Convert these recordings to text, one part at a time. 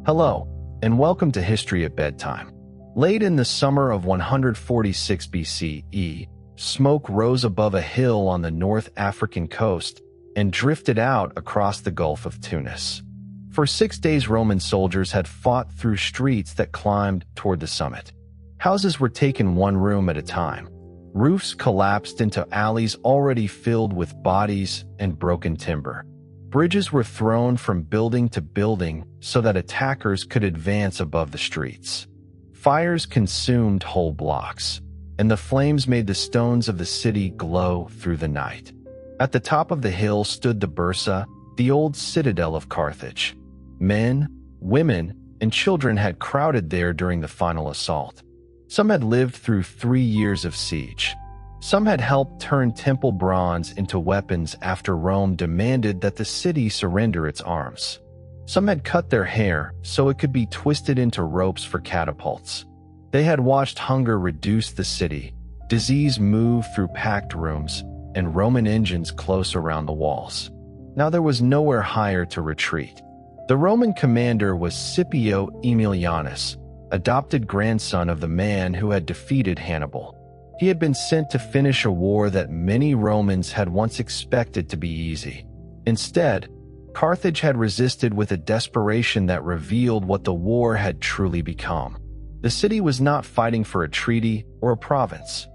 Hello, and welcome to History at Bedtime. Late in the summer of 146 BCE, smoke rose above a hill on the North African coast and drifted out across the Gulf of Tunis. For 6 days, Roman soldiers had fought through streets that climbed toward the summit. Houses were taken one room at a time. Roofs collapsed into alleys already filled with bodies and broken timber. Bridges were thrown from building to building so that attackers could advance above the streets. Fires consumed whole blocks, and the flames made the stones of the city glow through the night. At the top of the hill stood the Byrsa, the old citadel of Carthage. Men, women, and children had crowded there during the final assault. Some had lived through 3 years of siege. Some had helped turn temple bronze into weapons after Rome demanded that the city surrender its arms. Some had cut their hair so it could be twisted into ropes for catapults. They had watched hunger reduce the city, disease move through packed rooms, and Roman engines close around the walls. Now there was nowhere higher to retreat. The Roman commander was Scipio Aemilianus, adopted grandson of the man who had defeated Hannibal. He had been sent to finish a war that many Romans had once expected to be easy. Instead, Carthage had resisted with a desperation that revealed what the war had truly become. The city was not fighting for a treaty or a province.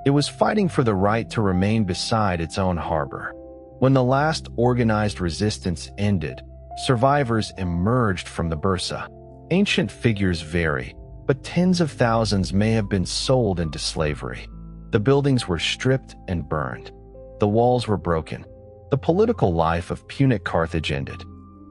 It was fighting for the right to remain beside its own harbor. When the last organized resistance ended, survivors emerged from the Byrsa. Ancient figures vary, but tens of thousands may have been sold into slavery. The buildings were stripped and burned. The walls were broken. The political life of Punic Carthage ended.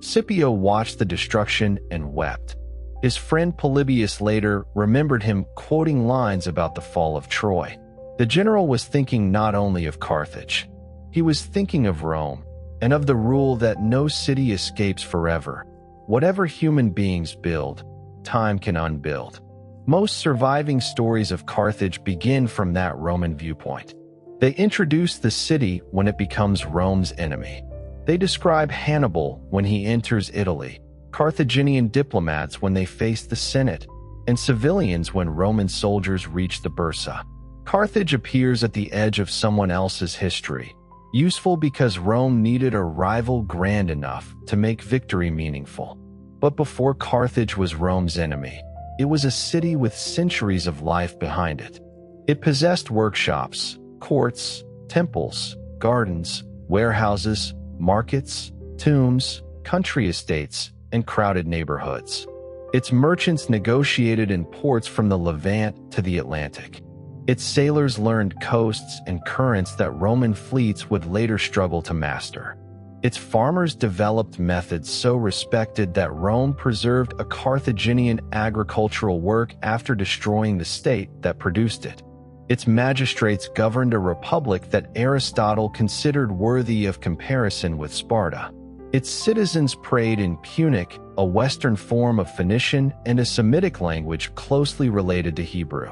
Scipio watched the destruction and wept. His friend Polybius later remembered him quoting lines about the fall of Troy. The general was thinking not only of Carthage. He was thinking of Rome and of the rule that no city escapes forever. Whatever human beings build, time can unbuild. Most surviving stories of Carthage begin from that Roman viewpoint. They introduce the city when it becomes Rome's enemy. They describe Hannibal when he enters Italy, Carthaginian diplomats when they face the Senate, and civilians when Roman soldiers reach the Byrsa. Carthage appears at the edge of someone else's history, useful because Rome needed a rival grand enough to make victory meaningful. But before Carthage was Rome's enemy, it was a city with centuries of life behind it. It possessed workshops, courts, temples, gardens, warehouses, markets, tombs, country estates, and crowded neighborhoods. Its merchants negotiated in ports from the Levant to the Atlantic. Its sailors learned coasts and currents that Roman fleets would later struggle to master. Its farmers developed methods so respected that Rome preserved a Carthaginian agricultural work after destroying the state that produced it. Its magistrates governed a republic that Aristotle considered worthy of comparison with Sparta. Its citizens prayed in Punic, a Western form of Phoenician and a Semitic language closely related to Hebrew.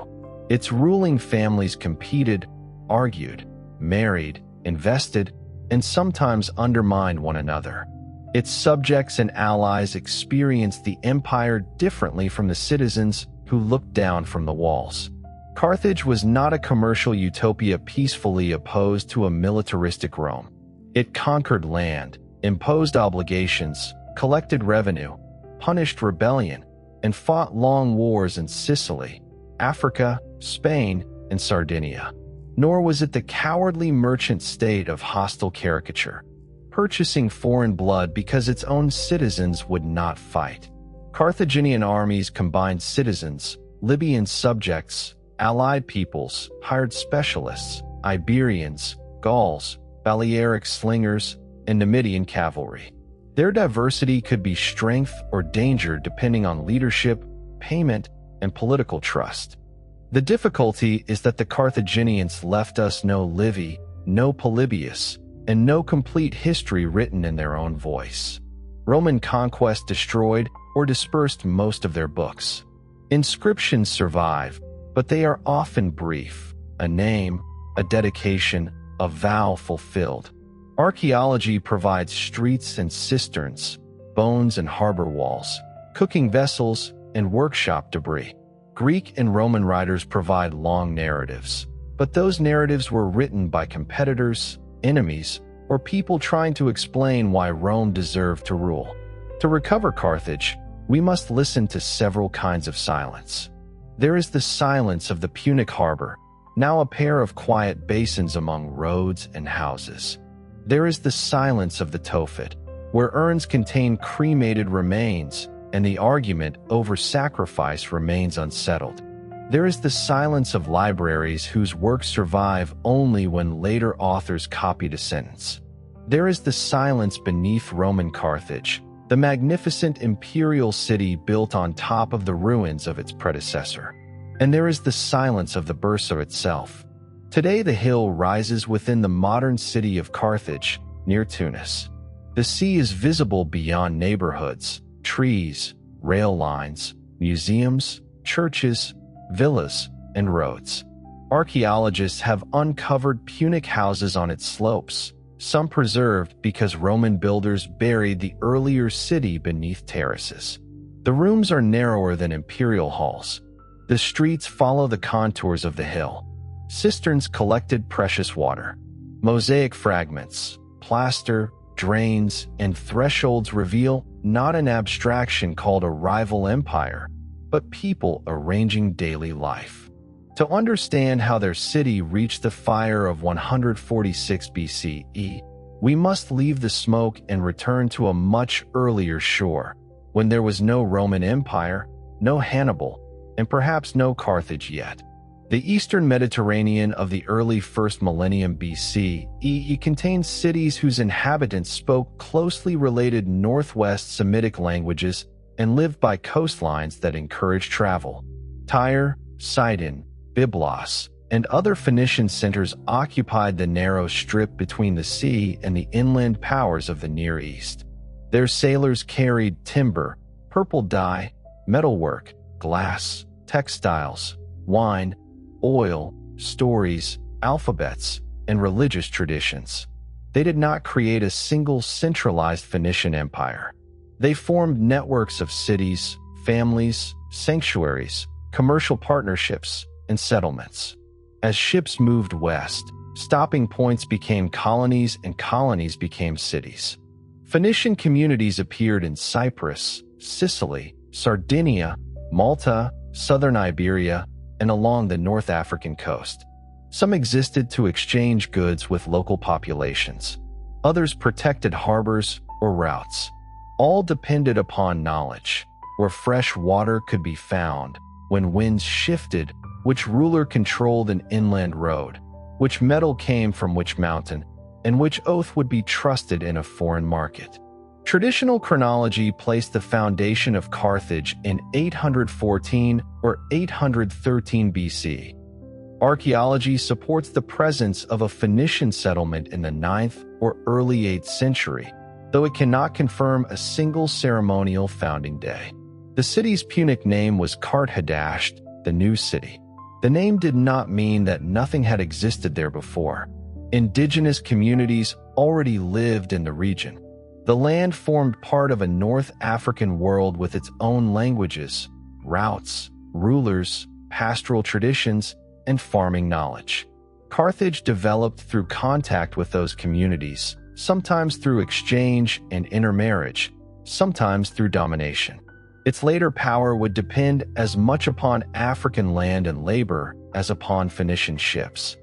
Its ruling families competed, argued, married, invested, and sometimes undermined one another. Its subjects and allies experienced the empire differently from the citizens who looked down from the walls. Carthage was not a commercial utopia peacefully opposed to a militaristic Rome. It conquered land, imposed obligations, collected revenue, punished rebellion, and fought long wars in Sicily, Africa, Spain, and Sardinia. Nor was it the cowardly merchant state of hostile caricature, purchasing foreign blood because its own citizens would not fight. Carthaginian armies combined citizens, Libyan subjects, allied peoples, hired specialists, Iberians, Gauls, Balearic slingers, and Numidian cavalry. Their diversity could be strength or danger depending on leadership, payment, and political trust. The difficulty is that the Carthaginians left us no Livy, no Polybius, and no complete history written in their own voice. Roman conquest destroyed or dispersed most of their books. Inscriptions survive, but they are often brief: a name, a dedication, a vow fulfilled. Archaeology provides streets and cisterns, bones and harbor walls, cooking vessels, and workshop debris. Greek and Roman writers provide long narratives, but those narratives were written by competitors, enemies, or people trying to explain why Rome deserved to rule. To recover Carthage, we must listen to several kinds of silence. There is the silence of the Punic harbor, now a pair of quiet basins among roads and houses. There is the silence of the tophet, where urns contain cremated remains, and the argument over sacrifice remains unsettled. There is the silence of libraries whose works survive only when later authors copied a sentence. There is the silence beneath Roman Carthage, the magnificent imperial city built on top of the ruins of its predecessor. And there is the silence of the Byrsa itself. Today the hill rises within the modern city of Carthage, near Tunis. The sea is visible beyond neighborhoods, trees, rail lines, museums, churches, villas, and roads. Archaeologists have uncovered Punic houses on its slopes, some preserved because Roman builders buried the earlier city beneath terraces. The rooms are narrower than imperial halls. The streets follow the contours of the hill. Cisterns collected precious water. Mosaic fragments, plaster, drains, and thresholds reveal not an abstraction called a rival empire, but people arranging daily life. To understand how their city reached the fire of 146 BCE, we must leave the smoke and return to a much earlier shore, when there was no Roman Empire, no Hannibal, and perhaps no Carthage yet. The eastern Mediterranean of the early 1st millennium BCE contains cities whose inhabitants spoke closely related Northwest Semitic languages and lived by coastlines that encouraged travel. Tyre, Sidon, Byblos, and other Phoenician centers occupied the narrow strip between the sea and the inland powers of the Near East. Their sailors carried timber, purple dye, metalwork, glass, textiles, wine, oil, stories, alphabets, and religious traditions. They did not create a single centralized Phoenician empire. They formed networks of cities, families, sanctuaries, commercial partnerships, and settlements. As ships moved west, stopping points became colonies and colonies became cities. Phoenician communities appeared in Cyprus, Sicily, Sardinia, Malta, southern Iberia, and along the North African coast. Some existed to exchange goods with local populations. Others protected harbors or routes. All depended upon knowledge, where fresh water could be found, when winds shifted, which ruler controlled an inland road, which metal came from which mountain, and which oath would be trusted in a foreign market. Traditional chronology placed the foundation of Carthage in 814 or 813 BC. Archaeology supports the presence of a Phoenician settlement in the 9th or early 8th century, though it cannot confirm a single ceremonial founding day. The city's Punic name was Qart Hadasht, the new city. The name did not mean that nothing had existed there before. Indigenous communities already lived in the region. The land formed part of a North African world with its own languages, routes, rulers, pastoral traditions, and farming knowledge. Carthage developed through contact with those communities, sometimes through exchange and intermarriage, sometimes through domination. Its later power would depend as much upon African land and labor as upon Phoenician ships.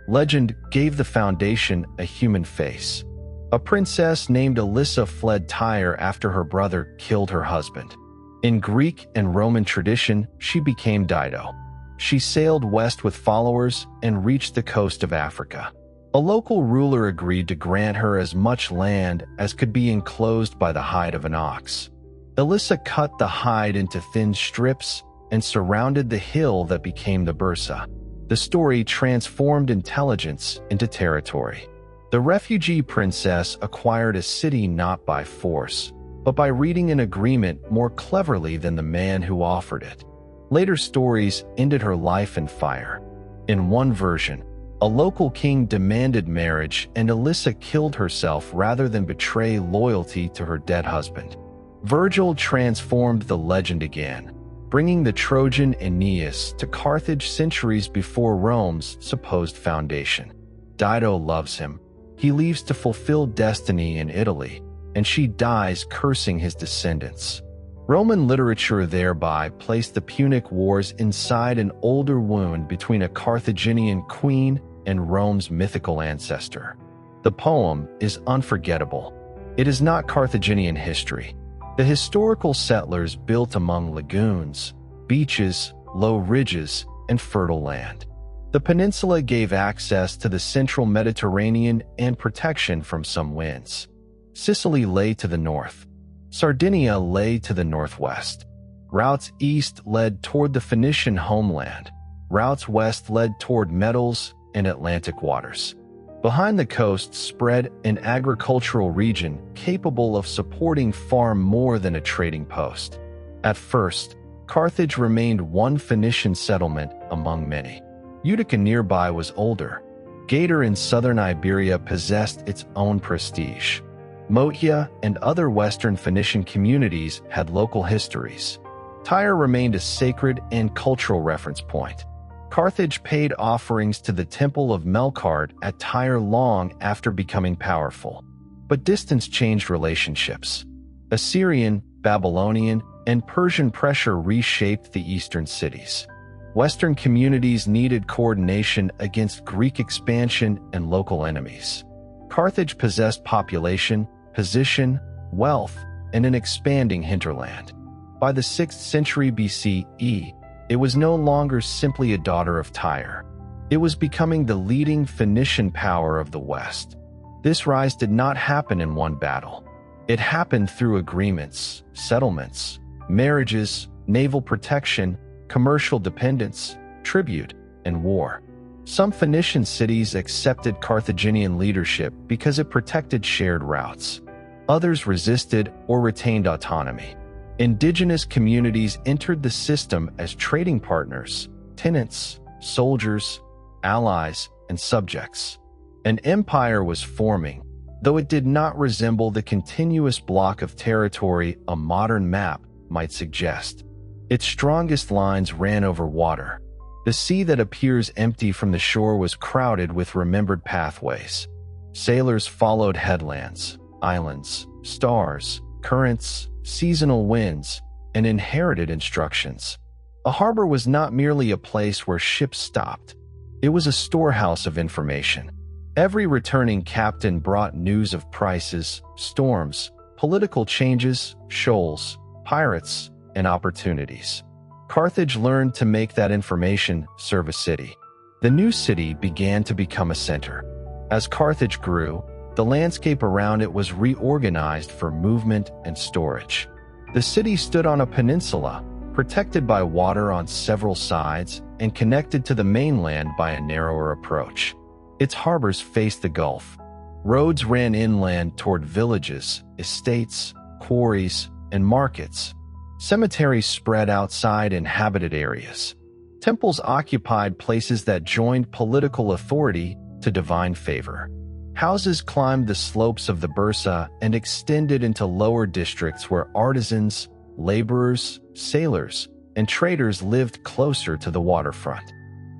Legend gave the foundation a human face. A princess named Alyssa fled Tyre after her brother killed her husband. In Greek and Roman tradition, she became Dido. She sailed west with followers and reached the coast of Africa. A local ruler agreed to grant her as much land as could be enclosed by the hide of an ox. Alyssa cut the hide into thin strips and surrounded the hill that became the Byrsa. The story transformed intelligence into territory. The refugee princess acquired a city not by force, but by reading an agreement more cleverly than the man who offered it. Later stories ended her life in fire. In one version, a local king demanded marriage and Alyssa killed herself rather than betray loyalty to her dead husband. Virgil transformed the legend again, bringing the Trojan Aeneas to Carthage centuries before Rome's supposed foundation. Dido loves him. He leaves to fulfill destiny in Italy, and she dies cursing his descendants. Roman literature thereby placed the Punic Wars inside an older wound between a Carthaginian queen and Rome's mythical ancestor. The poem is unforgettable. It is not Carthaginian history. The historical settlers built among lagoons, beaches, low ridges, and fertile land. The peninsula gave access to the central Mediterranean and protection from some winds. Sicily lay to the north. Sardinia lay to the northwest. Routes east led toward the Phoenician homeland. Routes west led toward metals and Atlantic waters. Behind the coast spread an agricultural region capable of supporting far more than a trading post. At first, Carthage remained one Phoenician settlement among many. Utica nearby was older. Gator in southern Iberia possessed its own prestige. Motia and other western Phoenician communities had local histories. Tyre remained a sacred and cultural reference point. Carthage paid offerings to the temple of Melkart at Tyre long after becoming powerful. But distance changed relationships. Assyrian, Babylonian, and Persian pressure reshaped the eastern cities. Western communities needed coordination against Greek expansion and local enemies. Carthage possessed population, position, wealth, and an expanding hinterland. By the 6th century BCE, it was no longer simply a daughter of Tyre. It was becoming the leading Phoenician power of the West. This rise did not happen in one battle. It happened through agreements, settlements, marriages, naval protection, commercial dependence, tribute, and war. Some Phoenician cities accepted Carthaginian leadership because it protected shared routes. Others resisted or retained autonomy. Indigenous communities entered the system as trading partners, tenants, soldiers, allies, and subjects. An empire was forming, though it did not resemble the continuous block of territory a modern map might suggest. Its strongest lines ran over water. The sea that appears empty from the shore was crowded with remembered pathways. Sailors followed headlands, islands, stars, currents, seasonal winds, and inherited instructions. A harbor was not merely a place where ships stopped. It was a storehouse of information. Every returning captain brought news of prices, storms, political changes, shoals, pirates, and opportunities. Carthage learned to make that information serve a city. The new city began to become a center. As Carthage grew, the landscape around it was reorganized for movement and storage. The city stood on a peninsula, protected by water on several sides and connected to the mainland by a narrower approach. Its harbors faced the Gulf. Roads ran inland toward villages, estates, quarries, and markets. Cemeteries spread outside inhabited areas. Temples occupied places that joined political authority to divine favor. Houses climbed the slopes of the Byrsa and extended into lower districts where artisans, laborers, sailors, and traders lived closer to the waterfront.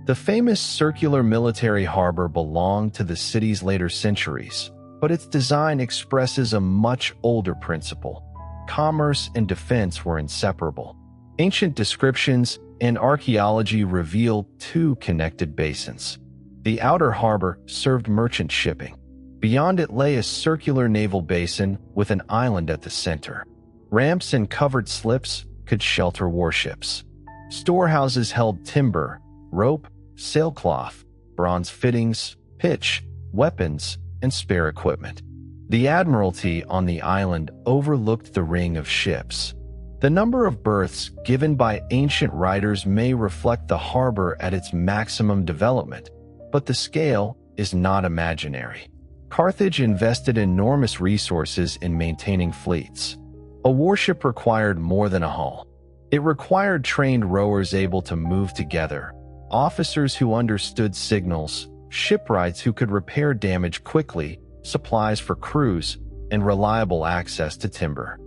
The famous circular military harbor belonged to the city's later centuries, but its design expresses a much older principle. Commerce and defense were inseparable. Ancient descriptions and archaeology reveal two connected basins. The outer harbor served merchant shipping. Beyond it lay a circular naval basin with an island at the center. Ramps and covered slips could shelter warships. Storehouses held timber, rope, sailcloth, bronze fittings, pitch, weapons, and spare equipment. The admiralty on the island overlooked the ring of ships. The number of berths given by ancient writers may reflect the harbor at its maximum development, but the scale is not imaginary. Carthage invested enormous resources in maintaining fleets. A warship required more than a hull. It required trained rowers able to move together, officers who understood signals, shipwrights who could repair damage quickly, supplies for crews, and reliable access to timber.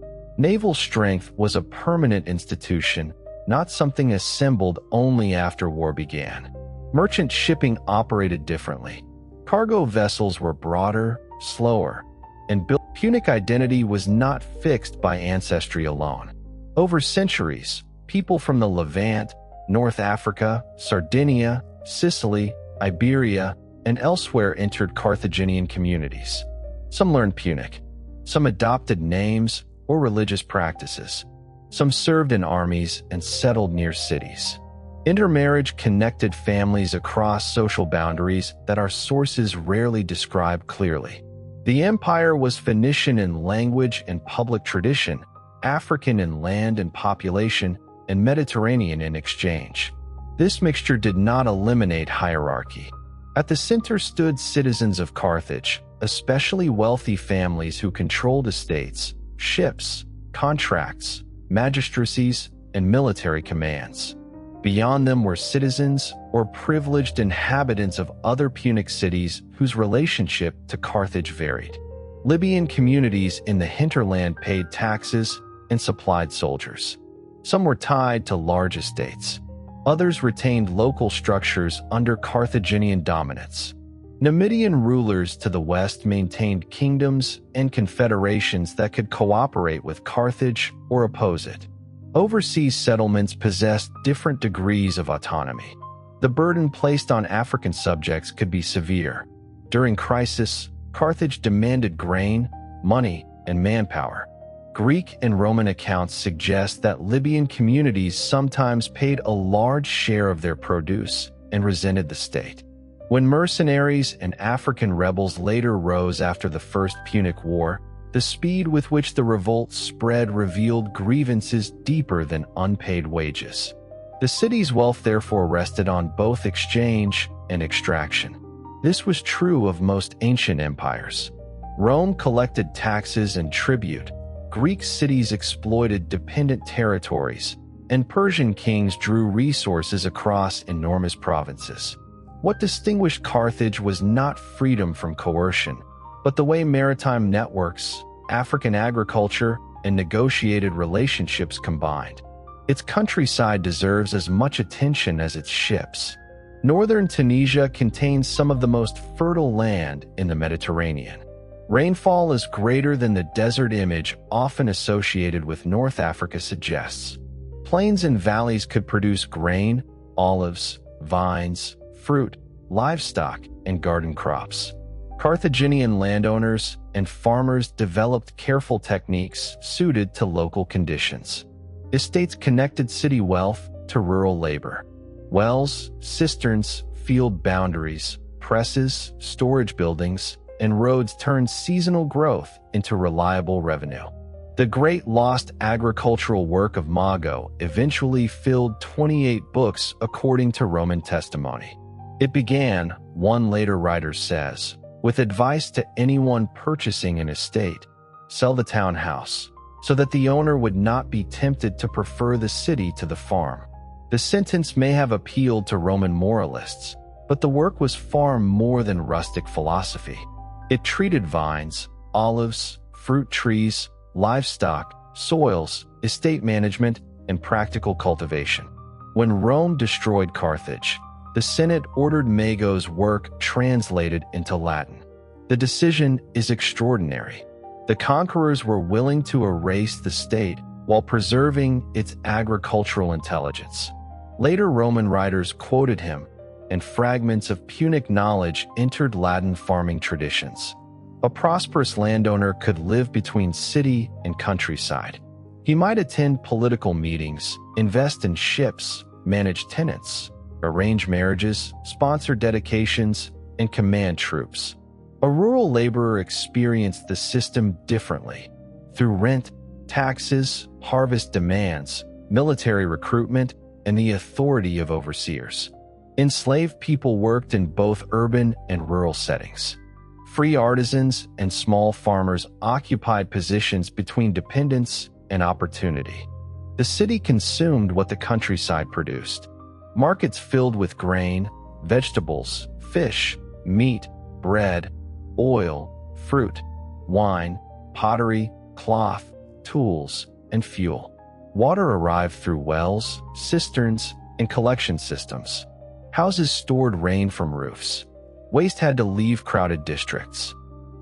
Naval strength was a permanent institution, not something assembled only after war began. Merchant shipping operated differently. Cargo vessels were broader, slower, and built. Punic identity was not fixed by ancestry alone. Over centuries, people from the Levant, North Africa, Sardinia, Sicily, Iberia, and elsewhere entered Carthaginian communities. Some learned Punic. Some adopted names or religious practices. Some served in armies and settled near cities. Intermarriage connected families across social boundaries that our sources rarely describe clearly. The empire was Phoenician in language and public tradition, African in land and population, and Mediterranean in exchange. This mixture did not eliminate hierarchy. At the center stood citizens of Carthage, especially wealthy families who controlled estates, ships, contracts, magistracies, and military commands. Beyond them were citizens or privileged inhabitants of other Punic cities whose relationship to Carthage varied. Libyan communities in the hinterland paid taxes and supplied soldiers. Some were tied to large estates. Others retained local structures under Carthaginian dominance. Numidian rulers to the west maintained kingdoms and confederations that could cooperate with Carthage or oppose it. Overseas settlements possessed different degrees of autonomy. The burden placed on African subjects could be severe. During crisis, Carthage demanded grain, money, and manpower. Greek and Roman accounts suggest that Libyan communities sometimes paid a large share of their produce and resented the state. When mercenaries and African rebels later rose after the First Punic War, the speed with which the revolt spread revealed grievances deeper than unpaid wages. The city's wealth therefore rested on both exchange and extraction. This was true of most ancient empires. Rome collected taxes and tribute, Greek cities exploited dependent territories, and Persian kings drew resources across enormous provinces. What distinguished Carthage was not freedom from coercion, but the way maritime networks, African agriculture, and negotiated relationships combined. Its countryside deserves as much attention as its ships. Northern Tunisia contains some of the most fertile land in the Mediterranean. Rainfall is greater than the desert image often associated with North Africa suggests. Plains and valleys could produce grain, olives, vines, fruit, livestock, and garden crops. Carthaginian landowners and farmers developed careful techniques suited to local conditions. Estates connected city wealth to rural labor. Wells, cisterns, field boundaries, presses, storage buildings, and roads turned seasonal growth into reliable revenue. The great lost agricultural work of Mago eventually filled 28 books according to Roman testimony. It began, one later writer says, with advice to anyone purchasing an estate: sell the townhouse, so that the owner would not be tempted to prefer the city to the farm. The sentence may have appealed to Roman moralists, but the work was far more than rustic philosophy. It treated vines, olives, fruit trees, livestock, soils, estate management, and practical cultivation. When Rome destroyed Carthage, the Senate ordered Mago's work translated into Latin. The decision is extraordinary. The conquerors were willing to erase the state while preserving its agricultural intelligence. Later Roman writers quoted him, and fragments of Punic knowledge entered Latin farming traditions. A prosperous landowner could live between city and countryside. He might attend political meetings, invest in ships, manage tenants, arrange marriages, sponsor dedications, and command troops. A rural laborer experienced the system differently, through rent, taxes, harvest demands, military recruitment, and the authority of overseers. Enslaved people worked in both urban and rural settings. Free artisans and small farmers occupied positions between dependence and opportunity. The city consumed what the countryside produced. Markets filled with grain, vegetables, fish, meat, bread, oil, fruit, wine, pottery, cloth, tools, and fuel. Water arrived through wells, cisterns, and collection systems. Houses stored rain from roofs. Waste had to leave crowded districts.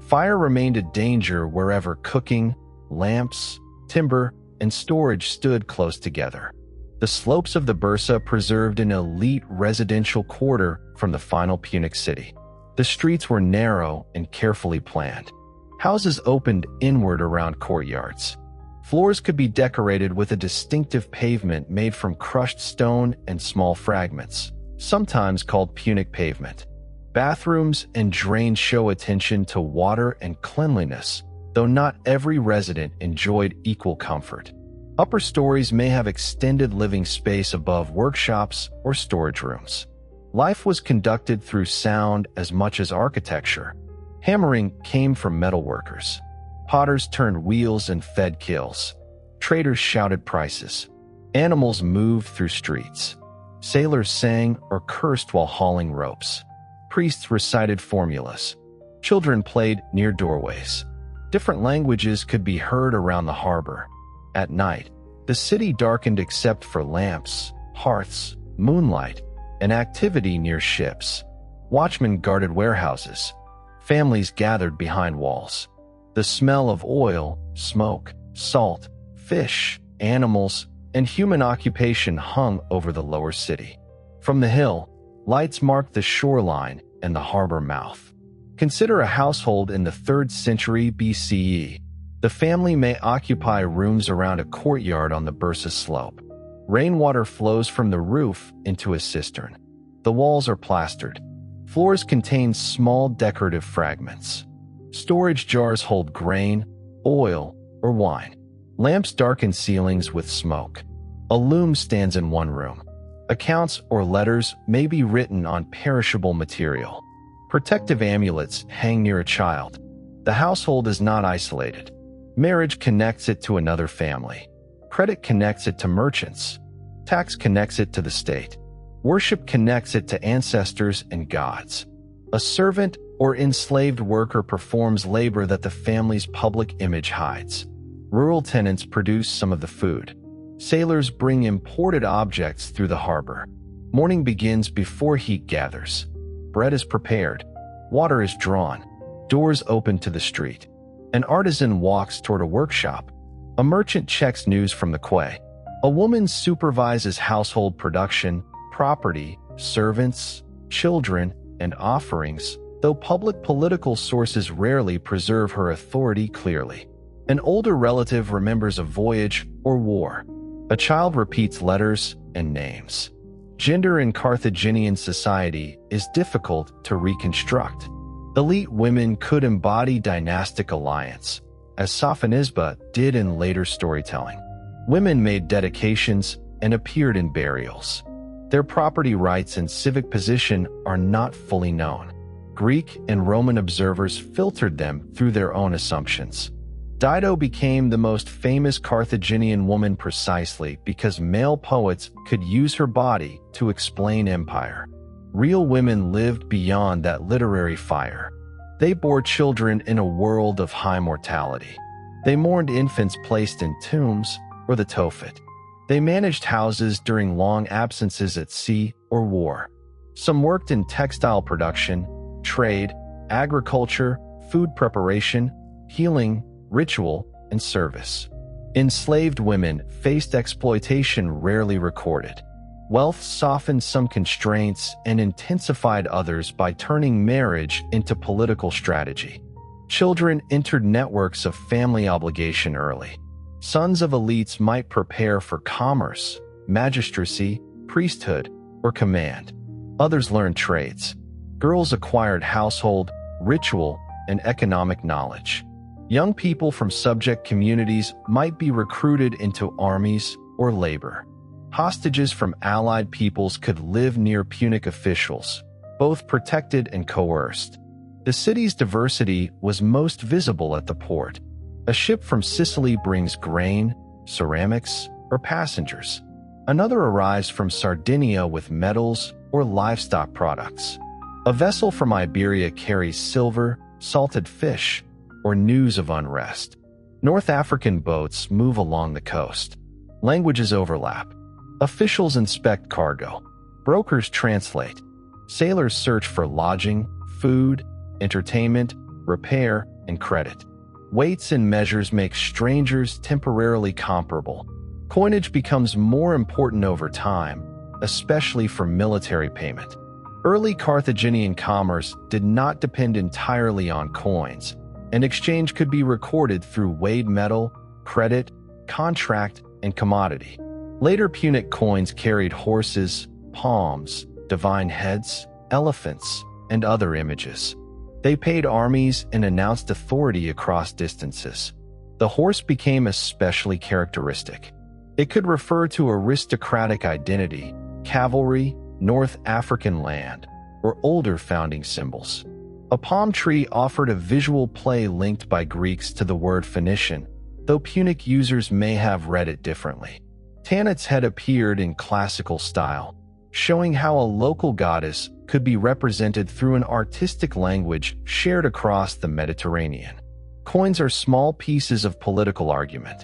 Fire remained a danger wherever cooking, lamps, timber, and storage stood close together. The slopes of the Byrsa preserved an elite residential quarter from the final Punic city. The streets were narrow and carefully planned. Houses opened inward around courtyards. Floors could be decorated with a distinctive pavement made from crushed stone and small fragments, sometimes called Punic pavement. Bathrooms and drains show attention to water and cleanliness, though not every resident enjoyed equal comfort. Upper stories may have extended living space above workshops or storage rooms. Life was conducted through sound as much as architecture. Hammering came from metalworkers. Potters turned wheels and fed kilns. Traders shouted prices. Animals moved through streets. Sailors sang or cursed while hauling ropes. Priests recited formulas. Children played near doorways. Different languages could be heard around the harbor. At night, the city darkened except for lamps, hearths, moonlight, and activity near ships. Watchmen guarded warehouses. Families gathered behind walls. The smell of oil, smoke, salt, fish, animals, and human occupation hung over the lower city. From the hill, lights marked the shoreline and the harbor mouth. Consider a household in the 3rd century BCE. The family may occupy rooms around a courtyard on the Byrsa slope. Rainwater flows from the roof into a cistern. The walls are plastered. Floors contain small decorative fragments. Storage jars hold grain, oil, or wine. Lamps darken ceilings with smoke. A loom stands in one room. Accounts or letters may be written on perishable material. Protective amulets hang near a child. The household is not isolated. Marriage connects it to another family. Credit connects it to merchants. Tax connects it to the state. Worship connects it to ancestors and gods. A servant or enslaved worker performs labor that the family's public image hides. Rural tenants produce some of the food. Sailors bring imported objects through the harbor. Morning begins before heat gathers. Bread is prepared. Water is drawn. Doors open to the street. An artisan walks toward a workshop. A merchant checks news from the quay. A woman supervises household production, property, servants, children, and offerings, though public political sources rarely preserve her authority clearly. An older relative remembers a voyage or war. A child repeats letters and names. Gender in Carthaginian society is difficult to reconstruct. Elite women could embody dynastic alliance, as Sophonisba did in later storytelling. Women made dedications and appeared in burials. Their property rights and civic position are not fully known. Greek and Roman observers filtered them through their own assumptions. Dido became the most famous Carthaginian woman precisely because male poets could use her body to explain empire. Real women lived beyond that literary fire. They bore children in a world of high mortality. They mourned infants placed in tombs or the tophet. They managed houses during long absences at sea or war. Some worked in textile production, trade, agriculture, food preparation, healing, ritual, and service. Enslaved women faced exploitation rarely recorded. Wealth softened some constraints and intensified others by turning marriage into political strategy. Children entered networks of family obligation early. Sons of elites might prepare for commerce, magistracy, priesthood, or command. Others learned trades. Girls acquired household, ritual, and economic knowledge. Young people from subject communities might be recruited into armies or labor. Hostages from allied peoples could live near Punic officials, both protected and coerced. The city's diversity was most visible at the port. A ship from Sicily brings grain, ceramics, or passengers. Another arrives from Sardinia with metals or livestock products. A vessel from Iberia carries silver, salted fish, or news of unrest. North African boats move along the coast. Languages overlap. Officials inspect cargo. Brokers translate. Sailors search for lodging, food, entertainment, repair, and credit. Weights and measures make strangers temporarily comparable. Coinage becomes more important over time, especially for military payment. Early Carthaginian commerce did not depend entirely on coins, and exchange could be recorded through weighed metal, credit, contract, and commodity. Later Punic coins carried horses, palms, divine heads, elephants, and other images. They paid armies and announced authority across distances. The horse became especially characteristic. It could refer to aristocratic identity, cavalry, North African land, or older founding symbols. A palm tree offered a visual play linked by Greeks to the word Phoenician, though Punic users may have read it differently. Tanits had appeared in classical style, showing how a local goddess could be represented through an artistic language shared across the Mediterranean. Coins are small pieces of political argument.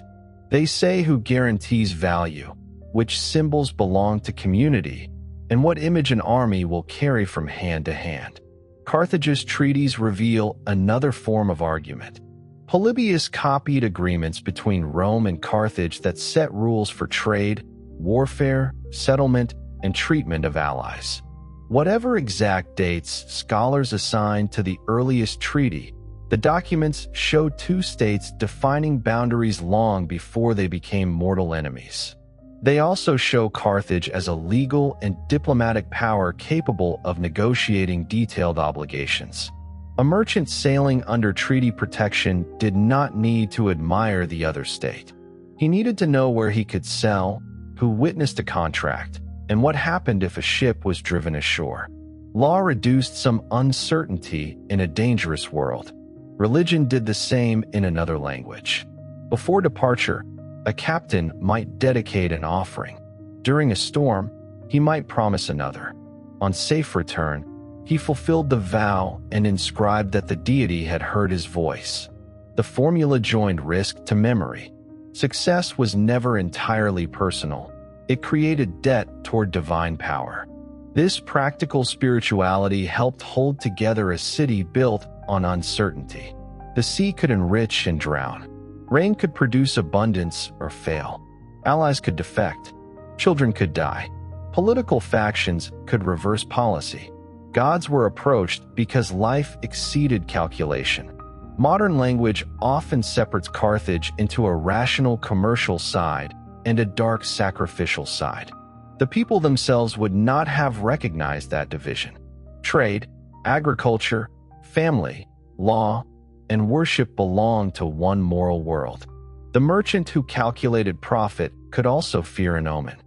They say who guarantees value, which symbols belong to community, and what image an army will carry from hand to hand. Carthage's treaties reveal another form of argument. Polybius copied agreements between Rome and Carthage that set rules for trade, warfare, settlement, and treatment of allies. Whatever exact dates scholars assign to the earliest treaty, the documents show two states defining boundaries long before they became mortal enemies. They also show Carthage as a legal and diplomatic power capable of negotiating detailed obligations. A merchant sailing under treaty protection did not need to admire the other state. He needed to know where he could sell, who witnessed a contract, and what happened if a ship was driven ashore. Law reduced some uncertainty in a dangerous world. Religion did the same in another language. Before departure, a captain might dedicate an offering. During a storm, he might promise another. On safe return, he fulfilled the vow and inscribed that the deity had heard his voice. The formula joined risk to memory. Success was never entirely personal. It created debt toward divine power. This practical spirituality helped hold together a city built on uncertainty. The sea could enrich and drown. Rain could produce abundance or fail. Allies could defect. Children could die. Political factions could reverse policy. Gods were approached because life exceeded calculation. Modern language often separates Carthage into a rational commercial side and a dark sacrificial side. The people themselves would not have recognized that division. Trade, agriculture, family, law, and worship belonged to one moral world. The merchant who calculated profit could also fear an omen.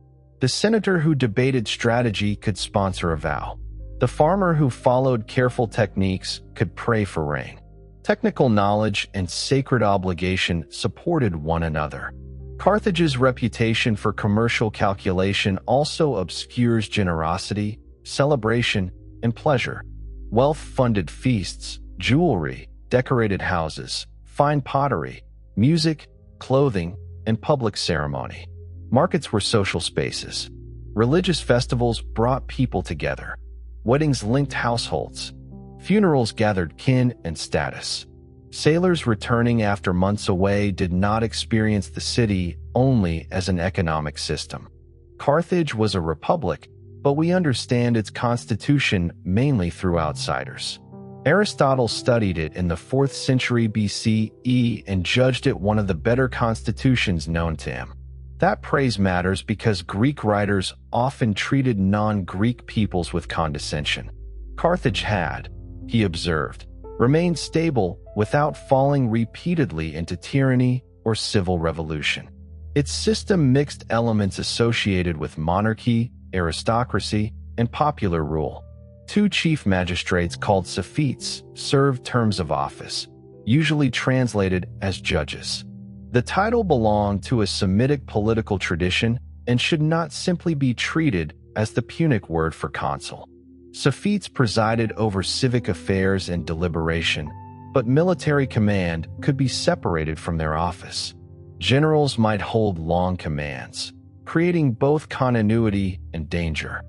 The senator who debated strategy could sponsor a vow. The farmer who followed careful techniques could pray for rain. Technical knowledge and sacred obligation supported one another. Carthage's reputation for commercial calculation also obscures generosity, celebration, and pleasure. Wealth funded feasts, jewelry, decorated houses, fine pottery, music, clothing, and public ceremony. Markets were social spaces. Religious festivals brought people together. Weddings linked households. Funerals gathered kin and status. Sailors returning after months away did not experience the city only as an economic system. Carthage was a republic, but we understand its constitution mainly through outsiders. Aristotle studied it in the 4th century BCE and judged it one of the better constitutions known to him. That praise matters because Greek writers often treated non-Greek peoples with condescension. Carthage had, he observed, remained stable without falling repeatedly into tyranny or civil revolution. Its system mixed elements associated with monarchy, aristocracy, and popular rule. 2 chief magistrates called sophetes served terms of office, usually translated as judges. The title belonged to a Semitic political tradition and should not simply be treated as the Punic word for consul. Sophetes presided over civic affairs and deliberation, but military command could be separated from their office. Generals might hold long commands, creating both continuity and danger.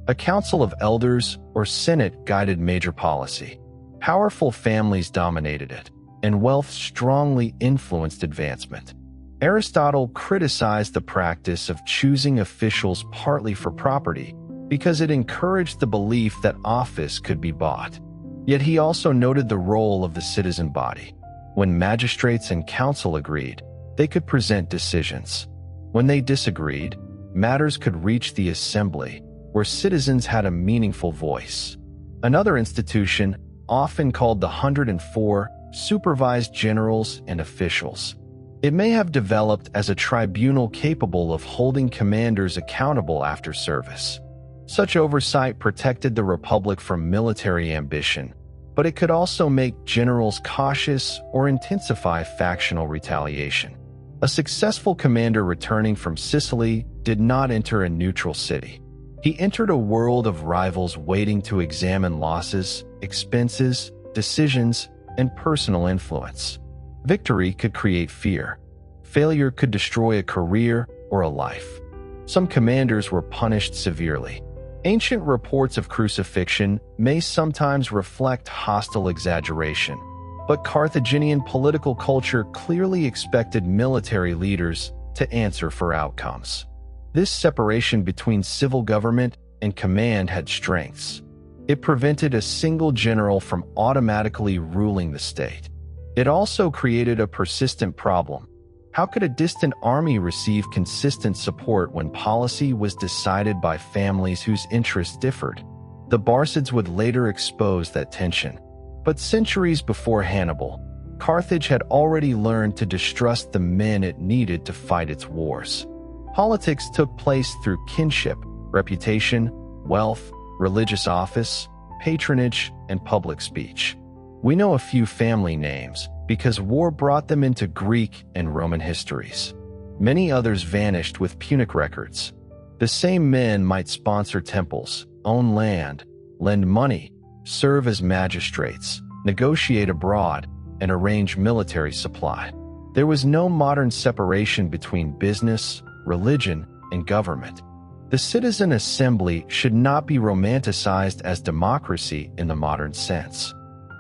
A council of elders or senate guided major policy. Powerful families dominated it, and wealth strongly influenced advancement. Aristotle criticized the practice of choosing officials partly for property, because it encouraged the belief that office could be bought. Yet he also noted the role of the citizen body. When magistrates and council agreed, they could present decisions. When they disagreed, matters could reach the assembly, where citizens had a meaningful voice. Another institution, often called the 104, supervised generals and officials. It may have developed as a tribunal capable of holding commanders accountable after service. Such oversight protected the republic from military ambition, but it could also make generals cautious or intensify factional retaliation. A successful commander returning from Sicily did not enter a neutral city. He entered a world of rivals waiting to examine losses, expenses, decisions, and personal influence. Victory could create fear. Failure could destroy a career or a life. Some commanders were punished severely. Ancient reports of crucifixion may sometimes reflect hostile exaggeration, but Carthaginian political culture clearly expected military leaders to answer for outcomes. This separation between civil government and command had strengths. It prevented a single general from automatically ruling the state. It also created a persistent problem. How could a distant army receive consistent support when policy was decided by families whose interests differed? The Barcids would later expose that tension. But centuries before Hannibal, Carthage had already learned to distrust the men it needed to fight its wars. Politics took place through kinship, reputation, wealth, religious office, patronage, and public speech. We know a few family names because war brought them into Greek and Roman histories. Many others vanished with Punic records. The same men might sponsor temples, own land, lend money, serve as magistrates, negotiate abroad, and arrange military supply. There was no modern separation between business, religion, and government. The citizen assembly should not be romanticized as democracy in the modern sense.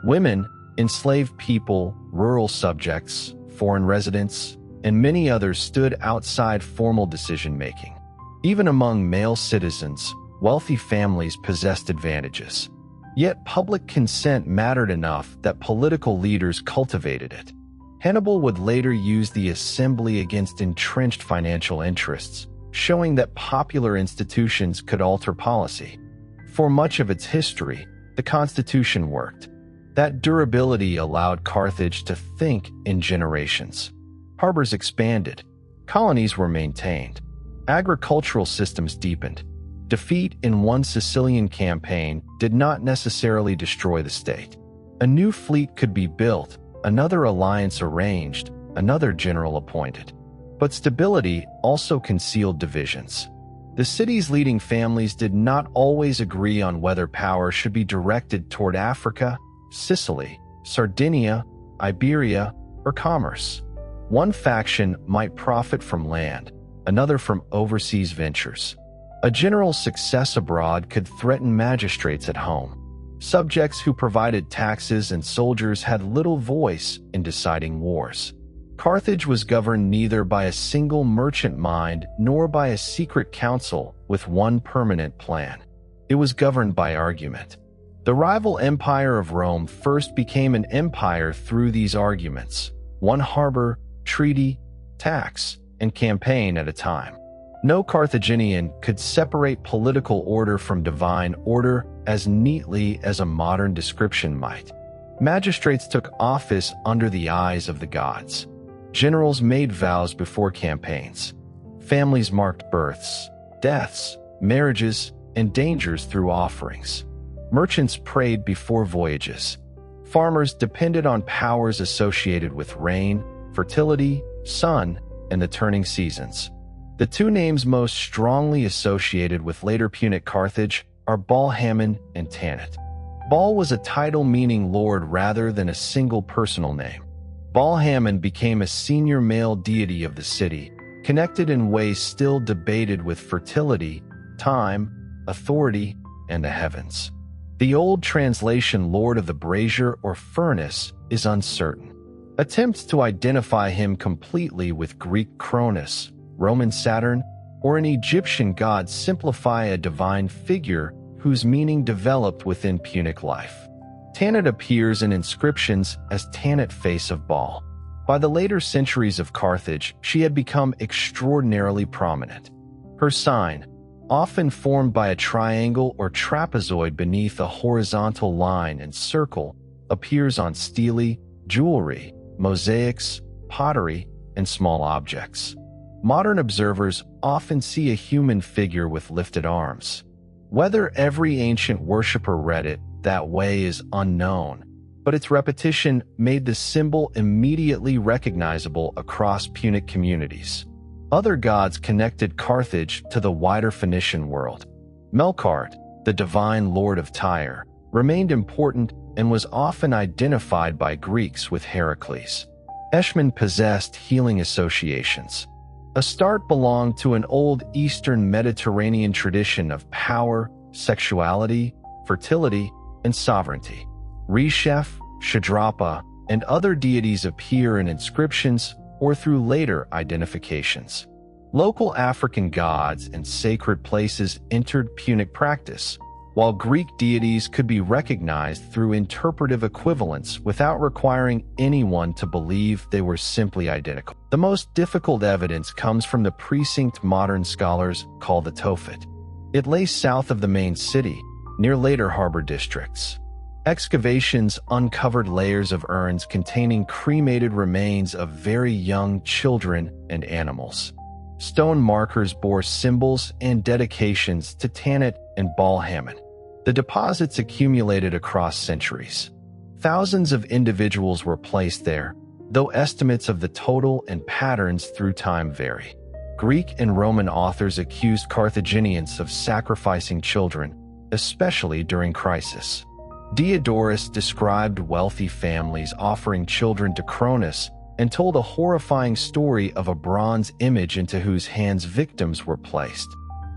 Women, enslaved people, rural subjects, foreign residents, and many others stood outside formal decision-making. Even among male citizens, wealthy families possessed advantages. Yet public consent mattered enough that political leaders cultivated it. Hannibal would later use the assembly against entrenched financial interests, showing that popular institutions could alter policy. For much of its history, the constitution worked. That durability allowed Carthage to think in generations. Harbors expanded. Colonies were maintained. Agricultural systems deepened. Defeat in one Sicilian campaign did not necessarily destroy the state. A new fleet could be built, another alliance arranged, another general appointed. But stability also concealed divisions. The city's leading families did not always agree on whether power should be directed toward Africa, Sicily, Sardinia, Iberia, or commerce. One faction might profit from land, another from overseas ventures. A general's success abroad could threaten magistrates at home. Subjects who provided taxes and soldiers had little voice in deciding wars. Carthage was governed neither by a single merchant mind nor by a secret council with one permanent plan. It was governed by argument. The rival empire of Rome first became an empire through these arguments, one harbor, treaty, tax, and campaign at a time. No Carthaginian could separate political order from divine order as neatly as a modern description might. Magistrates took office under the eyes of the gods. Generals made vows before campaigns. Families marked births, deaths, marriages, and dangers through offerings. Merchants prayed before voyages. Farmers depended on powers associated with rain, fertility, sun, and the turning seasons. The two names most strongly associated with later Punic Carthage are Baal Hammon and Tanit. Baal was a title meaning lord rather than a single personal name. Baal Hammon became a senior male deity of the city, connected in ways still debated with fertility, time, authority, and the heavens. The old translation Lord of the Brazier or Furnace is uncertain. Attempts to identify him completely with Greek Cronus, Roman Saturn, or an Egyptian god simplify a divine figure whose meaning developed within Punic life. Tanit appears in inscriptions as Tanit, face of Baal. By the later centuries of Carthage, she had become extraordinarily prominent. Her sign, often formed by a triangle or trapezoid beneath a horizontal line and circle, appears on stele, jewelry, mosaics, pottery, and small objects. Modern observers often see a human figure with lifted arms. Whether every ancient worshipper read it that way is unknown, but its repetition made the symbol immediately recognizable across Punic communities. Other gods connected Carthage to the wider Phoenician world. Melkart, the divine lord of Tyre, remained important and was often identified by Greeks with Heracles. Eshmun possessed healing associations. Astarte belonged to an old Eastern Mediterranean tradition of power, sexuality, fertility, and sovereignty. Reshef, Shadrapa, and other deities appear in inscriptions or through later identifications. Local African gods and sacred places entered Punic practice, while Greek deities could be recognized through interpretive equivalence without requiring anyone to believe they were simply identical. The most difficult evidence comes from the precinct modern scholars call the tophet. It lay south of the main city, near later harbor districts. Excavations uncovered layers of urns containing cremated remains of very young children and animals. Stone markers bore symbols and dedications to Tanit and Baal Hammon. The deposits accumulated across centuries. Thousands of individuals were placed there, though estimates of the total and patterns through time vary. Greek and Roman authors accused Carthaginians of sacrificing children, especially during crisis. Diodorus described wealthy families offering children to Cronus and told a horrifying story of a bronze image into whose hands victims were placed.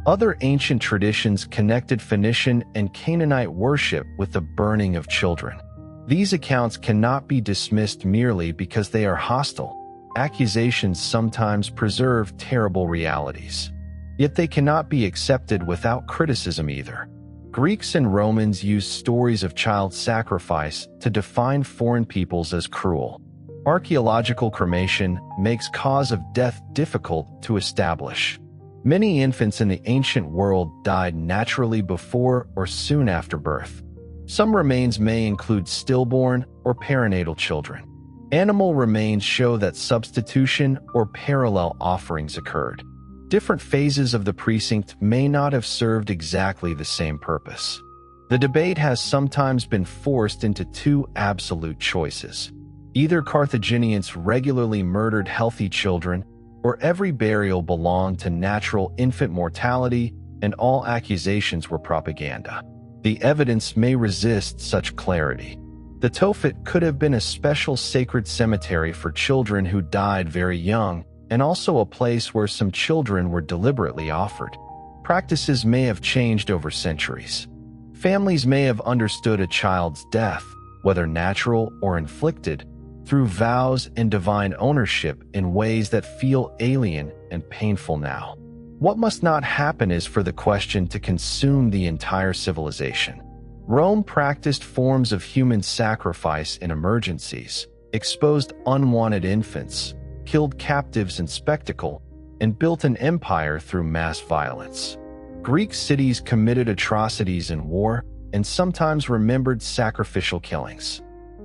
Other ancient traditions connected Phoenician and Canaanite worship with the burning of children. These accounts cannot be dismissed merely because they are hostile. Accusations sometimes preserve terrible realities. Yet they cannot be accepted without criticism either. Greeks and Romans used stories of child sacrifice to define foreign peoples as cruel. Archaeological cremation makes cause of death difficult to establish. Many infants in the ancient world died naturally before or soon after birth. Some remains may include stillborn or perinatal children. Animal remains show that substitution or parallel offerings occurred. Different phases of the precinct may not have served exactly the same purpose. The debate has sometimes been forced into two absolute choices. Either Carthaginians regularly murdered healthy children, or every burial belonged to natural infant mortality and all accusations were propaganda. The evidence may resist such clarity. The tophet could have been a special sacred cemetery for children who died very young, and also a place where some children were deliberately offered. Practices may have changed over centuries. Families may have understood a child's death, whether natural or inflicted, through vows and divine ownership in ways that feel alien and painful now. What must not happen is for the question to consume the entire civilization. Rome practiced forms of human sacrifice in emergencies, exposed unwanted infants, killed captives in spectacle, and built an empire through mass violence. Greek cities committed atrocities in war and sometimes remembered sacrificial killings.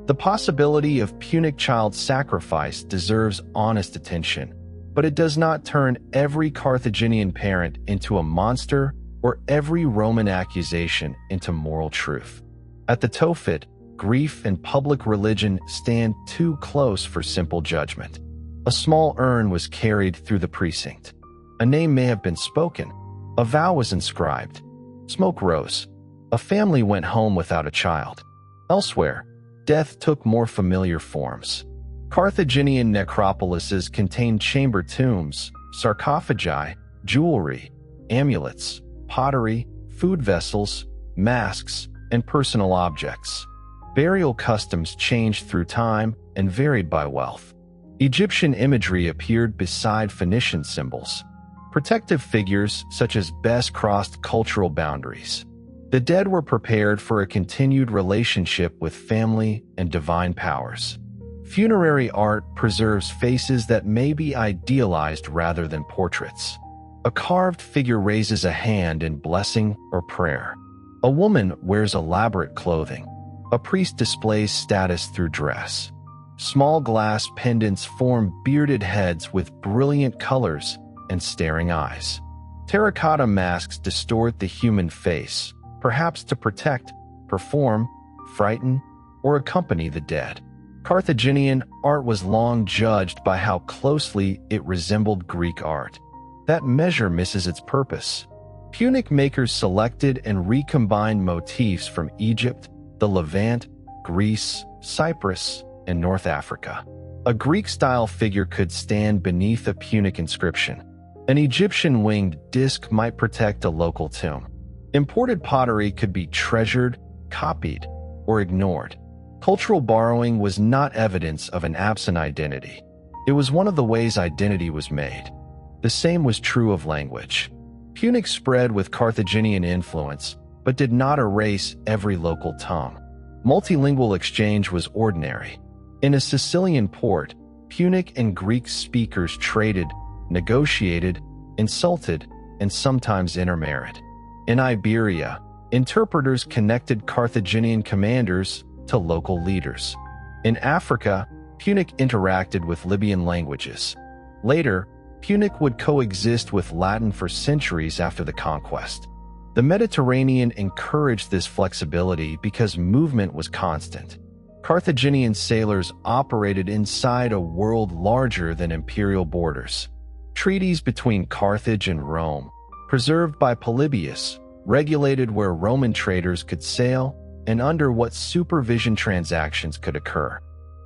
The possibility of Punic child sacrifice deserves honest attention, but it does not turn every Carthaginian parent into a monster or every Roman accusation into moral truth. At the tophet, grief and public religion stand too close for simple judgment. A small urn was carried through the precinct. A name may have been spoken. A vow was inscribed. Smoke rose. A family went home without a child. Elsewhere, death took more familiar forms. Carthaginian necropolises contained chamber tombs, sarcophagi, jewelry, amulets, pottery, food vessels, masks, and personal objects. Burial customs changed through time and varied by wealth. Egyptian imagery appeared beside Phoenician symbols. Protective figures such as Bes crossed cultural boundaries. The dead were prepared for a continued relationship with family and divine powers. Funerary art preserves faces that may be idealized rather than portraits. A carved figure raises a hand in blessing or prayer. A woman wears elaborate clothing. A priest displays status through dress. Small glass pendants form bearded heads with brilliant colors and staring eyes. Terracotta masks distort the human face, perhaps to protect, perform, frighten, or accompany the dead. Carthaginian art was long judged by how closely it resembled Greek art. That measure misses its purpose. Punic makers selected and recombined motifs from Egypt, the Levant, Greece, Cyprus, and North Africa. A Greek-style figure could stand beneath a Punic inscription. An Egyptian winged disc might protect a local tomb. Imported pottery could be treasured, copied, or ignored. Cultural borrowing was not evidence of an absent identity. It was one of the ways identity was made. The same was true of language. Punic spread with Carthaginian influence, but did not erase every local tongue. Multilingual exchange was ordinary. In a Sicilian port, Punic and Greek speakers traded, negotiated, insulted, and sometimes intermarried. In Iberia, interpreters connected Carthaginian commanders to local leaders. In Africa, Punic interacted with Libyan languages. Later, Punic would coexist with Latin for centuries after the conquest. The Mediterranean encouraged this flexibility because movement was constant. Carthaginian sailors operated inside a world larger than imperial borders. Treaties between Carthage and Rome, preserved by Polybius, regulated where Roman traders could sail and under what supervision transactions could occur.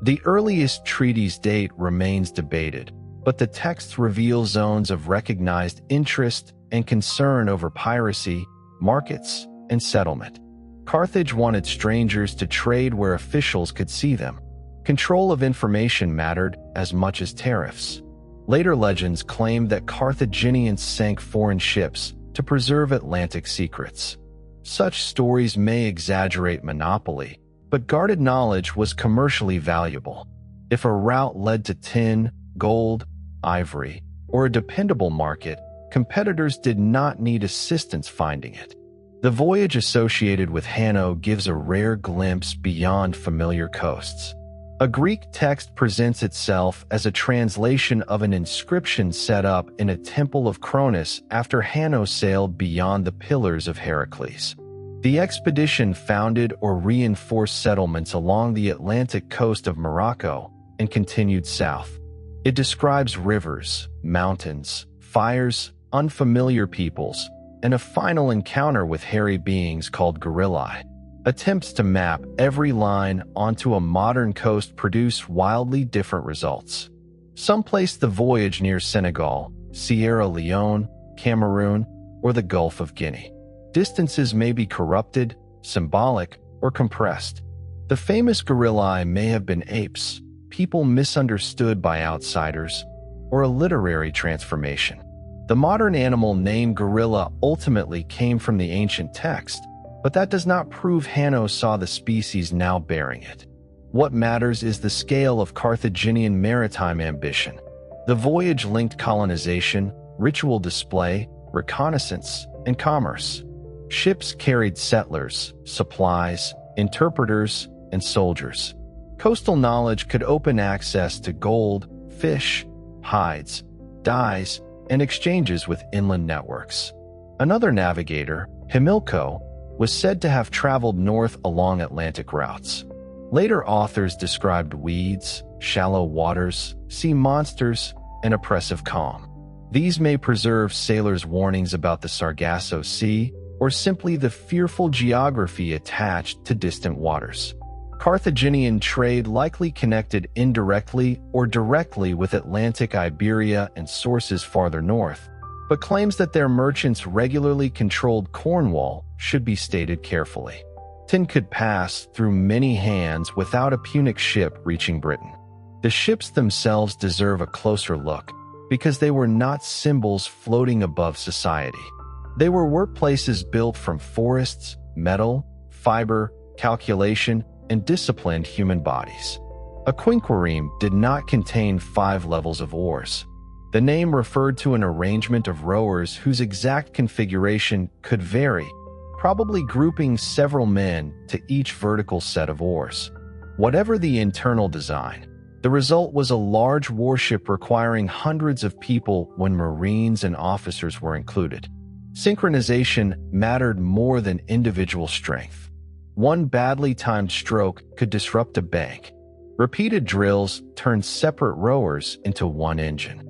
The earliest treaties date remains debated, but the texts reveal zones of recognized interest and concern over piracy, markets, and settlement. Carthage wanted strangers to trade where officials could see them. Control of information mattered as much as tariffs. Later legends claimed that Carthaginians sank foreign ships to preserve Atlantic secrets. Such stories may exaggerate monopoly, but guarded knowledge was commercially valuable. If a route led to tin, gold, ivory, or a dependable market, competitors did not need assistance finding it. The voyage associated with Hanno gives a rare glimpse beyond familiar coasts. A Greek text presents itself as a translation of an inscription set up in a temple of Cronus after Hanno sailed beyond the Pillars of Heracles. The expedition founded or reinforced settlements along the Atlantic coast of Morocco and continued south. It describes rivers, mountains, fires, unfamiliar peoples, and a final encounter with hairy beings called gorillae. Attempts to map every line onto a modern coast produce wildly different results. Some place the voyage near Senegal, Sierra Leone, Cameroon, or the Gulf of Guinea. Distances may be corrupted, symbolic, or compressed. The famous gorillae may have been apes, people misunderstood by outsiders, or a literary transformation. The modern animal named gorilla ultimately came from the ancient text, but that does not prove Hanno saw the species now bearing it. What matters is the scale of Carthaginian maritime ambition. The voyage linked colonization, ritual display, reconnaissance, and commerce. Ships carried settlers, supplies, interpreters, and soldiers. Coastal knowledge could open access to gold, fish, hides, dyes, and exchanges with inland networks. Another navigator, Hamilcar, was said to have traveled north along Atlantic routes. Later authors described weeds, shallow waters, sea monsters, and oppressive calm. These may preserve sailors' warnings about the Sargasso Sea, or simply the fearful geography attached to distant waters. Carthaginian trade likely connected indirectly or directly with Atlantic Iberia and sources farther north, but claims that their merchants regularly controlled Cornwall should be stated carefully. Tin could pass through many hands without a Punic ship reaching Britain. The ships themselves deserve a closer look, because they were not symbols floating above society. They were workplaces built from forests, metal, fiber, calculation, and disciplined human bodies. A quinquereme did not contain 5 levels of oars. The name referred to an arrangement of rowers whose exact configuration could vary, probably grouping several men to each vertical set of oars. Whatever the internal design, the result was a large warship requiring hundreds of people when marines and officers were included. Synchronization mattered more than individual strength. One badly timed stroke could disrupt a bank. Repeated drills turned separate rowers into one engine.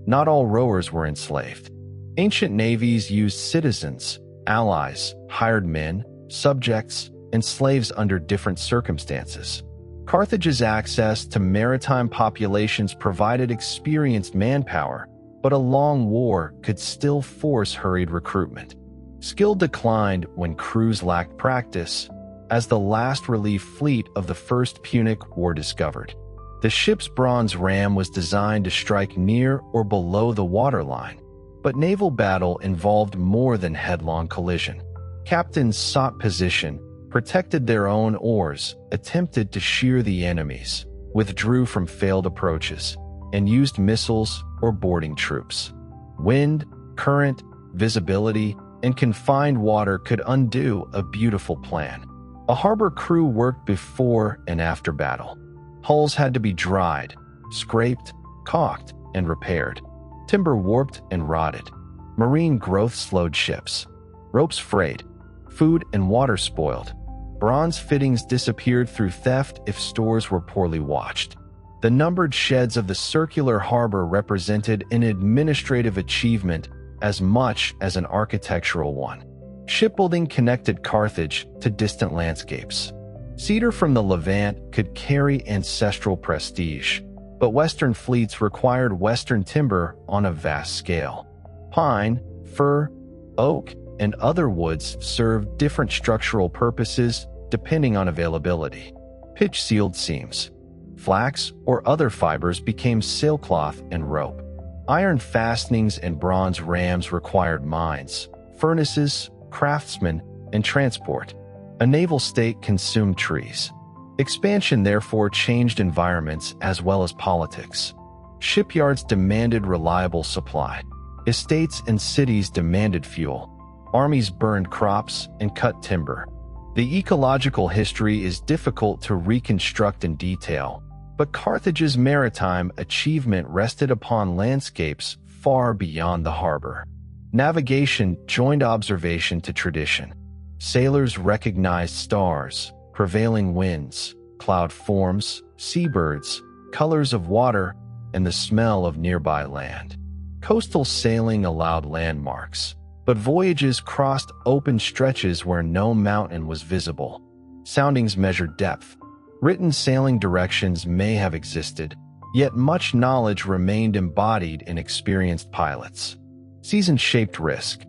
Not all rowers were enslaved. Ancient navies used citizens, allies, hired men, subjects, and slaves under different circumstances. Carthage's access to maritime populations provided experienced manpower, but a long war could still force hurried recruitment. Skill declined when crews lacked practice, as the last relief fleet of the First Punic War discovered. The ship's bronze ram was designed to strike near or below the waterline, but naval battle involved more than headlong collision. Captains sought position, protected their own oars, attempted to shear the enemies, withdrew from failed approaches, and used missiles or boarding troops. Wind, current, visibility, and confined water could undo a beautiful plan. A harbor crew worked before and after battle. Hulls had to be dried, scraped, caulked, and repaired. Timber warped and rotted. Marine growth slowed ships. Ropes frayed. Food and water spoiled. Bronze fittings disappeared through theft if stores were poorly watched. The numbered sheds of the circular harbor represented an administrative achievement as much as an architectural one. Shipbuilding connected Carthage to distant landscapes. Cedar from the Levant could carry ancestral prestige, but Western fleets required Western timber on a vast scale. Pine, fir, oak, and other woods served different structural purposes depending on availability. Pitch-sealed seams. Flax or other fibers became sailcloth and rope. Iron fastenings and bronze rams required mines, furnaces, craftsmen, and transport. A naval state consumed trees. Expansion therefore changed environments as well as politics. Shipyards demanded reliable supply. Estates and cities demanded fuel. Armies burned crops and cut timber. The ecological history is difficult to reconstruct in detail, but Carthage's maritime achievement rested upon landscapes far beyond the harbor. Navigation joined observation to tradition. Sailors recognized stars, prevailing winds, cloud forms, seabirds, colors of water, and the smell of nearby land. Coastal sailing allowed landmarks, but voyages crossed open stretches where no mountain was visible. Soundings measured depth. Written sailing directions may have existed, yet much knowledge remained embodied in experienced pilots. Seasons shaped risk.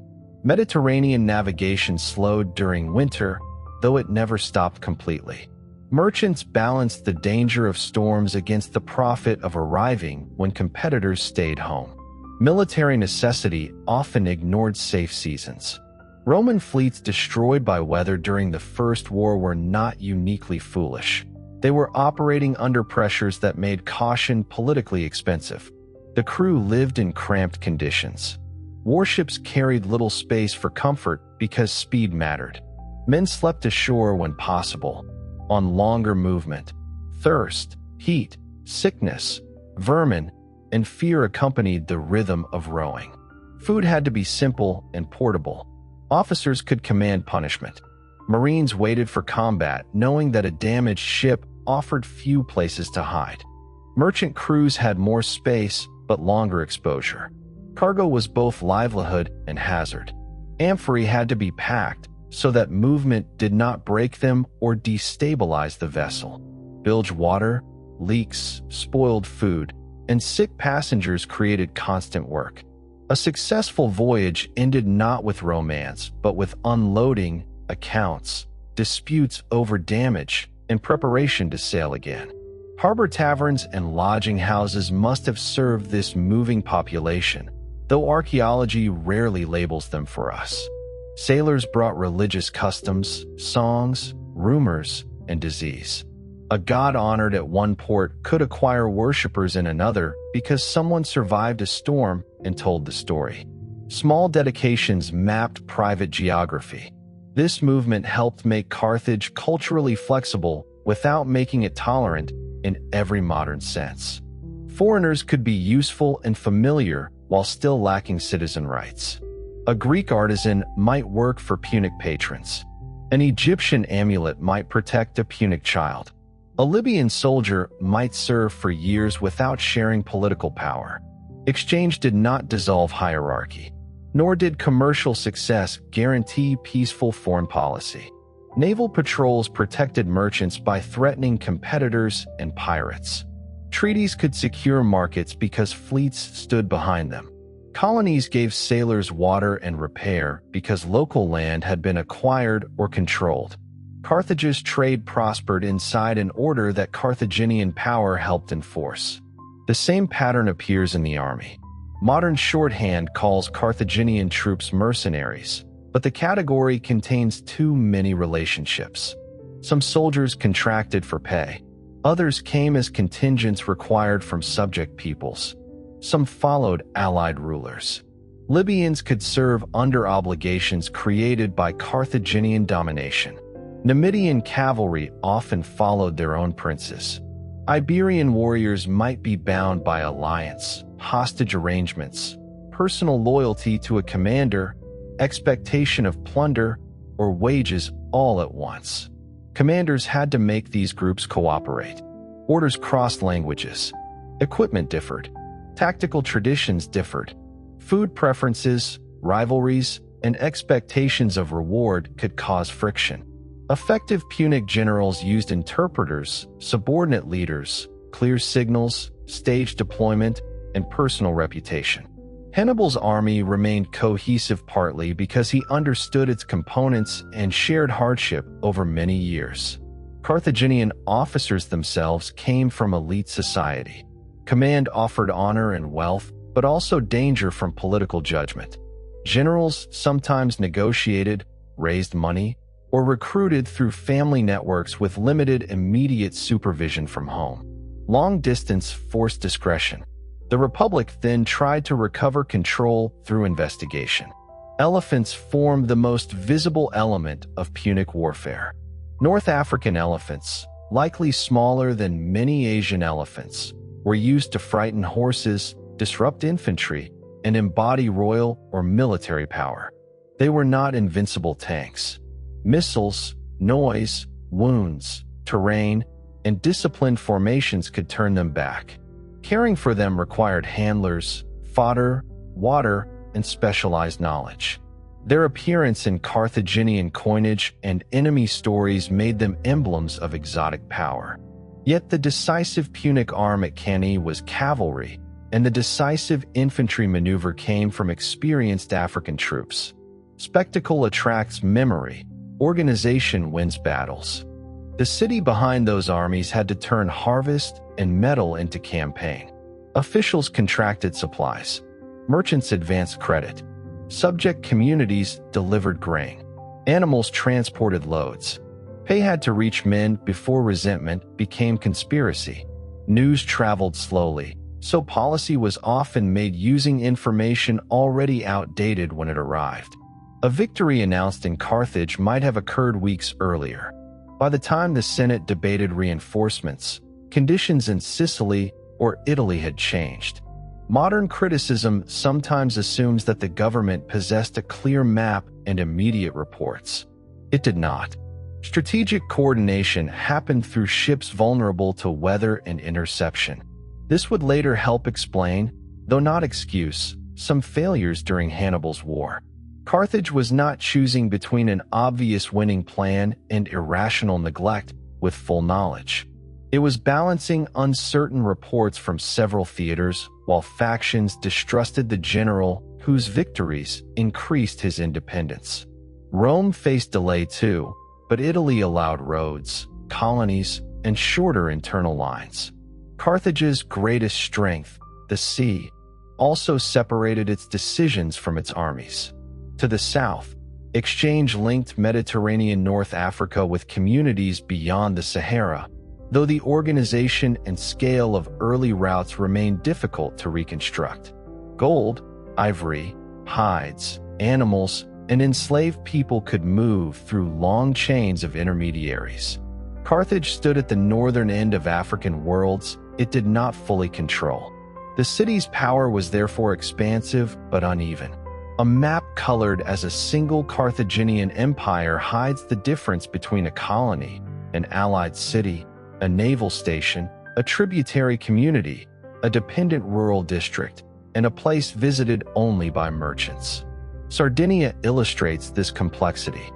Mediterranean navigation slowed during winter, though it never stopped completely. Merchants balanced the danger of storms against the profit of arriving when competitors stayed home. Military necessity often ignored safe seasons. Roman fleets destroyed by weather during the First War were not uniquely foolish. They were operating under pressures that made caution politically expensive. The crew lived in cramped conditions. Warships carried little space for comfort because speed mattered. Men slept ashore when possible, on longer movement. Thirst, heat, sickness, vermin, and fear accompanied the rhythm of rowing. Food had to be simple and portable. Officers could command punishment. Marines waited for combat, knowing that a damaged ship offered few places to hide. Merchant crews had more space, but longer exposure. Cargo was both livelihood and hazard. Amphorae had to be packed so that movement did not break them or destabilize the vessel. Bilge water, leaks, spoiled food, and sick passengers created constant work. A successful voyage ended not with romance, but with unloading, accounts, disputes over damage, and preparation to sail again. Harbor taverns and lodging houses must have served this moving population, though archaeology rarely labels them for us. Sailors brought religious customs, songs, rumors, and disease. A god honored at one port could acquire worshippers in another because someone survived a storm and told the story. Small dedications mapped private geography. This movement helped make Carthage culturally flexible without making it tolerant in every modern sense. Foreigners could be useful and familiar while still lacking citizen rights. A Greek artisan might work for Punic patrons. An Egyptian amulet might protect a Punic child. A Libyan soldier might serve for years without sharing political power. Exchange did not dissolve hierarchy, nor did commercial success guarantee peaceful foreign policy. Naval patrols protected merchants by threatening competitors and pirates. Treaties could secure markets because fleets stood behind them. Colonies gave sailors water and repair because local land had been acquired or controlled. Carthage's trade prospered inside an order that Carthaginian power helped enforce. The same pattern appears in the army. Modern shorthand calls Carthaginian troops mercenaries, but the category contains too many relationships. Some soldiers contracted for pay. Others came as contingents required from subject peoples. Some followed allied rulers. Libyans could serve under obligations created by Carthaginian domination. Numidian cavalry often followed their own princes. Iberian warriors might be bound by alliance, hostage arrangements, personal loyalty to a commander, expectation of plunder, or wages all at once. Commanders had to make these groups cooperate. Orders crossed languages. Equipment differed. Tactical traditions differed. Food preferences, rivalries, and expectations of reward could cause friction. Effective Punic generals used interpreters, subordinate leaders, clear signals, stage deployment, and personal reputation. Hannibal's army remained cohesive partly because he understood its components and shared hardship over many years. Carthaginian officers themselves came from elite society. Command offered honor and wealth, but also danger from political judgment. Generals sometimes negotiated, raised money, or recruited through family networks with limited immediate supervision from home. Long distance forced discretion. The Republic then tried to recover control through investigation. Elephants formed the most visible element of Punic warfare. North African elephants, likely smaller than many Asian elephants, were used to frighten horses, disrupt infantry, and embody royal or military power. They were not invincible tanks. Missiles, noise, wounds, terrain, and disciplined formations could turn them back. Caring for them required handlers, fodder, water, and specialized knowledge. Their appearance in Carthaginian coinage and enemy stories made them emblems of exotic power. Yet the decisive Punic arm at Cannae was cavalry, and the decisive infantry maneuver came from experienced African troops. Spectacle attracts memory. Organization wins battles. The city behind those armies had to turn harvest and metal into campaign. Officials contracted supplies. Merchants advanced credit. Subject communities delivered grain. Animals transported loads. Pay had to reach men before resentment became conspiracy. News traveled slowly, so policy was often made using information already outdated when it arrived. A victory announced in Carthage might have occurred weeks earlier. By the time the Senate debated reinforcements, conditions in Sicily or Italy had changed. Modern criticism sometimes assumes that the government possessed a clear map and immediate reports. It did not. Strategic coordination happened through ships vulnerable to weather and interception. This would later help explain, though not excuse, some failures during Hannibal's war. Carthage was not choosing between an obvious winning plan and irrational neglect with full knowledge. It was balancing uncertain reports from several theaters, while factions distrusted the general whose victories increased his independence. Rome faced delay too, but Italy allowed roads, colonies, and shorter internal lines. Carthage's greatest strength, the sea, also separated its decisions from its armies. To the south, exchange linked Mediterranean North Africa with communities beyond the Sahara, though the organization and scale of early routes remained difficult to reconstruct. Gold, ivory, hides, animals, and enslaved people could move through long chains of intermediaries. Carthage stood at the northern end of African worlds it did not fully control. The city's power was therefore expansive but uneven. A map colored as a single Carthaginian empire hides the difference between a colony, an allied city, a naval station, a tributary community, a dependent rural district, and a place visited only by merchants. Sardinia illustrates this complexity.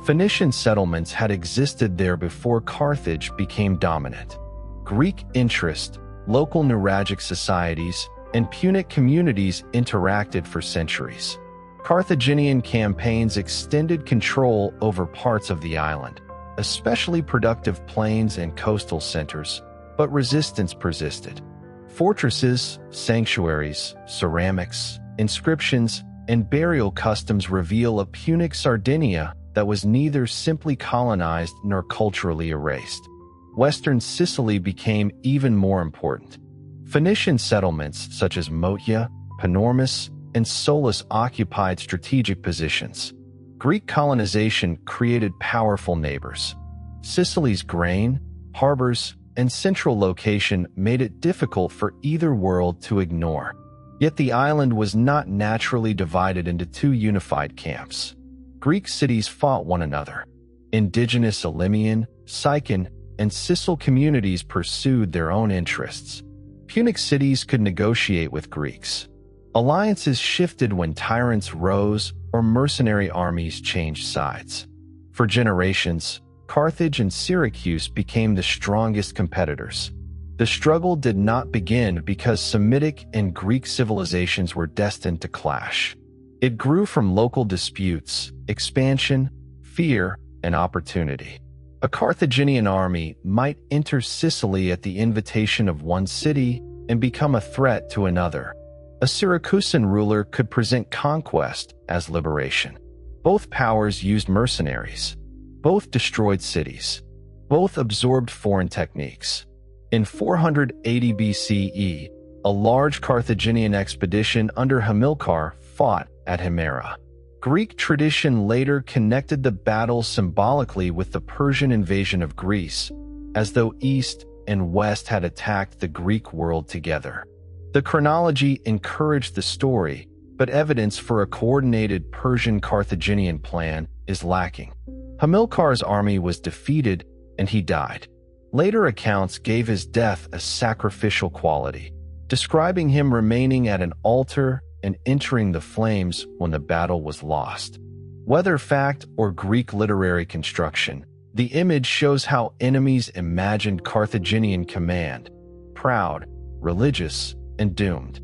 Phoenician settlements had existed there before Carthage became dominant. Greek interest, local neuralgic societies, and Punic communities interacted for centuries. Carthaginian campaigns extended control over parts of the island, especially productive plains and coastal centers, but resistance persisted. Fortresses, sanctuaries, ceramics, inscriptions, and burial customs reveal a Punic Sardinia that was neither simply colonized nor culturally erased. Western Sicily became even more important. Phoenician settlements such as Motia, Panormus, and Solus occupied strategic positions. Greek colonization created powerful neighbors. Sicily's grain, harbors, and central location made it difficult for either world to ignore. Yet the island was not naturally divided into two unified camps. Greek cities fought one another. Indigenous Elymian, Sicyon, and Sicel communities pursued their own interests. Punic cities could negotiate with Greeks. Alliances shifted when tyrants rose or mercenary armies changed sides. For generations, Carthage and Syracuse became the strongest competitors. The struggle did not begin because Semitic and Greek civilizations were destined to clash. It grew from local disputes, expansion, fear, and opportunity. A Carthaginian army might enter Sicily at the invitation of one city and become a threat to another. A Syracusan ruler could present conquest as liberation. Both powers used mercenaries. Both destroyed cities. Both absorbed foreign techniques. In 480 BCE, a large Carthaginian expedition under Hamilcar fought at Himera. Greek tradition later connected the battle symbolically with the Persian invasion of Greece, as though East and West had attacked the Greek world together. The chronology encouraged the story, but evidence for a coordinated Persian-Carthaginian plan is lacking. Hamilcar's army was defeated and he died. Later accounts gave his death a sacrificial quality, describing him remaining at an altar and entering the flames when the battle was lost. Whether fact or Greek literary construction, the image shows how enemies imagined Carthaginian command: proud, religious, and doomed.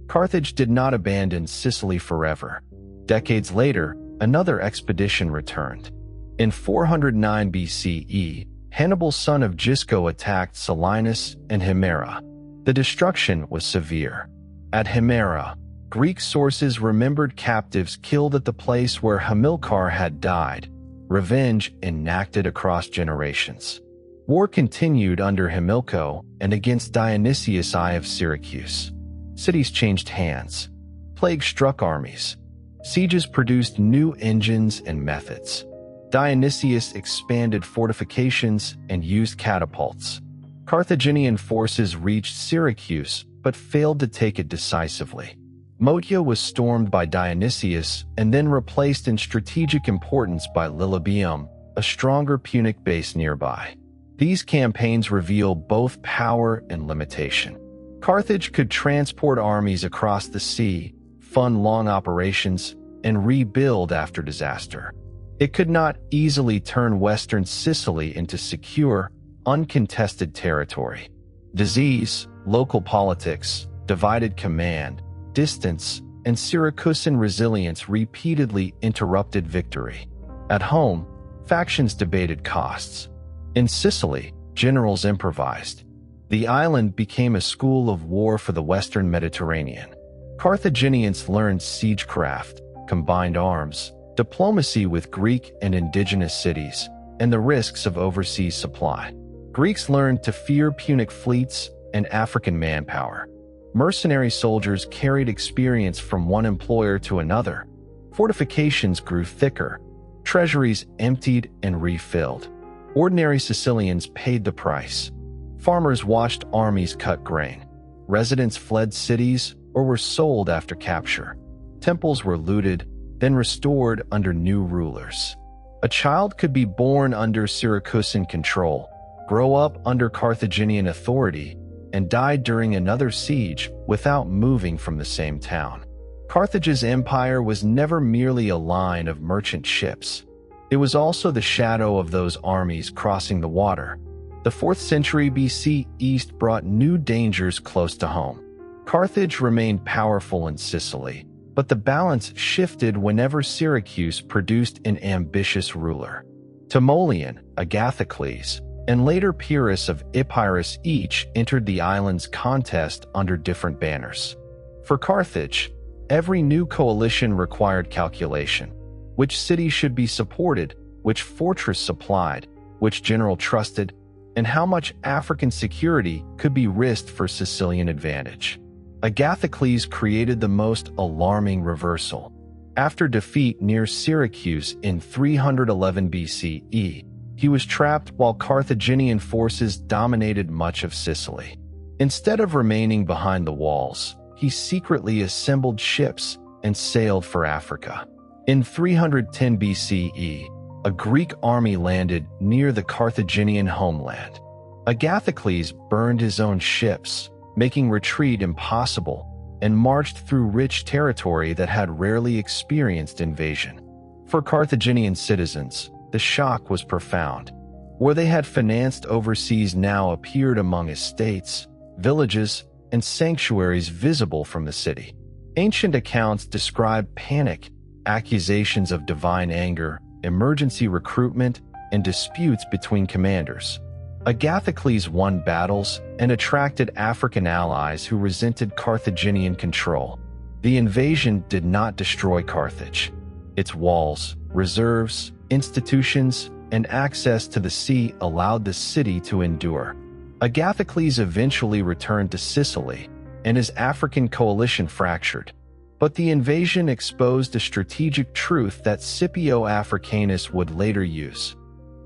Carthage did not abandon Sicily forever. Decades later, another expedition returned. In 409 BCE, Hannibal son of Gisco attacked Selinus and Himera. The destruction was severe. At Himera, Greek sources remembered captives killed at the place where Hamilcar had died, revenge enacted across generations. War continued under Hamilcar and against Dionysius I of Syracuse. Cities changed hands. Plague struck armies. Sieges produced new engines and methods. Dionysius expanded fortifications and used catapults. Carthaginian forces reached Syracuse but failed to take it decisively. Motia was stormed by Dionysius and then replaced in strategic importance by Lilybaeum, a stronger Punic base nearby. These campaigns reveal both power and limitation. Carthage could transport armies across the sea, fund long operations, and rebuild after disaster. It could not easily turn western Sicily into secure, uncontested territory. Disease, local politics, divided command, distance, and Syracusan resilience repeatedly interrupted victory. At home, factions debated costs. In Sicily, generals improvised. The island became a school of war for the Western Mediterranean. Carthaginians learned siegecraft, combined arms, diplomacy with Greek and indigenous cities, and the risks of overseas supply. Greeks learned to fear Punic fleets and African manpower. Mercenary soldiers carried experience from one employer to another. Fortifications grew thicker. Treasuries emptied and refilled. Ordinary Sicilians paid the price. Farmers watched armies cut grain. Residents fled cities or were sold after capture. Temples were looted, then restored under new rulers. A child could be born under Syracusan control, grow up under Carthaginian authority, and die during another siege without moving from the same town. Carthage's empire was never merely a line of merchant ships. It was also the shadow of those armies crossing the water. The 4th century BC East brought new dangers close to home. Carthage remained powerful in Sicily, but the balance shifted whenever Syracuse produced an ambitious ruler. Timoleon, Agathocles, and later Pyrrhus of Epirus each entered the island's contest under different banners. For Carthage, every new coalition required calculation. Which city should be supported, which fortress supplied, which general trusted, and how much African security could be risked for Sicilian advantage. Agathocles created the most alarming reversal. After defeat near Syracuse in 311 BCE, he was trapped while Carthaginian forces dominated much of Sicily. Instead of remaining behind the walls, he secretly assembled ships and sailed for Africa. In 310 BCE, a Greek army landed near the Carthaginian homeland. Agathocles burned his own ships, making retreat impossible, and marched through rich territory that had rarely experienced invasion. For Carthaginian citizens, the shock was profound. Where they had financed overseas now appeared among estates, villages, and sanctuaries visible from the city. Ancient accounts describe panic, accusations of divine anger, emergency recruitment, and disputes between commanders. Agathocles won battles and attracted African allies who resented Carthaginian control. The invasion did not destroy Carthage. Its walls, reserves, institutions, and access to the sea allowed the city to endure. Agathocles eventually returned to Sicily, and his African coalition fractured. But the invasion exposed a strategic truth that Scipio Africanus would later use.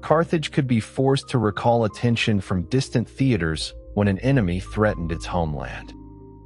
Carthage could be forced to recall attention from distant theaters when an enemy threatened its homeland.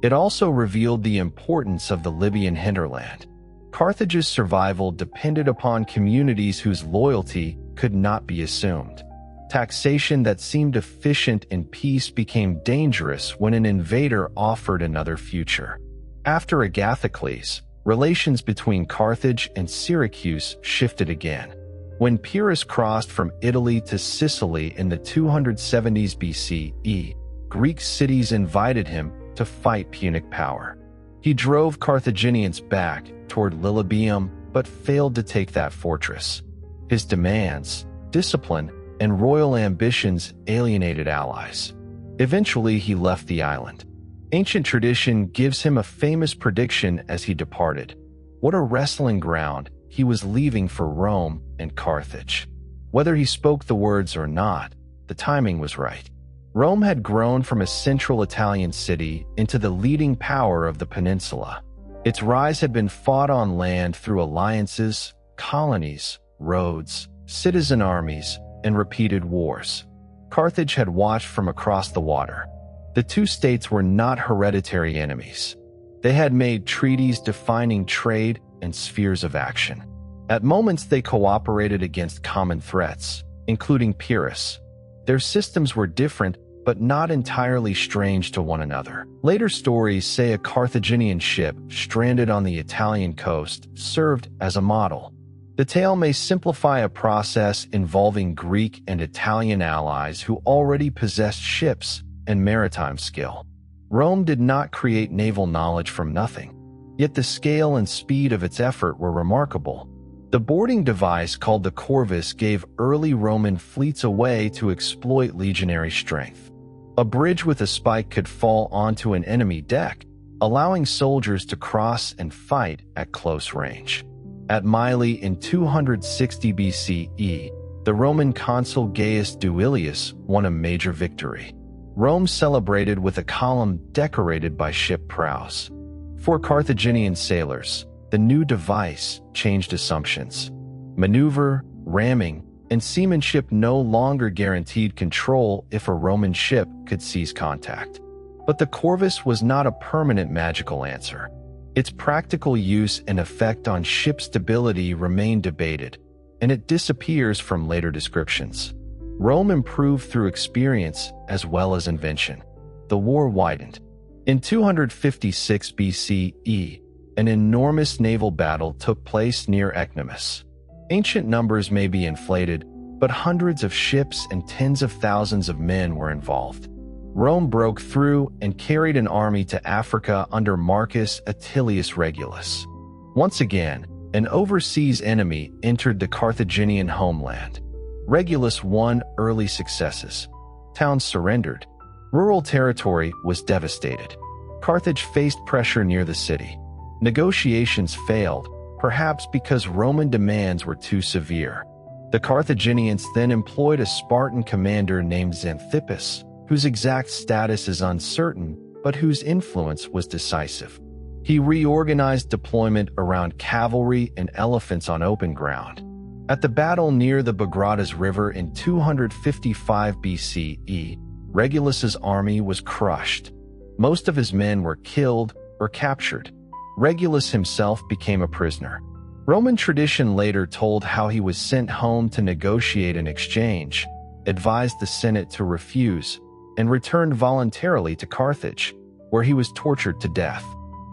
It also revealed the importance of the Libyan hinterland. Carthage's survival depended upon communities whose loyalty could not be assumed. Taxation that seemed efficient in peace became dangerous when an invader offered another future. After Agathocles, relations between Carthage and Syracuse shifted again. When Pyrrhus crossed from Italy to Sicily in the 270s BCE, Greek cities invited him to fight Punic power. He drove Carthaginians back toward Lilybaeum but failed to take that fortress. His demands, discipline, and royal ambitions alienated allies. Eventually, he left the island. Ancient tradition gives him a famous prediction as he departed. What a wrestling ground he was leaving for Rome and Carthage. Whether he spoke the words or not, the timing was right. Rome had grown from a central Italian city into the leading power of the peninsula. Its rise had been fought on land through alliances, colonies, roads, citizen armies, and repeated wars. Carthage had watched from across the water. The two states were not hereditary enemies. They had made treaties defining trade and spheres of action. At moments they cooperated against common threats, including Pyrrhus. Their systems were different, but not entirely strange to one another. Later stories say a Carthaginian ship stranded on the Italian coast served as a model. The tale may simplify a process involving Greek and Italian allies who already possessed ships and maritime skill. Rome did not create naval knowledge from nothing, yet the scale and speed of its effort were remarkable. The boarding device called the corvus gave early Roman fleets a way to exploit legionary strength. A bridge with a spike could fall onto an enemy deck, allowing soldiers to cross and fight at close range. At Mylae in 260 BCE, the Roman consul Gaius Duilius won a major victory. Rome celebrated with a column decorated by ship prows. For Carthaginian sailors, the new device changed assumptions. Maneuver, ramming, and seamanship no longer guaranteed control if a Roman ship could seize contact. But the corvus was not a permanent magical answer. Its practical use and effect on ship stability remain debated, and it disappears from later descriptions. Rome improved through experience as well as invention. The war widened. In 256 BCE, an enormous naval battle took place near Ecnomus. Ancient numbers may be inflated, but hundreds of ships and tens of thousands of men were involved. Rome broke through and carried an army to Africa under Marcus Atilius Regulus. Once again, an overseas enemy entered the Carthaginian homeland. Regulus won early successes. Towns surrendered. Rural territory was devastated. Carthage faced pressure near the city. Negotiations failed, perhaps because Roman demands were too severe. The Carthaginians then employed a Spartan commander named Xanthippus, whose exact status is uncertain, but whose influence was decisive. He reorganized deployment around cavalry and elephants on open ground. At the battle near the Bagradas River in 255 BCE, Regulus's army was crushed. Most of his men were killed or captured. Regulus himself became a prisoner. Roman tradition later told how he was sent home to negotiate an exchange, advised the Senate to refuse, and returned voluntarily to Carthage, where he was tortured to death.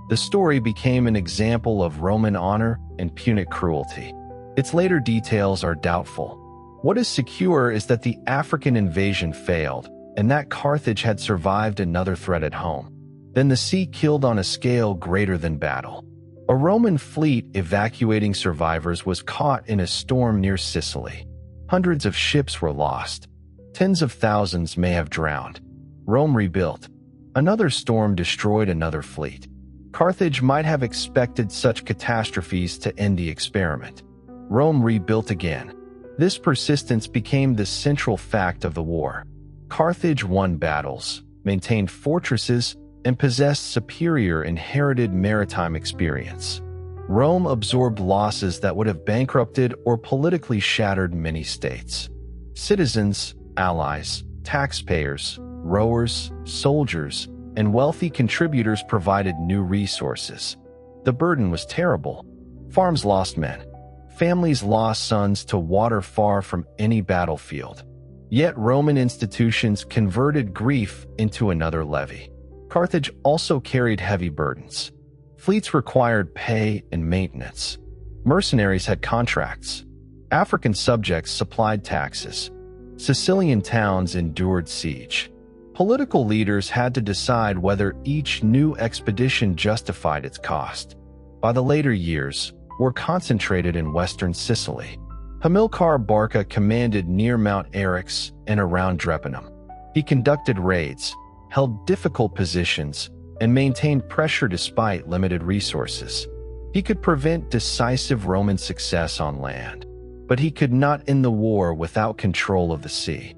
The story became an example of Roman honor and Punic cruelty. Its later details are doubtful. What is secure is that the African invasion failed, and that Carthage had survived another threat at home. Then the sea killed on a scale greater than battle. A Roman fleet evacuating survivors was caught in a storm near Sicily. Hundreds of ships were lost. Tens of thousands may have drowned. Rome rebuilt. Another storm destroyed another fleet. Carthage might have expected such catastrophes to end the experiment. Rome rebuilt again. This persistence became the central fact of the war. Carthage won battles, maintained fortresses, and possessed superior inherited maritime experience. Rome absorbed losses that would have bankrupted or politically shattered many states. Citizens, allies, taxpayers, rowers, soldiers, and wealthy contributors provided new resources. The burden was terrible. Farms lost men. Families lost sons to water far from any battlefield. Yet Roman institutions converted grief into another levy. Carthage also carried heavy burdens. Fleets required pay and maintenance. Mercenaries had contracts. African subjects supplied taxes. Sicilian towns endured siege. Political leaders had to decide whether each new expedition justified its cost. By the later years, were concentrated in western Sicily. Hamilcar Barca commanded near Mount Eryx and around Drepanum. He conducted raids, held difficult positions, and maintained pressure despite limited resources. He could prevent decisive Roman success on land, but he could not end the war without control of the sea.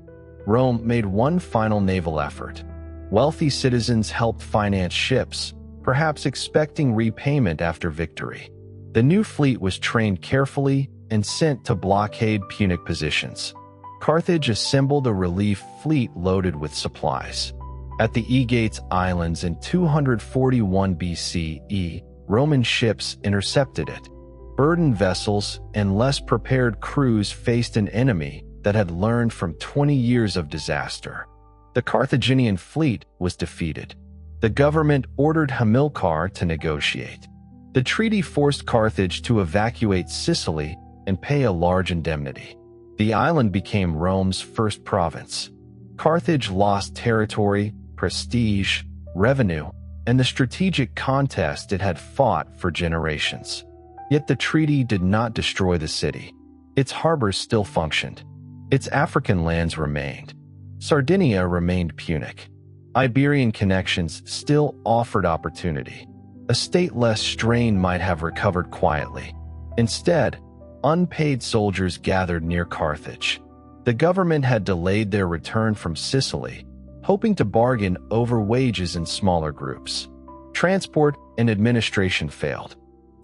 Rome made one final naval effort. Wealthy citizens helped finance ships, perhaps expecting repayment after victory. The new fleet was trained carefully and sent to blockade Punic positions. Carthage assembled a relief fleet loaded with supplies. At the Aegates Islands in 241 BCE, Roman ships intercepted it. Burdened vessels and less prepared crews faced an enemy that had learned from 20 years of disaster. The The Carthaginian fleet was defeated. The government ordered Hamilcar to negotiate. The treaty forced Carthage to evacuate Sicily and pay a large indemnity. The island became Rome's first province. Carthage lost territory, prestige, revenue, and the strategic contest it had fought for generations. Yet the treaty did not destroy the city. Its harbors still functioned. Its African lands remained. Sardinia remained Punic. Iberian connections still offered opportunity. A state less strained might have recovered quietly. Instead, unpaid soldiers gathered near Carthage. The government had delayed their return from Sicily, hoping to bargain over wages in smaller groups. Transport and administration failed.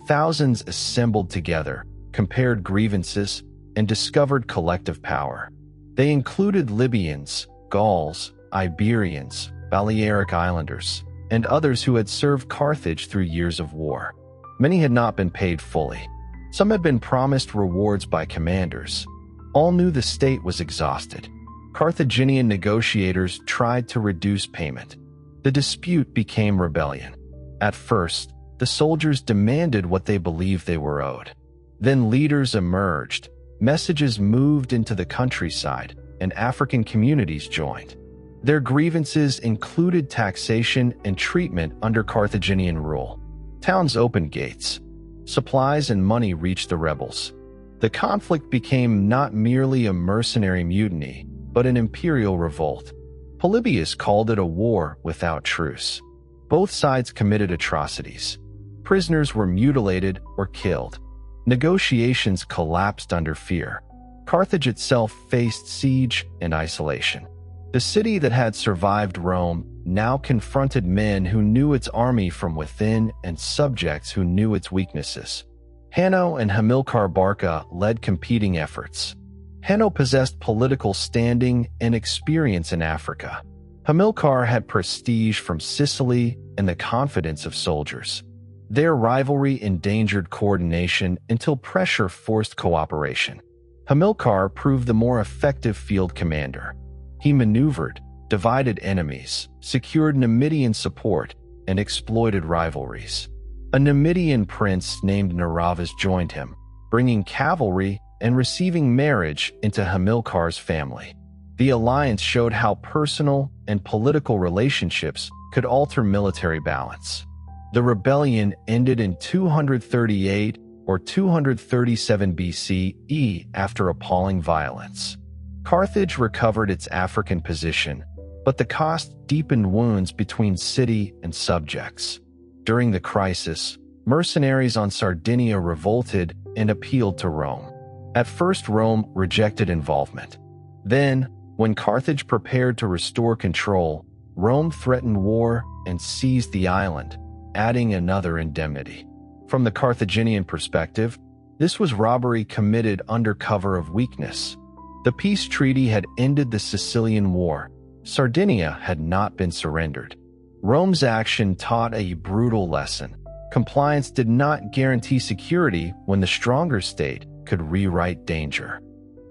Thousands assembled together, compared grievances, and discovered collective power. They included Libyans, Gauls, Iberians, Balearic Islanders, and others who had served Carthage through years of war. Many had not been paid fully. Some had been promised rewards by commanders. All knew the state was exhausted. Carthaginian negotiators tried to reduce payment. The dispute became rebellion. At first, the soldiers demanded what they believed they were owed. Then leaders emerged. Messages moved into the countryside, and African communities joined. Their grievances included taxation and treatment under Carthaginian rule. Towns opened gates. Supplies and money reached the rebels. The conflict became not merely a mercenary mutiny, but an imperial revolt. Polybius called it a war without truce. Both sides committed atrocities. Prisoners were mutilated or killed. Negotiations collapsed under fear. Carthage itself faced siege and isolation. The city that had survived Rome now confronted men who knew its army from within and subjects who knew its weaknesses. Hanno and Hamilcar Barca led competing efforts. Hanno possessed political standing and experience in Africa. Hamilcar had prestige from Sicily and the confidence of soldiers. Their rivalry endangered coordination until pressure forced cooperation. Hamilcar proved the more effective field commander. He maneuvered, divided enemies, secured Numidian support, and exploited rivalries. A Numidian prince named Neravas joined him, bringing cavalry and receiving marriage into Hamilcar's family. The alliance showed how personal and political relationships could alter military balance. The rebellion ended in 238 or 237 BCE after appalling violence. Carthage recovered its African position, but the cost deepened wounds between city and subjects. During the crisis, mercenaries on Sardinia revolted and appealed to Rome. At first, Rome rejected involvement. Then, when Carthage prepared to restore control, Rome threatened war and seized the island, adding another indemnity. From the Carthaginian perspective, this was robbery committed under cover of weakness. The peace treaty had ended the Sicilian War. Sardinia had not been surrendered. Rome's action taught a brutal lesson. Compliance did not guarantee security when the stronger state could rewrite danger.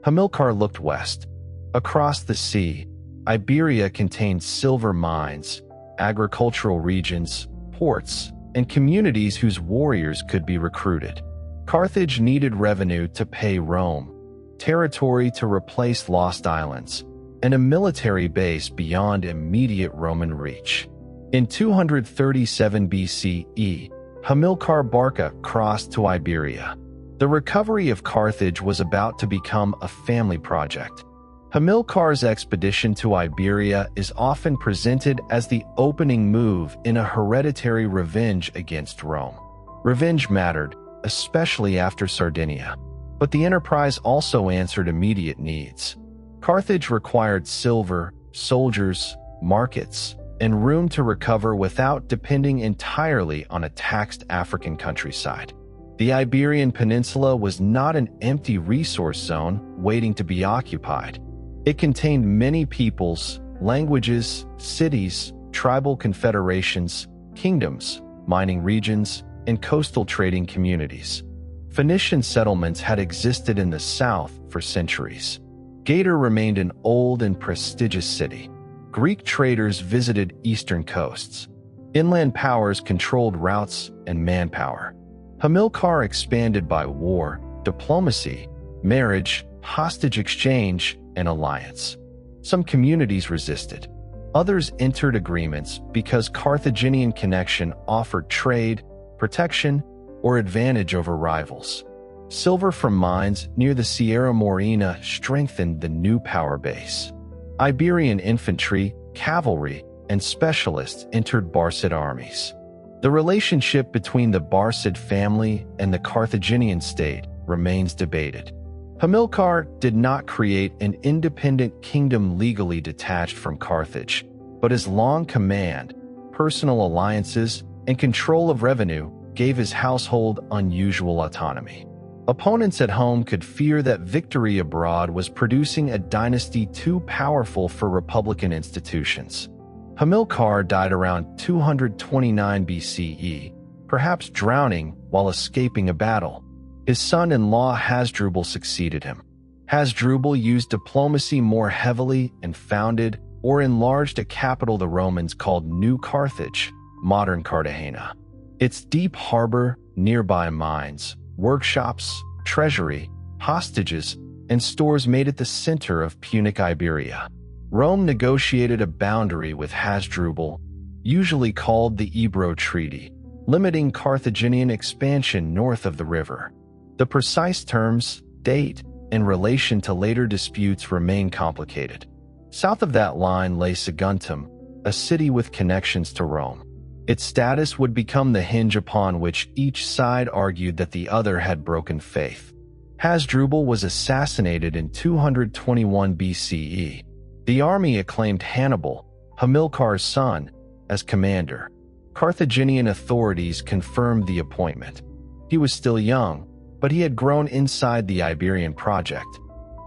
Hamilcar looked west. Across the sea, Iberia contained silver mines, agricultural regions, ports, and communities whose warriors could be recruited. Carthage needed revenue to pay Rome, territory to replace lost islands, and a military base beyond immediate Roman reach. In 237 BCE, Hamilcar Barca crossed to Iberia. The recovery of Carthage was about to become a family project. Hamilcar's expedition to Iberia is often presented as the opening move in a hereditary revenge against Rome. Revenge mattered, especially after Sardinia. But the enterprise also answered immediate needs. Carthage required silver, soldiers, markets, and room to recover without depending entirely on a taxed African countryside. The Iberian Peninsula was not an empty resource zone waiting to be occupied. It contained many peoples, languages, cities, tribal confederations, kingdoms, mining regions, and coastal trading communities. Phoenician settlements had existed in the south for centuries. Gator remained an old and prestigious city. Greek traders visited eastern coasts. Inland powers controlled routes and manpower. Hamilcar expanded by war, diplomacy, marriage, hostage exchange, and alliance. Some communities resisted. Others entered agreements because Carthaginian connection offered trade, protection, or advantage over rivals. Silver from mines near the Sierra Morena strengthened the new power base. Iberian infantry, cavalry, and specialists entered Barcid armies. The relationship between the Barcid family and the Carthaginian state remains debated. Hamilcar did not create an independent kingdom legally detached from Carthage, but his long command, personal alliances, and control of revenue gave his household unusual autonomy. Opponents at home could fear that victory abroad was producing a dynasty too powerful for republican institutions. Hamilcar died around 229 BCE, perhaps drowning while escaping a battle. His son-in-law Hasdrubal succeeded him. Hasdrubal used diplomacy more heavily and founded or enlarged a capital the Romans called New Carthage, modern Cartagena. Its deep harbor, nearby mines, workshops, treasury, hostages, and stores made it the center of Punic Iberia. Rome negotiated a boundary with Hasdrubal, usually called the Ebro Treaty, limiting Carthaginian expansion north of the river. The precise terms, date, and relation to later disputes remain complicated. South of that line lay Saguntum, a city with connections to Rome. Its status would become the hinge upon which each side argued that the other had broken faith. Hasdrubal was assassinated in 221 BCE. The army acclaimed Hannibal, Hamilcar's son, as commander. Carthaginian authorities confirmed the appointment. He was still young, but he had grown inside the Iberian project.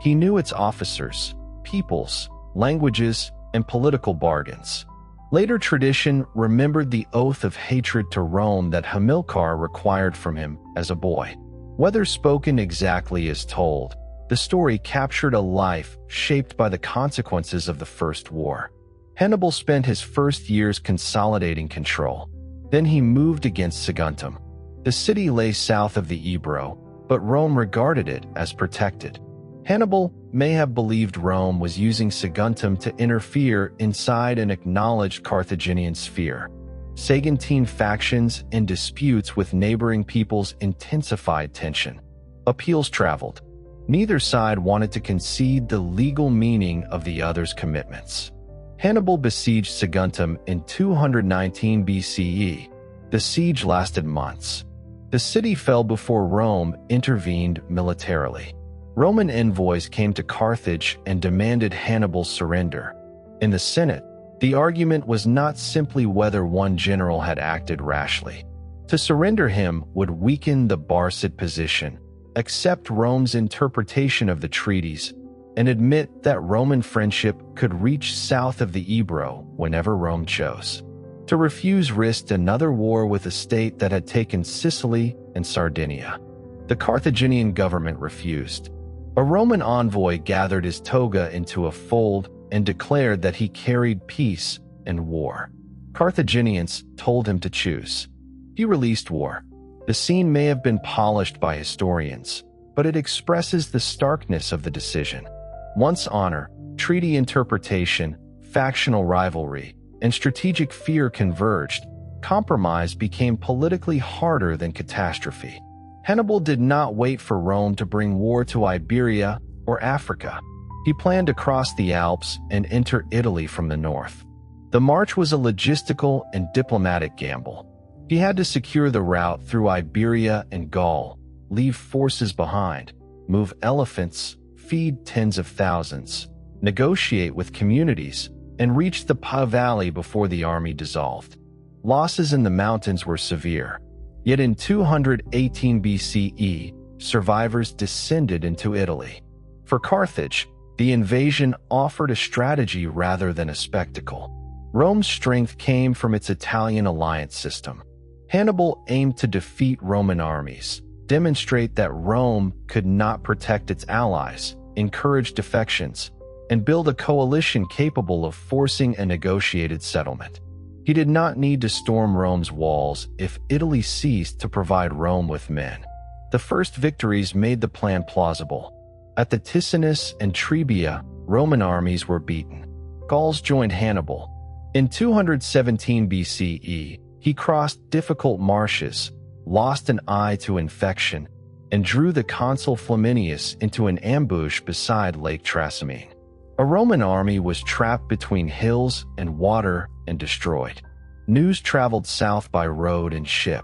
He knew its officers, peoples, languages, and political bargains. Later tradition remembered the oath of hatred to Rome that Hamilcar required from him as a boy. Whether spoken exactly as told, the story captured a life shaped by the consequences of the First War. Hannibal spent his first years consolidating control. Then he moved against Saguntum. The city lay south of the Ebro, but Rome regarded it as protected. Hannibal may have believed Rome was using Saguntum to interfere inside an acknowledged Carthaginian sphere. Saguntine factions and disputes with neighboring peoples intensified tension. Appeals traveled. Neither side wanted to concede the legal meaning of the other's commitments. Hannibal besieged Saguntum in 219 BCE. The siege lasted months. The city fell before Rome intervened militarily. Roman envoys came to Carthage and demanded Hannibal's surrender. In the Senate, the argument was not simply whether one general had acted rashly. To surrender him would weaken the Barcid position, accept Rome's interpretation of the treaties, and admit that Roman friendship could reach south of the Ebro whenever Rome chose. To refuse risked another war with a state that had taken Sicily and Sardinia. The Carthaginian government refused. A Roman envoy gathered his toga into a fold and declared that he carried peace and war. Carthaginians told him to choose. He released war. The scene may have been polished by historians, but it expresses the starkness of the decision. Once honor, treaty interpretation, factional rivalry, and strategic fear converged, compromise became politically harder than catastrophe. Hannibal did not wait for Rome to bring war to Iberia or Africa. He planned to cross the Alps and enter Italy from the north. The march was a logistical and diplomatic gamble. He had to secure the route through Iberia and Gaul, leave forces behind, move elephants, feed tens of thousands, negotiate with communities, and reach the Pa Valley before the army dissolved. Losses in the mountains were severe. Yet in 218 BCE, survivors descended into Italy. For Carthage, the invasion offered a strategy rather than a spectacle. Rome's strength came from its Italian alliance system. Hannibal aimed to defeat Roman armies, demonstrate that Rome could not protect its allies, encourage defections, and build a coalition capable of forcing a negotiated settlement. He did not need to storm Rome's walls if Italy ceased to provide Rome with men. The first victories made the plan plausible. At the Ticinus and Trebia, Roman armies were beaten. Gauls joined Hannibal. In 217 BCE, he crossed difficult marshes, lost an eye to infection, and drew the consul Flaminius into an ambush beside Lake Trasimene. A Roman army was trapped between hills and water and destroyed. News traveled south by road and ship.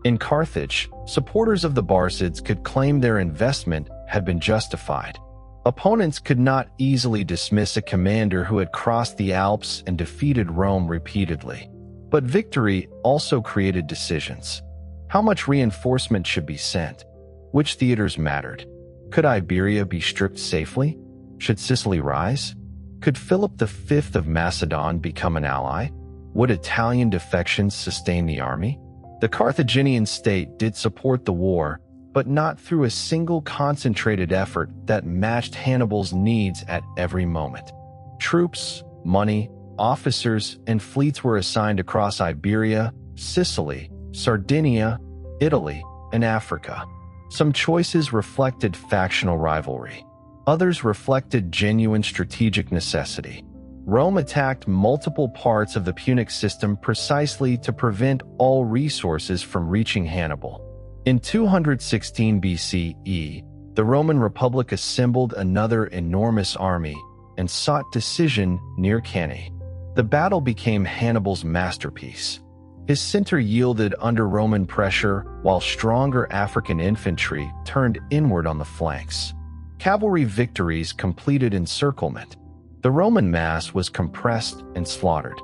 In Carthage, supporters of the Barcids could claim their investment had been justified. Opponents could not easily dismiss a commander who had crossed the Alps and defeated Rome repeatedly. But victory also created decisions. How much reinforcement should be sent? Which theaters mattered? Could Iberia be stripped safely? Should Sicily rise? Could Philip V of Macedon become an ally? Would Italian defections sustain the army? The Carthaginian state did support the war, but not through a single concentrated effort that matched Hannibal's needs at every moment. Troops, money, officers, and fleets were assigned across Iberia, Sicily, Sardinia, Italy, and Africa. Some choices reflected factional rivalry. Others reflected genuine strategic necessity. Rome attacked multiple parts of the Punic system precisely to prevent all resources from reaching Hannibal. In 216 BCE, the Roman Republic assembled another enormous army and sought decision near Cannae. The battle became Hannibal's masterpiece. His center yielded under Roman pressure, while stronger African infantry turned inward on the flanks. Cavalry victories completed encirclement. The Roman mass was compressed and slaughtered.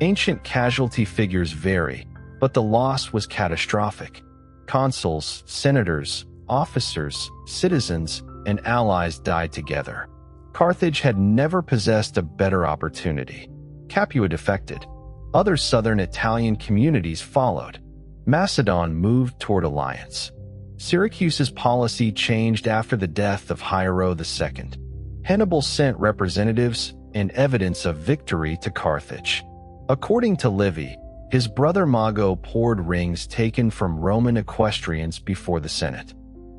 Ancient casualty figures vary, but the loss was catastrophic. Consuls, senators, officers, citizens, and allies died together. Carthage had never possessed a better opportunity. Capua defected. Other southern Italian communities followed. Macedon moved toward alliance. Syracuse's policy changed after the death of Hiero II. Hannibal sent representatives and evidence of victory to Carthage. According to Livy, his brother Mago poured rings taken from Roman equestrians before the Senate.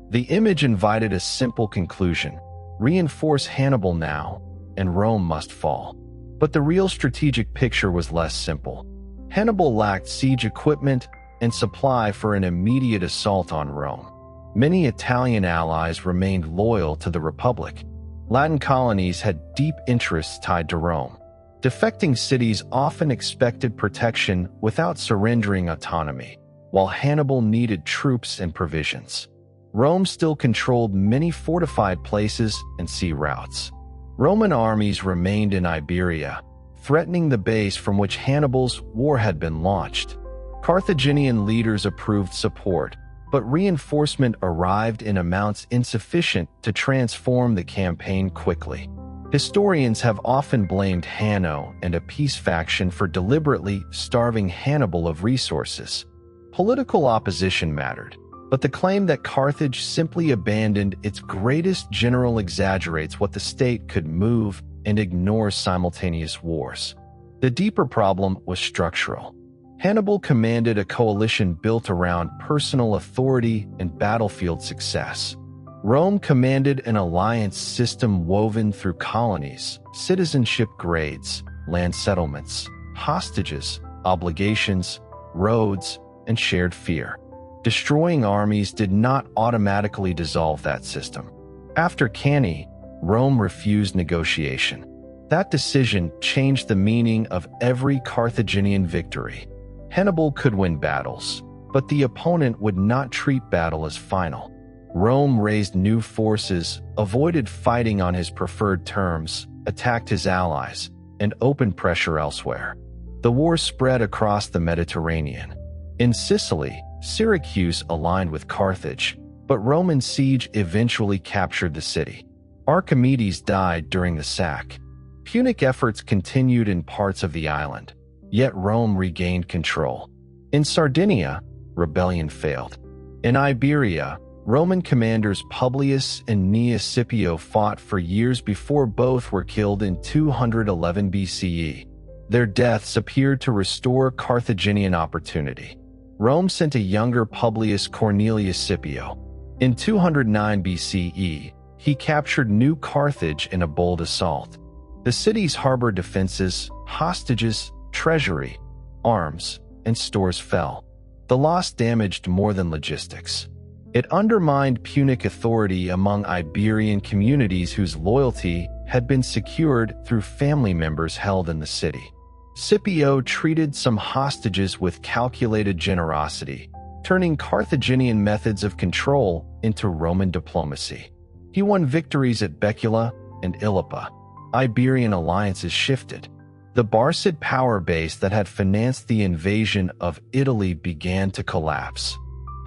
The image invited a simple conclusion: reinforce Hannibal now, and Rome must fall. But the real strategic picture was less simple. Hannibal lacked siege equipment and supply for an immediate assault on Rome. Many Italian allies remained loyal to the Republic. Latin colonies had deep interests tied to Rome. Defecting cities often expected protection without surrendering autonomy, while Hannibal needed troops and provisions. Rome still controlled many fortified places and sea routes. Roman armies remained in Iberia, threatening the base from which Hannibal's war had been launched. Carthaginian leaders approved support, but reinforcement arrived in amounts insufficient to transform the campaign quickly. Historians have often blamed Hanno and a peace faction for deliberately starving Hannibal of resources. Political opposition mattered, but the claim that Carthage simply abandoned its greatest general exaggerates what the state could move and ignore simultaneous wars. The deeper problem was structural. Hannibal commanded a coalition built around personal authority and battlefield success. Rome commanded an alliance system woven through colonies, citizenship grades, land settlements, hostages, obligations, roads, and shared fear. Destroying armies did not automatically dissolve that system. After Cannae, Rome refused negotiation. That decision changed the meaning of every Carthaginian victory. Hannibal could win battles, but the opponent would not treat battle as final. Rome raised new forces, avoided fighting on his preferred terms, attacked his allies, and opened pressure elsewhere. The war spread across the Mediterranean. In Sicily, Syracuse aligned with Carthage, but Roman siege eventually captured the city. Archimedes died during the sack. Punic efforts continued in parts of the island, yet Rome regained control. In Sardinia, rebellion failed. In Iberia, Roman commanders Publius and Gnaeus Scipio fought for years before both were killed in 211 BCE. Their deaths appeared to restore Carthaginian opportunity. Rome sent a younger Publius Cornelius Scipio. In 209 BCE, he captured New Carthage in a bold assault. The city's harbor defenses, hostages, treasury, arms, and stores fell. The loss damaged more than logistics. It undermined Punic authority among Iberian communities whose loyalty had been secured through family members held in the city. Scipio treated some hostages with calculated generosity, turning Carthaginian methods of control into Roman diplomacy. He won victories at Becula and Ilipa. Iberian alliances shifted. The Barcid power base that had financed the invasion of Italy began to collapse.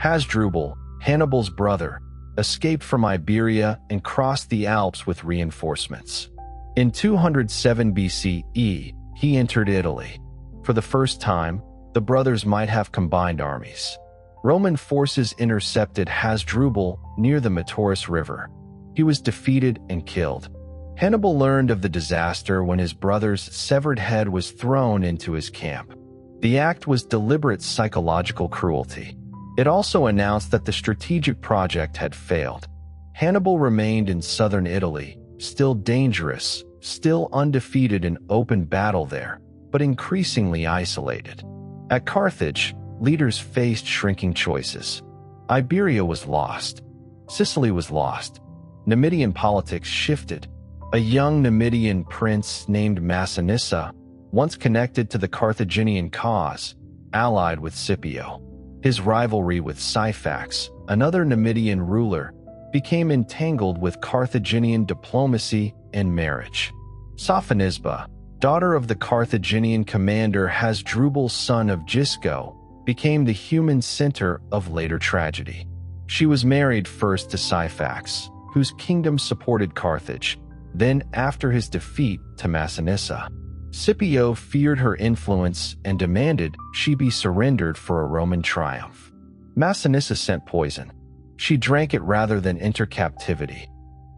Hasdrubal, Hannibal's brother, escaped from Iberia and crossed the Alps with reinforcements. In 207 BCE, he entered Italy. For the first time, the brothers might have combined armies. Roman forces intercepted Hasdrubal near the Metaurus River. He was defeated and killed. Hannibal learned of the disaster when his brother's severed head was thrown into his camp. The act was deliberate psychological cruelty. It also announced that the strategic project had failed. Hannibal remained in southern Italy, still dangerous, still undefeated in open battle there, but increasingly isolated. At Carthage, leaders faced shrinking choices. Iberia was lost. Sicily was lost. Numidian politics shifted. A young Numidian prince named Massinissa, once connected to the Carthaginian cause, allied with Scipio. His rivalry with Syphax, another Numidian ruler, became entangled with Carthaginian diplomacy and marriage. Sophonisba, daughter of the Carthaginian commander Hasdrubal's son of Gisco, became the human center of later tragedy. She was married first to Syphax, whose kingdom supported Carthage, then after his defeat to Massinissa. Scipio feared her influence and demanded she be surrendered for a Roman triumph. Massinissa sent poison. She drank it rather than enter captivity.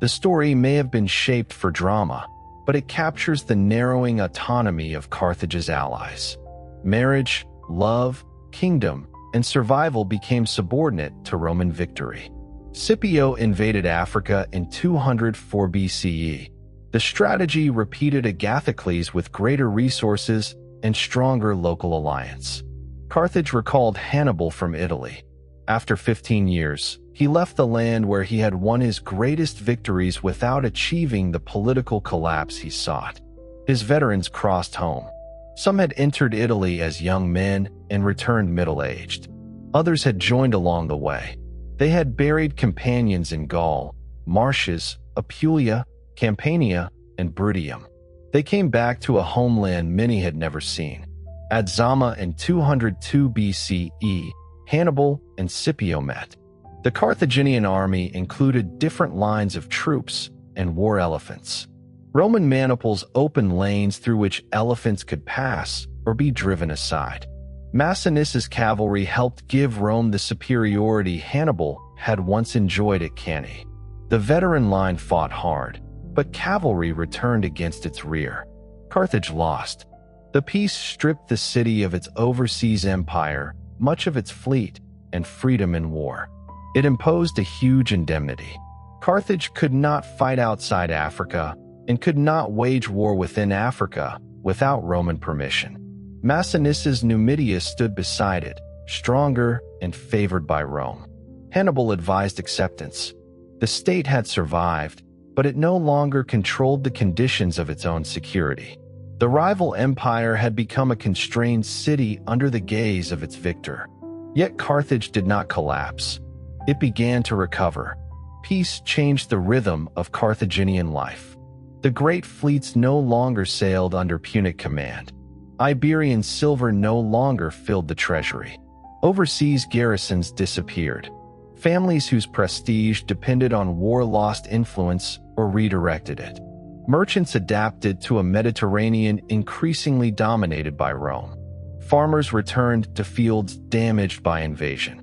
The story may have been shaped for drama, but it captures the narrowing autonomy of Carthage's allies. Marriage, love, kingdom, and survival became subordinate to Roman victory. Scipio invaded Africa in 204 BCE. The strategy repeated Agathocles with greater resources and stronger local alliance. Carthage recalled Hannibal from Italy. After 15 years, he left the land where he had won his greatest victories without achieving the political collapse he sought. His veterans crossed home. Some had entered Italy as young men and returned middle-aged. Others had joined along the way. They had buried companions in Gaul, Marches, Apulia, Campania, and Bruttium. They came back to a homeland many had never seen. At Zama in 202 BCE, Hannibal and Scipio met. The Carthaginian army included different lines of troops and war elephants. Roman maniples opened lanes through which elephants could pass or be driven aside. Massinissa's cavalry helped give Rome the superiority Hannibal had once enjoyed at Cannae. The veteran line fought hard, but cavalry returned against its rear. Carthage lost. The peace stripped the city of its overseas empire, much of its fleet, and freedom in war. It imposed a huge indemnity. Carthage could not fight outside Africa and could not wage war within Africa without Roman permission. Massinissa's Numidia stood beside it, stronger and favored by Rome. Hannibal advised acceptance. The state had survived, but it no longer controlled the conditions of its own security. The rival empire had become a constrained city under the gaze of its victor. Yet Carthage did not collapse. It began to recover. Peace changed the rhythm of Carthaginian life. The great fleets no longer sailed under Punic command. Iberian silver no longer filled the treasury. Overseas garrisons disappeared. Families whose prestige depended on war lost influence or redirected it. Merchants adapted to a Mediterranean increasingly dominated by Rome. Farmers returned to fields damaged by invasion.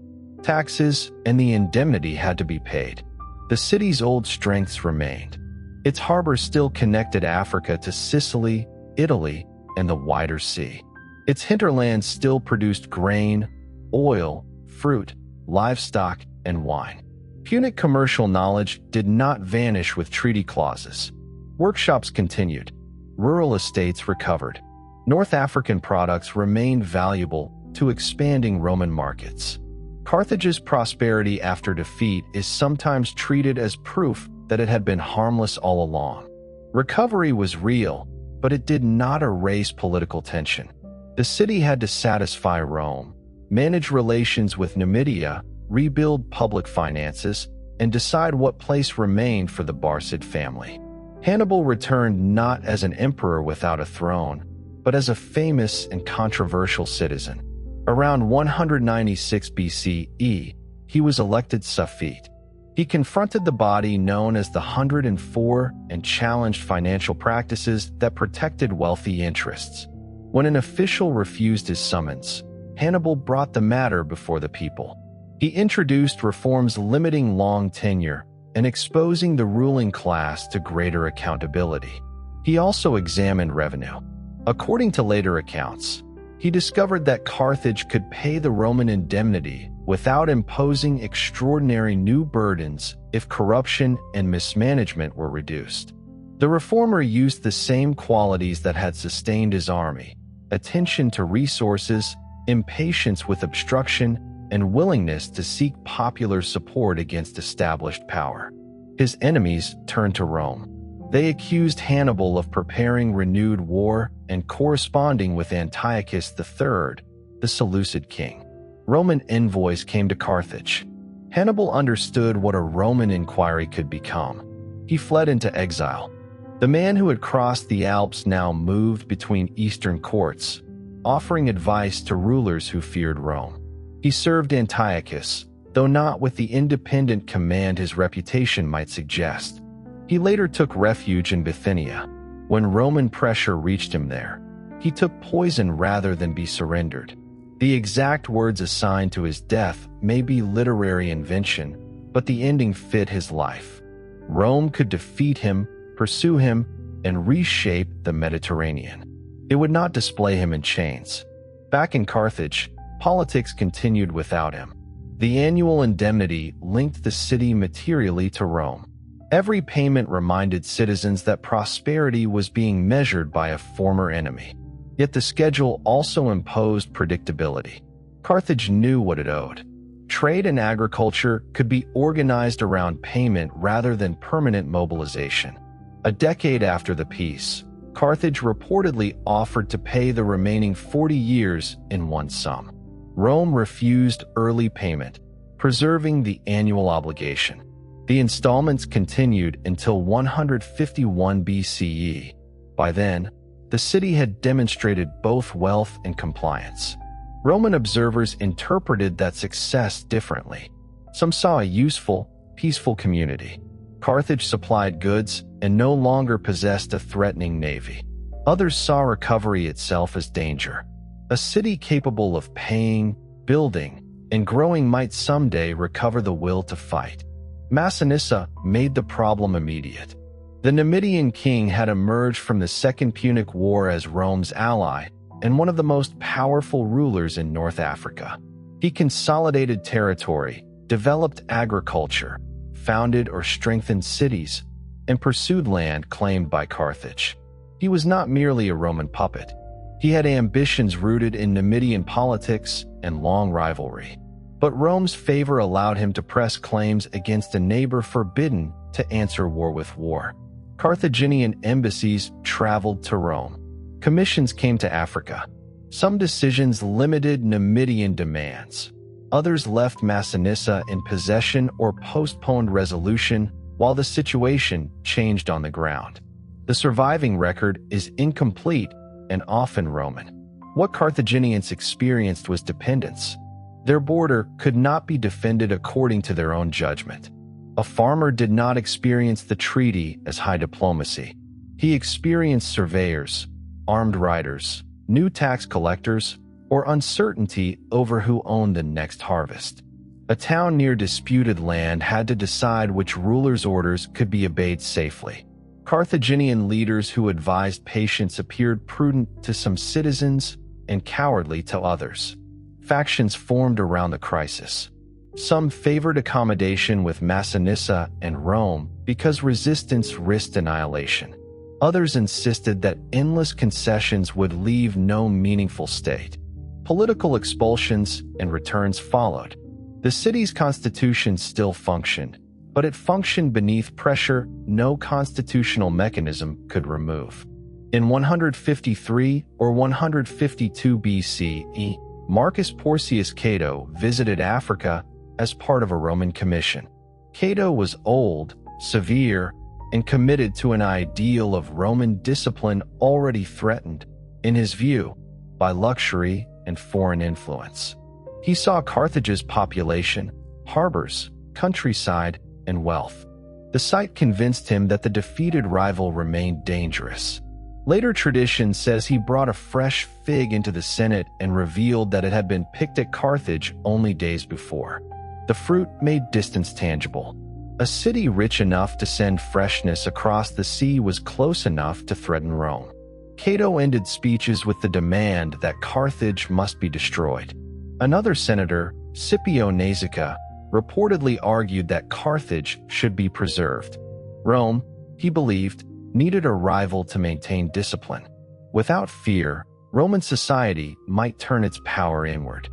Taxes and the indemnity had to be paid. The city's old strengths remained. Its harbor still connected Africa to Sicily, Italy, and the wider sea. Its hinterlands still produced grain, oil, fruit, livestock, and wine. Punic commercial knowledge did not vanish with treaty clauses. Workshops continued. Rural estates recovered. North African products remained valuable to expanding Roman markets. Carthage's prosperity after defeat is sometimes treated as proof that it had been harmless all along. Recovery was real, but it did not erase political tension. The city had to satisfy Rome, manage relations with Numidia, rebuild public finances, and decide what place remained for the Barcid family. Hannibal returned not as an emperor without a throne, but as a famous and controversial citizen. Around 196 BCE, he was elected Tophet. He confronted the body known as the 104 and challenged financial practices that protected wealthy interests. When an official refused his summons, Hannibal brought the matter before the people. He introduced reforms limiting long tenure and exposing the ruling class to greater accountability. He also examined revenue. According to later accounts, he discovered that Carthage could pay the Roman indemnity without imposing extraordinary new burdens if corruption and mismanagement were reduced. The reformer used the same qualities that had sustained his army: attention to resources, impatience with obstruction, and willingness to seek popular support against established power. His enemies turned to Rome. They accused Hannibal of preparing renewed war and corresponding with Antiochus III, the Seleucid king. Roman envoys came to Carthage. Hannibal understood what a Roman inquiry could become. He fled into exile. The man who had crossed the Alps now moved between eastern courts, offering advice to rulers who feared Rome. He served Antiochus, though not with the independent command his reputation might suggest. He later took refuge in Bithynia. When Roman pressure reached him there, he took poison rather than be surrendered. The exact words assigned to his death may be literary invention, but the ending fit his life. Rome could defeat him, pursue him, and reshape the Mediterranean. It would not display him in chains. Back in Carthage, politics continued without him. The annual indemnity linked the city materially to Rome. Every payment reminded citizens that prosperity was being measured by a former enemy. Yet the schedule also imposed predictability. Carthage knew what it owed. Trade and agriculture could be organized around payment rather than permanent mobilization. A decade after the peace, Carthage reportedly offered to pay the remaining 40 years in one sum. Rome refused early payment, preserving the annual obligation. The installments continued until 151 BCE. By then, the city had demonstrated both wealth and compliance. Roman observers interpreted that success differently. Some saw a useful, peaceful community. Carthage supplied goods and no longer possessed a threatening navy. Others saw recovery itself as danger. A city capable of paying, building, and growing might someday recover the will to fight. Massinissa made the problem immediate. The Numidian king had emerged from the Second Punic War as Rome's ally and one of the most powerful rulers in North Africa. He consolidated territory, developed agriculture, founded or strengthened cities, and pursued land claimed by Carthage. He was not merely a Roman puppet. He had ambitions rooted in Numidian politics and long rivalry. But Rome's favor allowed him to press claims against a neighbor forbidden to answer war with war. Carthaginian embassies traveled to Rome. Commissions came to Africa. Some decisions limited Numidian demands. Others left Massinissa in possession or postponed resolution while the situation changed on the ground. The surviving record is incomplete and often Roman. What Carthaginians experienced was dependence. Their border could not be defended according to their own judgment. A farmer did not experience the treaty as high diplomacy. He experienced surveyors, armed riders, new tax collectors, or uncertainty over who owned the next harvest. A town near disputed land had to decide which ruler's orders could be obeyed safely. Carthaginian leaders who advised patience appeared prudent to some citizens and cowardly to others. Factions formed around the crisis. Some favored accommodation with Massinissa and Rome because resistance risked annihilation. Others insisted that endless concessions would leave no meaningful state. Political expulsions and returns followed. The city's constitution still functioned, but it functioned beneath pressure no constitutional mechanism could remove. In 153 or 152 BCE, Marcus Porcius Cato visited Africa as part of a Roman commission. Cato was old, severe, and committed to an ideal of Roman discipline already threatened, in his view, by luxury and foreign influence. He saw Carthage's population, harbors, countryside, and wealth. The sight convinced him that the defeated rival remained dangerous. Later tradition says he brought a fresh fig into the Senate and revealed that it had been picked at Carthage only days before. The fruit made distance tangible. A city rich enough to send freshness across the sea was close enough to threaten Rome. Cato ended speeches with the demand that Carthage must be destroyed. Another senator, Scipio Aemilianus, reportedly argued that Carthage should be preserved. Rome, he believed, needed a rival to maintain discipline. Without fear, Roman society might turn its power inward.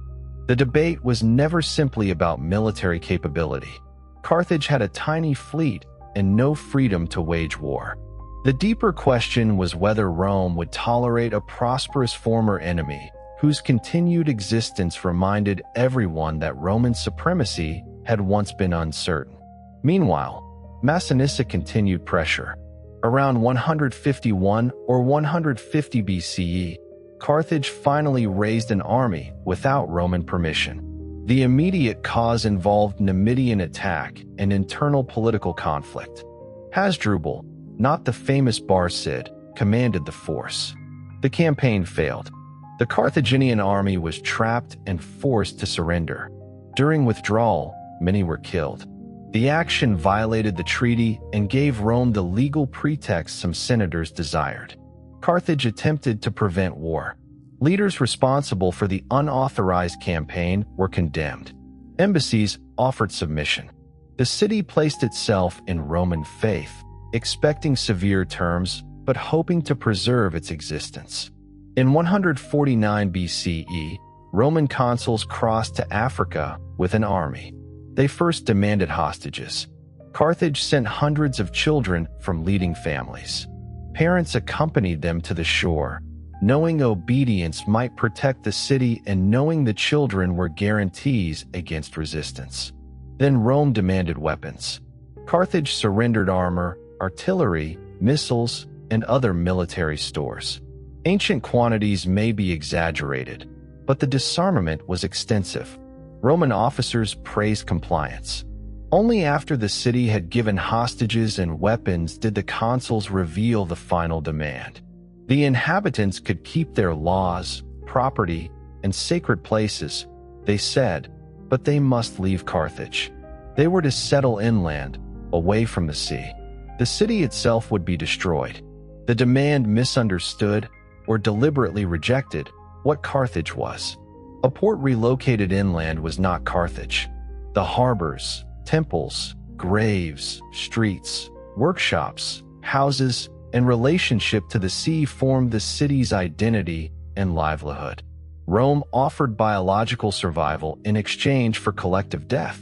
The debate was never simply about military capability. Carthage had a tiny fleet and no freedom to wage war. The deeper question was whether Rome would tolerate a prosperous former enemy whose continued existence reminded everyone that Roman supremacy had once been uncertain. Meanwhile, Massinissa continued pressure. Around 151 or 150 BCE, Carthage finally raised an army without Roman permission. The immediate cause involved Numidian attack and internal political conflict. Hasdrubal, not the famous Barcid, commanded the force. The campaign failed. The Carthaginian army was trapped and forced to surrender. During withdrawal, many were killed. The action violated the treaty and gave Rome the legal pretext some senators desired. Carthage attempted to prevent war. Leaders responsible for the unauthorized campaign were condemned. Embassies offered submission. The city placed itself in Roman faith, expecting severe terms but hoping to preserve its existence. In 149 BCE, Roman consuls crossed to Africa with an army. They first demanded hostages. Carthage sent hundreds of children from leading families. Parents accompanied them to the shore, knowing obedience might protect the city and knowing the children were guarantees against resistance. Then Rome demanded weapons. Carthage surrendered armor, artillery, missiles, and other military stores. Ancient quantities may be exaggerated, but the disarmament was extensive. Roman officers praised compliance. Only after the city had given hostages and weapons did the consuls reveal the final demand. The inhabitants could keep their laws, property, and sacred places, they said, but they must leave Carthage. They were to settle inland, away from the sea. The city itself would be destroyed. The demand misunderstood or deliberately rejected what Carthage was. A port relocated inland was not Carthage. The harbors, temples, graves, streets, workshops, houses, and relationship to the sea formed the city's identity and livelihood. Rome offered biological survival in exchange for collective death.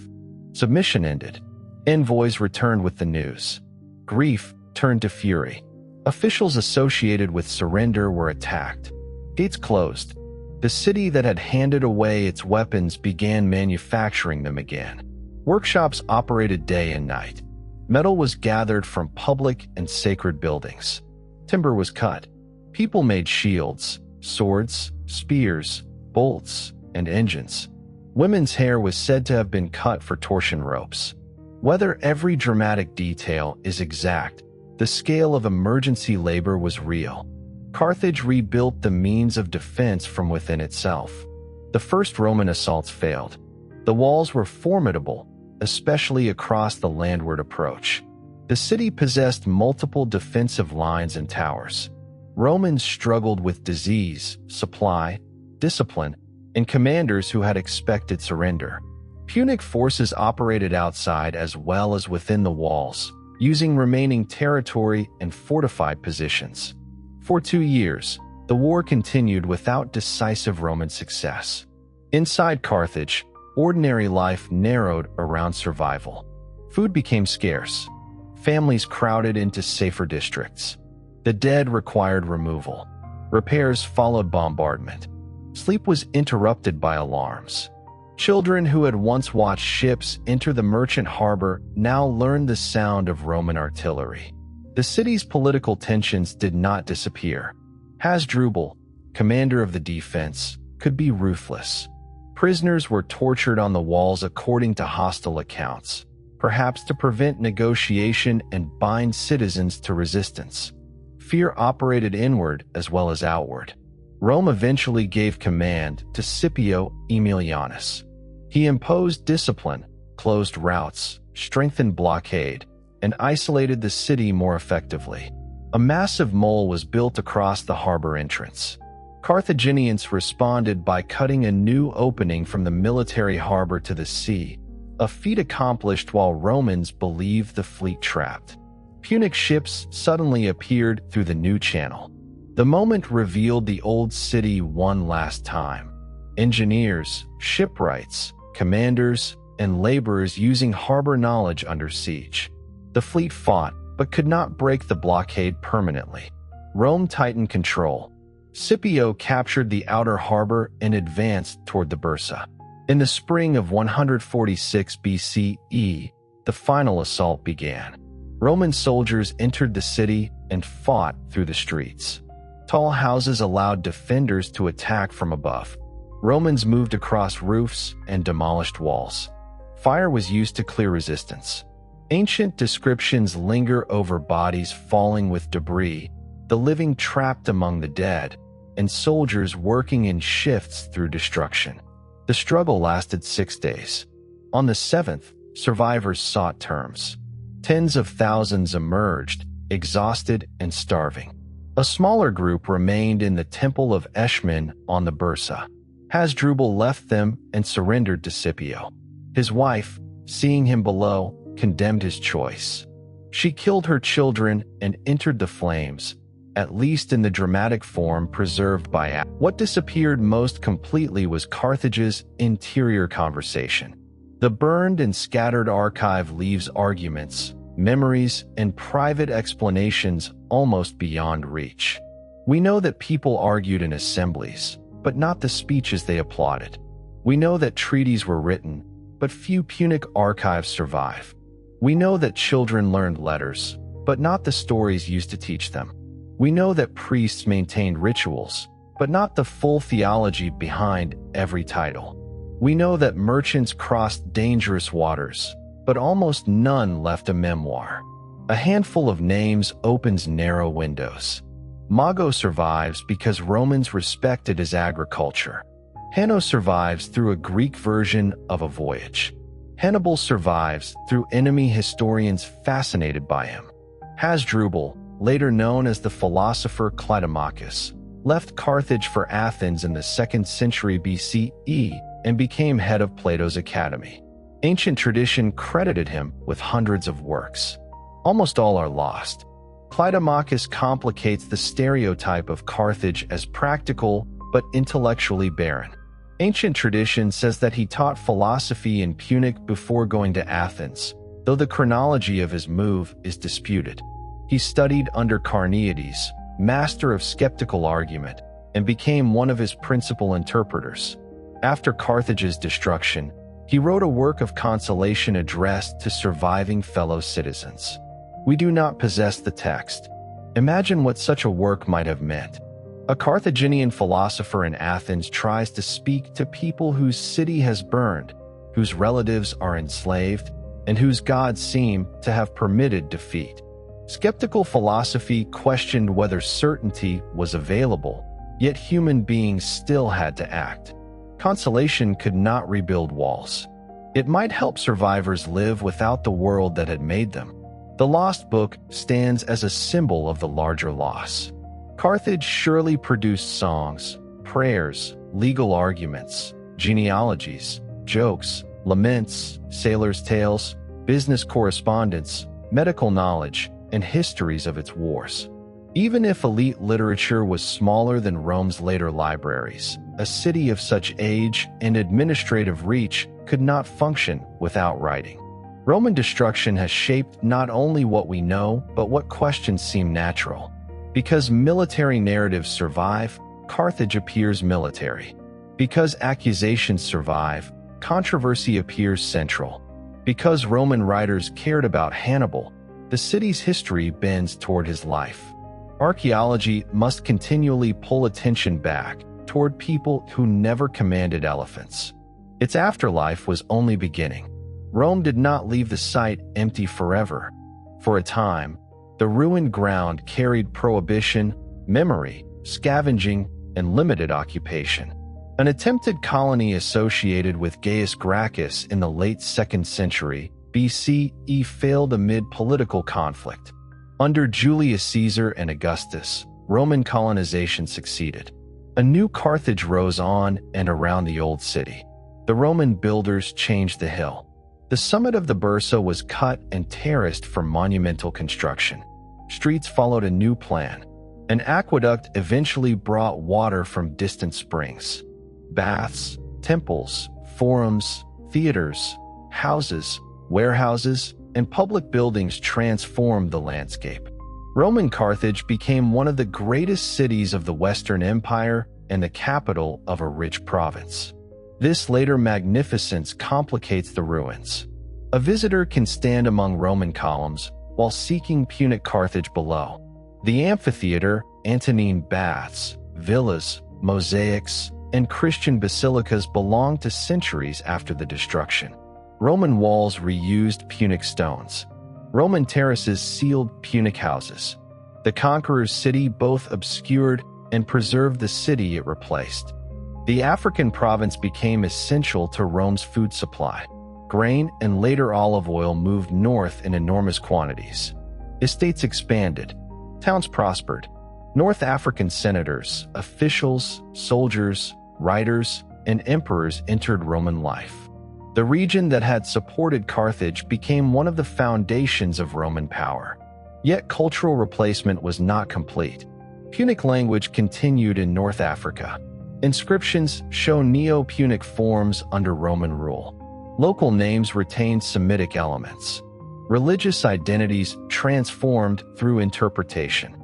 Submission ended. Envoys returned with the news. Grief turned to fury. Officials associated with surrender were attacked. Gates closed. The city that had handed away its weapons began manufacturing them again. Workshops operated day and night. Metal was gathered from public and sacred buildings. Timber was cut. People made shields, swords, spears, bolts, and engines. Women's hair was said to have been cut for torsion ropes. Whether every dramatic detail is exact, the scale of emergency labor was real. Carthage rebuilt the means of defense from within itself. The first Roman assaults failed. The walls were formidable, especially across the landward approach. The city possessed multiple defensive lines and towers. Romans struggled with disease, supply, discipline, and commanders who had expected surrender. Punic forces operated outside as well as within the walls, using remaining territory and fortified positions. For 2 years, the war continued without decisive Roman success. Inside Carthage, ordinary life narrowed around survival. Food became scarce. Families crowded into safer districts. The dead required removal. Repairs followed bombardment. Sleep was interrupted by alarms. Children who had once watched ships enter the merchant harbor now learned the sound of Roman artillery. The city's political tensions did not disappear. Hasdrubal, commander of the defense, could be ruthless. Prisoners were tortured on the walls according to hostile accounts, perhaps to prevent negotiation and bind citizens to resistance. Fear operated inward as well as outward. Rome eventually gave command to Scipio Aemilianus. He imposed discipline, closed routes, strengthened blockade, and isolated the city more effectively. A massive mole was built across the harbor entrance. Carthaginians responded by cutting a new opening from the military harbor to the sea, a feat accomplished while Romans believed the fleet trapped. Punic ships suddenly appeared through the new channel. The moment revealed the old city one last time. Engineers, shipwrights, commanders, and laborers using harbor knowledge under siege. The fleet fought, but could not break the blockade permanently. Rome tightened control. Scipio captured the outer harbor and advanced toward the Byrsa. In the spring of 146 BCE, the final assault began. Roman soldiers entered the city and fought through the streets. Tall houses allowed defenders to attack from above. Romans moved across roofs and demolished walls. Fire was used to clear resistance. Ancient descriptions linger over bodies falling with debris, the living trapped among the dead, and soldiers working in shifts through destruction. The struggle lasted 6 days. On the 7th, survivors sought terms. Tens of thousands emerged, exhausted and starving. A smaller group remained in the Temple of Eshmun on the Byrsa. Hasdrubal left them and surrendered to Scipio. His wife, seeing him below, condemned his choice. She killed her children and entered the flames, at least in the dramatic form preserved by What disappeared most completely was Carthage's interior conversation. The burned and scattered archive leaves arguments, memories, and private explanations almost beyond reach. We know that people argued in assemblies, but not the speeches they applauded. We know that treaties were written, but few Punic archives survive. We know that children learned letters, but not the stories used to teach them. We know that priests maintained rituals, but not the full theology behind every title. We know that merchants crossed dangerous waters, but almost none left a memoir. A handful of names opens narrow windows. Mago survives because Romans respected his agriculture. Hanno survives through a Greek version of a voyage. Hannibal survives through enemy historians fascinated by him. Hasdrubal, later known as the philosopher Clitomachus, left Carthage for Athens in the 2nd century BCE and became head of Plato's academy. Ancient tradition credited him with hundreds of works. Almost all are lost. Clitomachus complicates the stereotype of Carthage as practical but intellectually barren. Ancient tradition says that he taught philosophy in Punic before going to Athens, though the chronology of his move is disputed. He studied under Carneades, master of skeptical argument, and became one of his principal interpreters. After Carthage's destruction, he wrote a work of consolation addressed to surviving fellow citizens. We do not possess the text. Imagine what such a work might have meant. A Carthaginian philosopher in Athens tries to speak to people whose city has burned, whose relatives are enslaved, and whose gods seem to have permitted defeat. Skeptical philosophy questioned whether certainty was available, yet human beings still had to act. Consolation could not rebuild walls. It might help survivors live without the world that had made them. The lost book stands as a symbol of the larger loss. Carthage surely produced songs, prayers, legal arguments, genealogies, jokes, laments, sailors' tales, business correspondence, medical knowledge, and histories of its wars. Even if elite literature was smaller than Rome's later libraries, a city of such age and administrative reach could not function without writing. Roman destruction has shaped not only what we know, but what questions seem natural. Because military narratives survive, Carthage appears military. Because accusations survive, controversy appears central. Because Roman writers cared about Hannibal, the city's history bends toward his life. Archaeology must continually pull attention back toward people who never commanded elephants. Its afterlife was only beginning. Rome did not leave the site empty forever. For a time, the ruined ground carried prohibition, memory, scavenging, and limited occupation. An attempted colony associated with Gaius Gracchus in the late 2nd century BCE failed amid political conflict. Under Julius Caesar and Augustus, Roman colonization succeeded. A new Carthage rose on and around the old city. The Roman builders changed the hill. The summit of the Byrsa was cut and terraced for monumental construction. Streets followed a new plan. An aqueduct eventually brought water from distant springs. Baths, temples, forums, theaters, houses, warehouses, and public buildings transformed the landscape. Roman Carthage became one of the greatest cities of the Western Empire and the capital of a rich province. This later magnificence complicates the ruins. A visitor can stand among Roman columns while seeking Punic Carthage below. The amphitheater, Antonine baths, villas, mosaics, and Christian basilicas belonged to centuries after the destruction. Roman walls reused Punic stones. Roman terraces sealed Punic houses. The conqueror's city both obscured and preserved the city it replaced. The African province became essential to Rome's food supply. Grain and later olive oil moved north in enormous quantities. Estates expanded. Towns prospered. North African senators, officials, soldiers, writers, and emperors entered Roman life. The region that had supported Carthage became one of the foundations of Roman power. Yet cultural replacement was not complete. Punic language continued in North Africa. Inscriptions show Neo-Punic forms under Roman rule. Local names retained Semitic elements. Religious identities transformed through interpretation.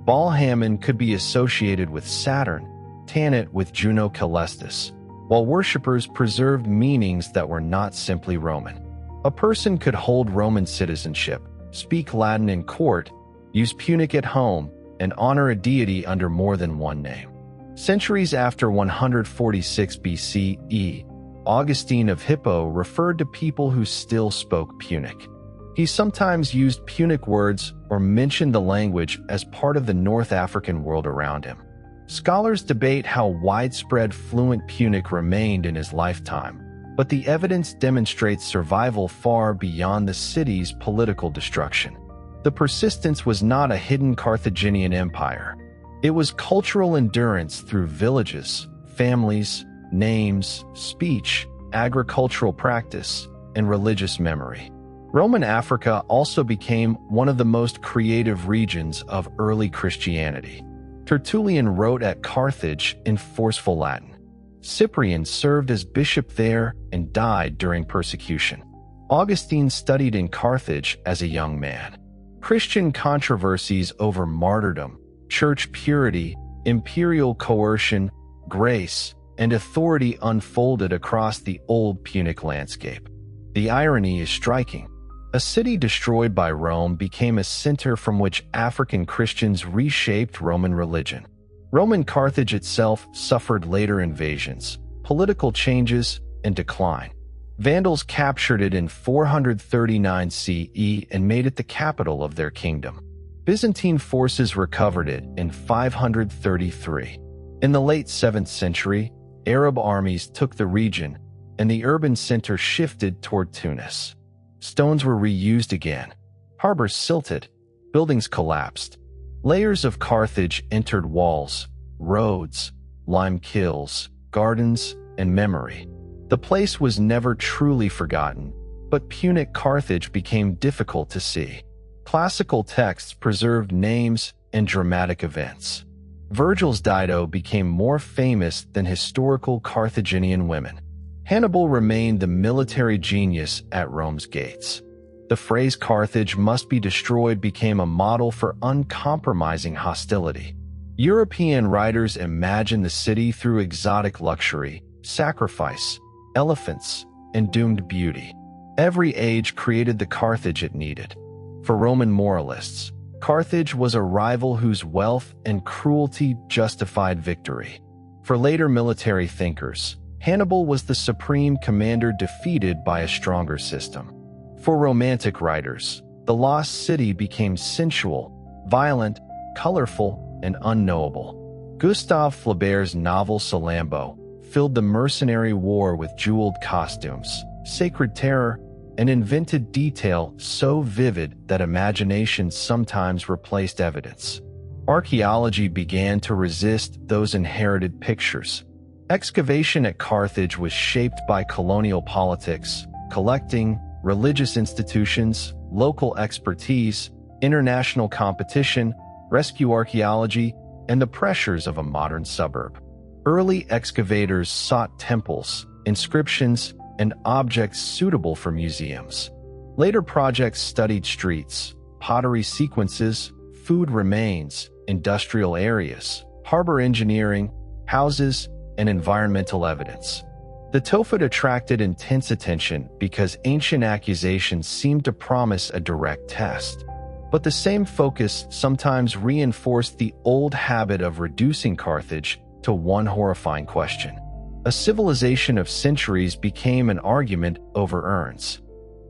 Baal Hammon could be associated with Saturn, Tanit with Juno Caelestis, while worshippers preserved meanings that were not simply Roman. A person could hold Roman citizenship, speak Latin in court, use Punic at home, and honor a deity under more than one name. Centuries after 146 BCE, Augustine of Hippo referred to people who still spoke Punic. He sometimes used Punic words or mentioned the language as part of the North African world around him. Scholars debate how widespread fluent Punic remained in his lifetime, but the evidence demonstrates survival far beyond the city's political destruction. The persistence was not a hidden Carthaginian empire. It was cultural endurance through villages, families, names, speech, agricultural practice, and religious memory. Roman Africa also became one of the most creative regions of early Christianity. Tertullian wrote at Carthage in forceful Latin. Cyprian served as bishop there and died during persecution. Augustine studied in Carthage as a young man. Christian controversies over martyrdom, church purity, imperial coercion, grace, and authority unfolded across the old Punic landscape. The irony is striking. A city destroyed by Rome became a center from which African Christians reshaped Roman religion. Roman Carthage itself suffered later invasions, political changes, and decline. Vandals captured it in 439 CE and made it the capital of their kingdom. Byzantine forces recovered it in 533. In the late 7th century, Arab armies took the region, and the urban center shifted toward Tunis. Stones were reused again. Harbors silted. Buildings collapsed. Layers of Carthage entered walls, roads, lime kilns, gardens, and memory. The place was never truly forgotten, but Punic Carthage became difficult to see. Classical texts preserved names and dramatic events. Virgil's Dido became more famous than historical Carthaginian women. Hannibal remained the military genius at Rome's gates. The phrase "Carthage must be destroyed" became a model for uncompromising hostility. European writers imagined the city through exotic luxury, sacrifice, elephants, and doomed beauty. Every age created the Carthage it needed. For Roman moralists, Carthage was a rival whose wealth and cruelty justified victory. For later military thinkers, Hannibal was the supreme commander defeated by a stronger system. For romantic writers, the lost city became sensual, violent, colorful, and unknowable. Gustave Flaubert's novel Salammbô filled the mercenary war with jeweled costumes, sacred terror, and invented detail so vivid that imagination sometimes replaced evidence. Archaeology began to resist those inherited pictures. Excavation at Carthage was shaped by colonial politics, collecting, religious institutions, local expertise, international competition, rescue archaeology, and the pressures of a modern suburb. Early excavators sought temples, inscriptions, and objects suitable for museums. Later projects studied streets, pottery sequences, food remains, industrial areas, harbor engineering, houses, and environmental evidence. The tophet attracted intense attention because ancient accusations seemed to promise a direct test. But the same focus sometimes reinforced the old habit of reducing Carthage to one horrifying question. A civilization of centuries became an argument over urns.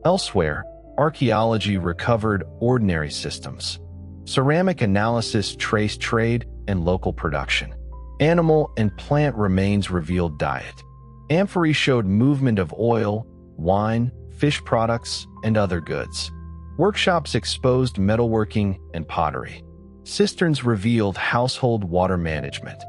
Elsewhere, archaeology recovered ordinary systems. Ceramic analysis traced trade and local production. Animal and plant remains revealed diet. Amphory showed movement of oil, wine, fish products, and other goods. Workshops exposed metalworking and pottery. Cisterns revealed household water management.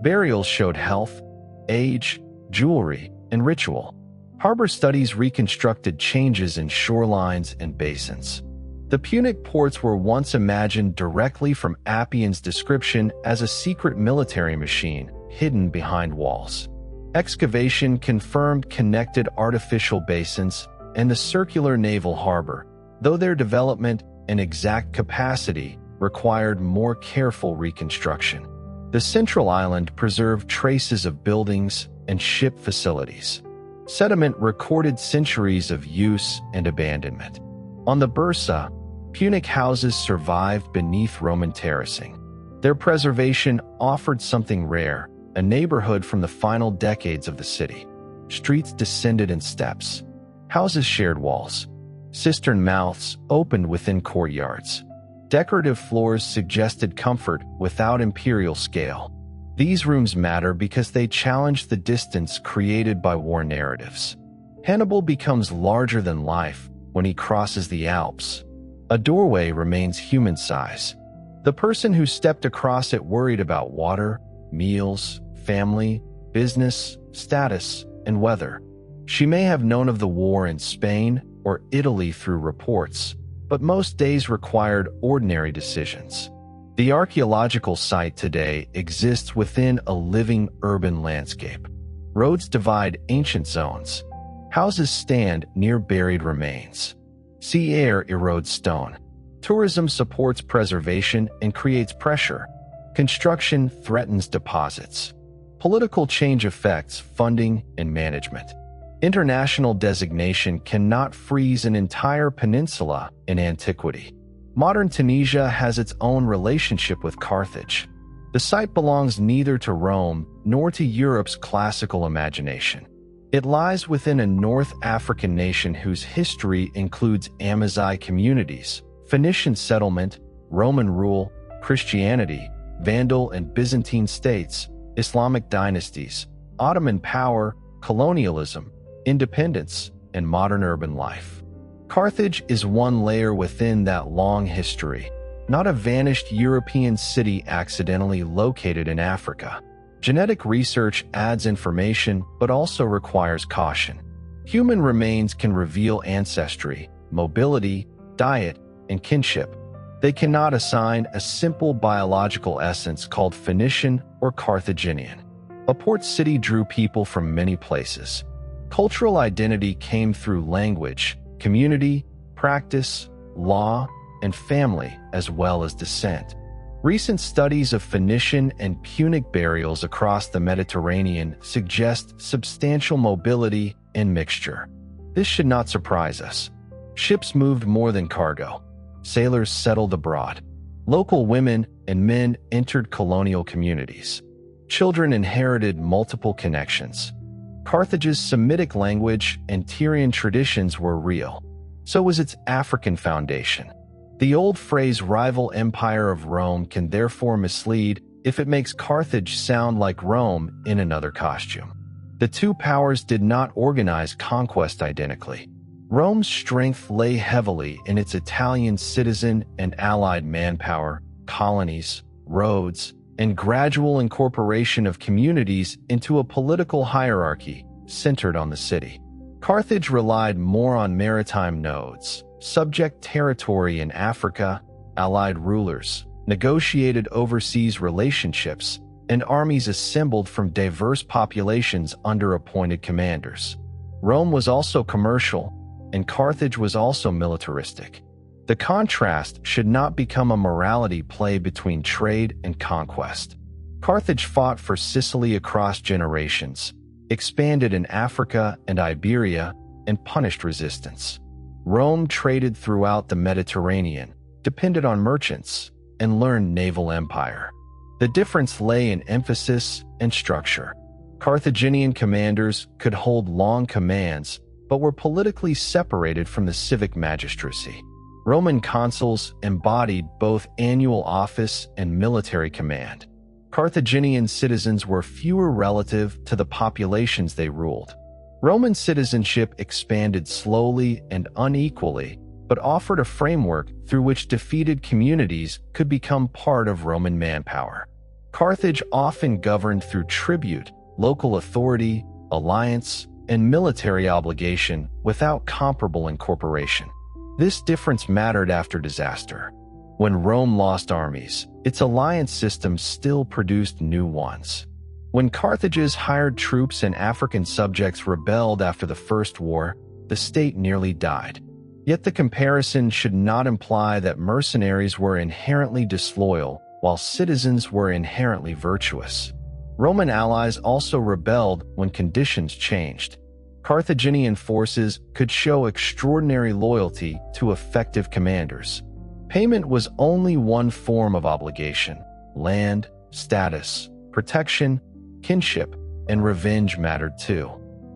Burials showed health, age, jewelry, and ritual. Harbor studies reconstructed changes in shorelines and basins. The Punic ports were once imagined directly from Appian's description as a secret military machine hidden behind walls. Excavation confirmed connected artificial basins and the circular naval harbor, though their development and exact capacity required more careful reconstruction. The central island preserved traces of buildings and ship facilities. Sediment recorded centuries of use and abandonment. On the Byrsa, Punic houses survived beneath Roman terracing. Their preservation offered something rare, a neighborhood from the final decades of the city. Streets descended in steps. Houses shared walls. Cistern mouths opened within courtyards. Decorative floors suggested comfort without imperial scale. These rooms matter because they challenge the distance created by war narratives. Hannibal becomes larger than life when he crosses the Alps. A doorway remains human size. The person who stepped across it worried about water, meals, family, business, status, and weather. She may have known of the war in Spain or Italy through reports, but most days required ordinary decisions. The archaeological site today exists within a living urban landscape. Roads divide ancient zones. Houses stand near buried remains. Sea air erodes stone. Tourism supports preservation and creates pressure. Construction threatens deposits. Political change affects funding and management. International designation cannot freeze an entire peninsula in antiquity. Modern Tunisia has its own relationship with Carthage. The site belongs neither to Rome nor to Europe's classical imagination. It lies within a North African nation whose history includes Amazigh communities, Phoenician settlement, Roman rule, Christianity, Vandal and Byzantine states, Islamic dynasties, Ottoman power, colonialism, independence, and modern urban life. Carthage is one layer within that long history, not a vanished European city accidentally located in Africa. Genetic research adds information but also requires caution. Human remains can reveal ancestry, mobility, diet, and kinship. They cannot assign a simple biological essence called Phoenician or Carthaginian. A port city drew people from many places. Cultural identity came through language, community, practice, law, and family, as well as descent. Recent studies of Phoenician and Punic burials across the Mediterranean suggest substantial mobility and mixture. This should not surprise us. Ships moved more than cargo. Sailors settled abroad. Local women and men entered colonial communities. Children inherited multiple connections. Carthage's Semitic language and Tyrian traditions were real. So was its African foundation. The old phrase rival empire of Rome can therefore mislead if it makes Carthage sound like Rome in another costume. The two powers did not organize conquest identically. Rome's strength lay heavily in its Italian citizen and allied manpower, colonies, roads, and gradual incorporation of communities into a political hierarchy centered on the city. Carthage relied more on maritime nodes, subject territory in Africa, allied rulers, negotiated overseas relationships, and armies assembled from diverse populations under appointed commanders. Rome was also commercial, and Carthage was also militaristic. The contrast should not become a morality play between trade and conquest. Carthage fought for Sicily across generations, expanded in Africa and Iberia, and punished resistance. Rome traded throughout the Mediterranean, depended on merchants, and learned naval empire. The difference lay in emphasis and structure. Carthaginian commanders could hold long commands, but were politically separated from the civic magistracy. Roman consuls embodied both annual office and military command. Carthaginian citizens were fewer relative to the populations they ruled. Roman citizenship expanded slowly and unequally, but offered a framework through which defeated communities could become part of Roman manpower. Carthage often governed through tribute, local authority, alliance, and military obligation without comparable incorporation. This difference mattered after disaster. When Rome lost armies, its alliance system still produced new ones. When Carthage's hired troops and African subjects rebelled after the First War, the state nearly died. Yet the comparison should not imply that mercenaries were inherently disloyal, while citizens were inherently virtuous. Roman allies also rebelled when conditions changed. Carthaginian forces could show extraordinary loyalty to effective commanders. Payment was only one form of obligation. Land, status, protection, kinship, and revenge mattered too.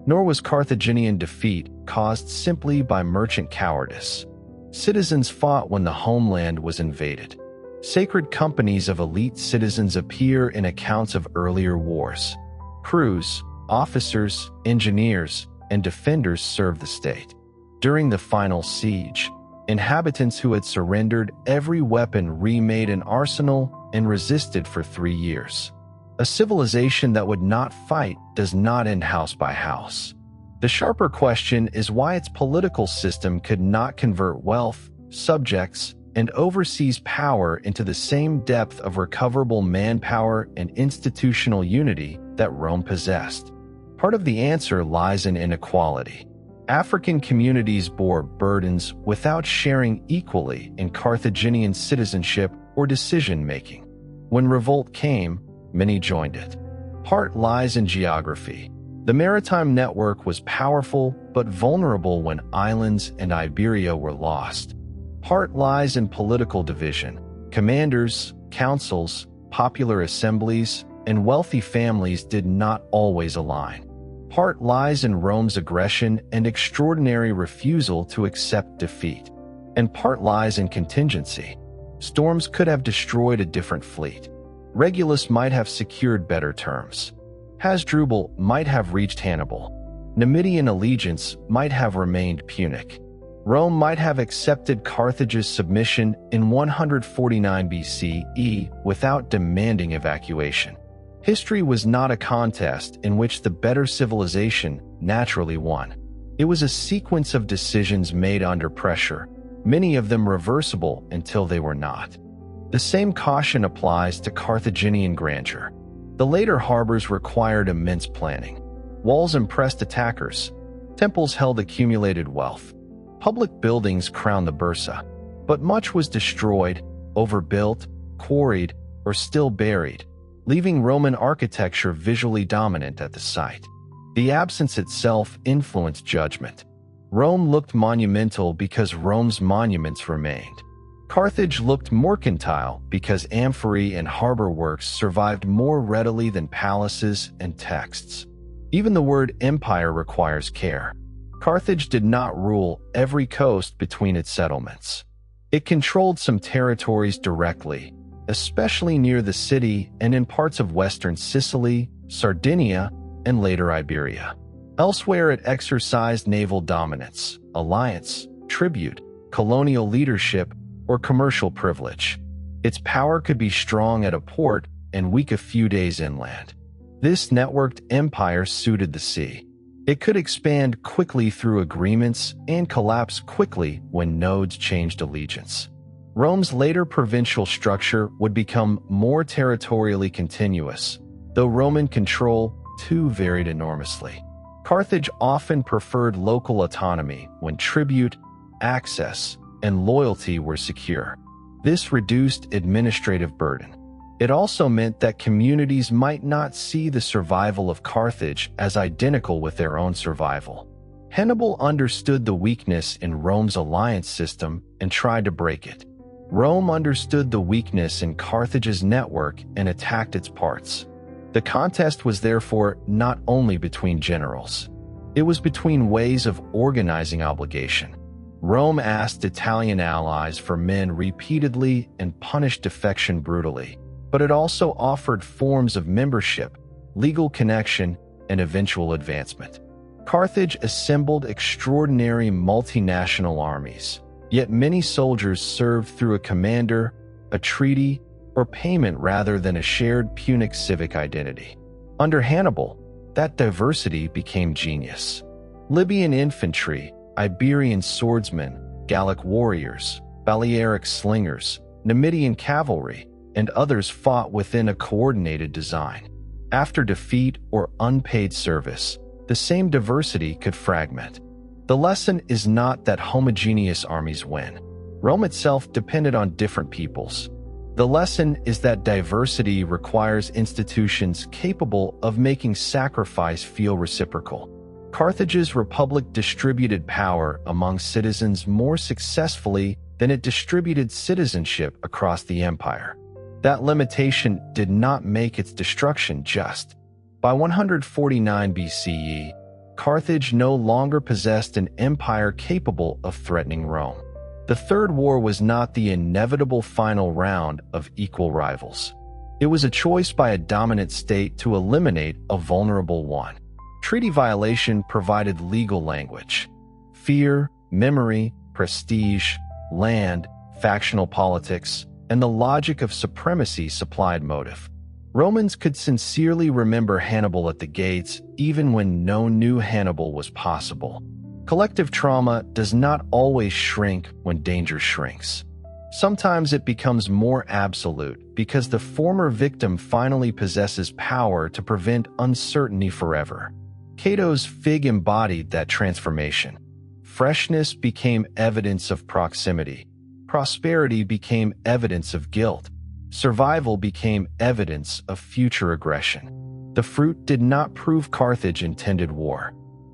Nor was Carthaginian defeat caused simply by merchant cowardice. Citizens fought when the homeland was invaded. Sacred companies of elite citizens appear in accounts of earlier wars. Crews, officers, engineers, and defenders served the state. During the final siege, inhabitants who had surrendered every weapon remade an arsenal and resisted for 3 years. A civilization that would not fight does not end house by house. The sharper question is why its political system could not convert wealth, subjects, and overseas power into the same depth of recoverable manpower and institutional unity that Rome possessed. Part of the answer lies in inequality. African communities bore burdens without sharing equally in Carthaginian citizenship or decision-making. When revolt came, many joined it. Part lies in geography. The maritime network was powerful but vulnerable when islands and Iberia were lost. Part lies in political division. Commanders, councils, popular assemblies, and wealthy families did not always align. Part lies in Rome's aggression and extraordinary refusal to accept defeat. And part lies in contingency. Storms could have destroyed a different fleet. Regulus might have secured better terms. Hasdrubal might have reached Hannibal. Numidian allegiance might have remained Punic. Rome might have accepted Carthage's submission in 149 BCE without demanding evacuation. History was not a contest in which the better civilization naturally won. It was a sequence of decisions made under pressure, many of them reversible until they were not. The same caution applies to Carthaginian grandeur. The later harbors required immense planning. Walls impressed attackers. Temples held accumulated wealth. Public buildings crowned the Byrsa. But much was destroyed, overbuilt, quarried, or still buried, leaving Roman architecture visually dominant at the site. The absence itself influenced judgment. Rome looked monumental because Rome's monuments remained. Carthage looked mercantile because amphorae and harbor works survived more readily than palaces and texts. Even the word empire requires care. Carthage did not rule every coast between its settlements. It controlled some territories directly, especially near the city and in parts of western Sicily, Sardinia, and later Iberia. Elsewhere, it exercised naval dominance, alliance, tribute, colonial leadership, or commercial privilege. Its power could be strong at a port and weak a few days inland. This networked empire suited the sea. It could expand quickly through agreements and collapse quickly when nodes changed allegiance. Rome's later provincial structure would become more territorially continuous, though Roman control too varied enormously. Carthage often preferred local autonomy when tribute, access, and loyalty were secure. This reduced administrative burden. It also meant that communities might not see the survival of Carthage as identical with their own survival. Hannibal understood the weakness in Rome's alliance system and tried to break it. Rome understood the weakness in Carthage's network and attacked its parts. The contest was therefore not only between generals. It was between ways of organizing obligation. Rome asked Italian allies for men repeatedly and punished defection brutally, but it also offered forms of membership, legal connection, and eventual advancement. Carthage assembled extraordinary multinational armies, yet many soldiers served through a commander, a treaty, or payment rather than a shared Punic civic identity. Under Hannibal, that diversity became genius. Libyan infantry, Iberian swordsmen, Gallic warriors, Balearic slingers, Numidian cavalry, and others fought within a coordinated design. After defeat or unpaid service, the same diversity could fragment. The lesson is not that homogeneous armies win. Rome itself depended on different peoples. The lesson is that diversity requires institutions capable of making sacrifice feel reciprocal. Carthage's republic distributed power among citizens more successfully than it distributed citizenship across the empire. That limitation did not make its destruction just. By 149 BCE, Carthage no longer possessed an empire capable of threatening Rome. The Third War was not the inevitable final round of equal rivals. It was a choice by a dominant state to eliminate a vulnerable one. Treaty violation provided legal language. Fear, memory, prestige, land, factional politics, and the logic of supremacy supplied motive. Romans could sincerely remember Hannibal at the gates even when no new Hannibal was possible. Collective trauma does not always shrink when danger shrinks. Sometimes it becomes more absolute because the former victim finally possesses power to prevent uncertainty forever. Cato's fig embodied that transformation. Freshness became evidence of proximity. Prosperity became evidence of guilt. Survival became evidence of future aggression. The fruit did not prove Carthage intended war.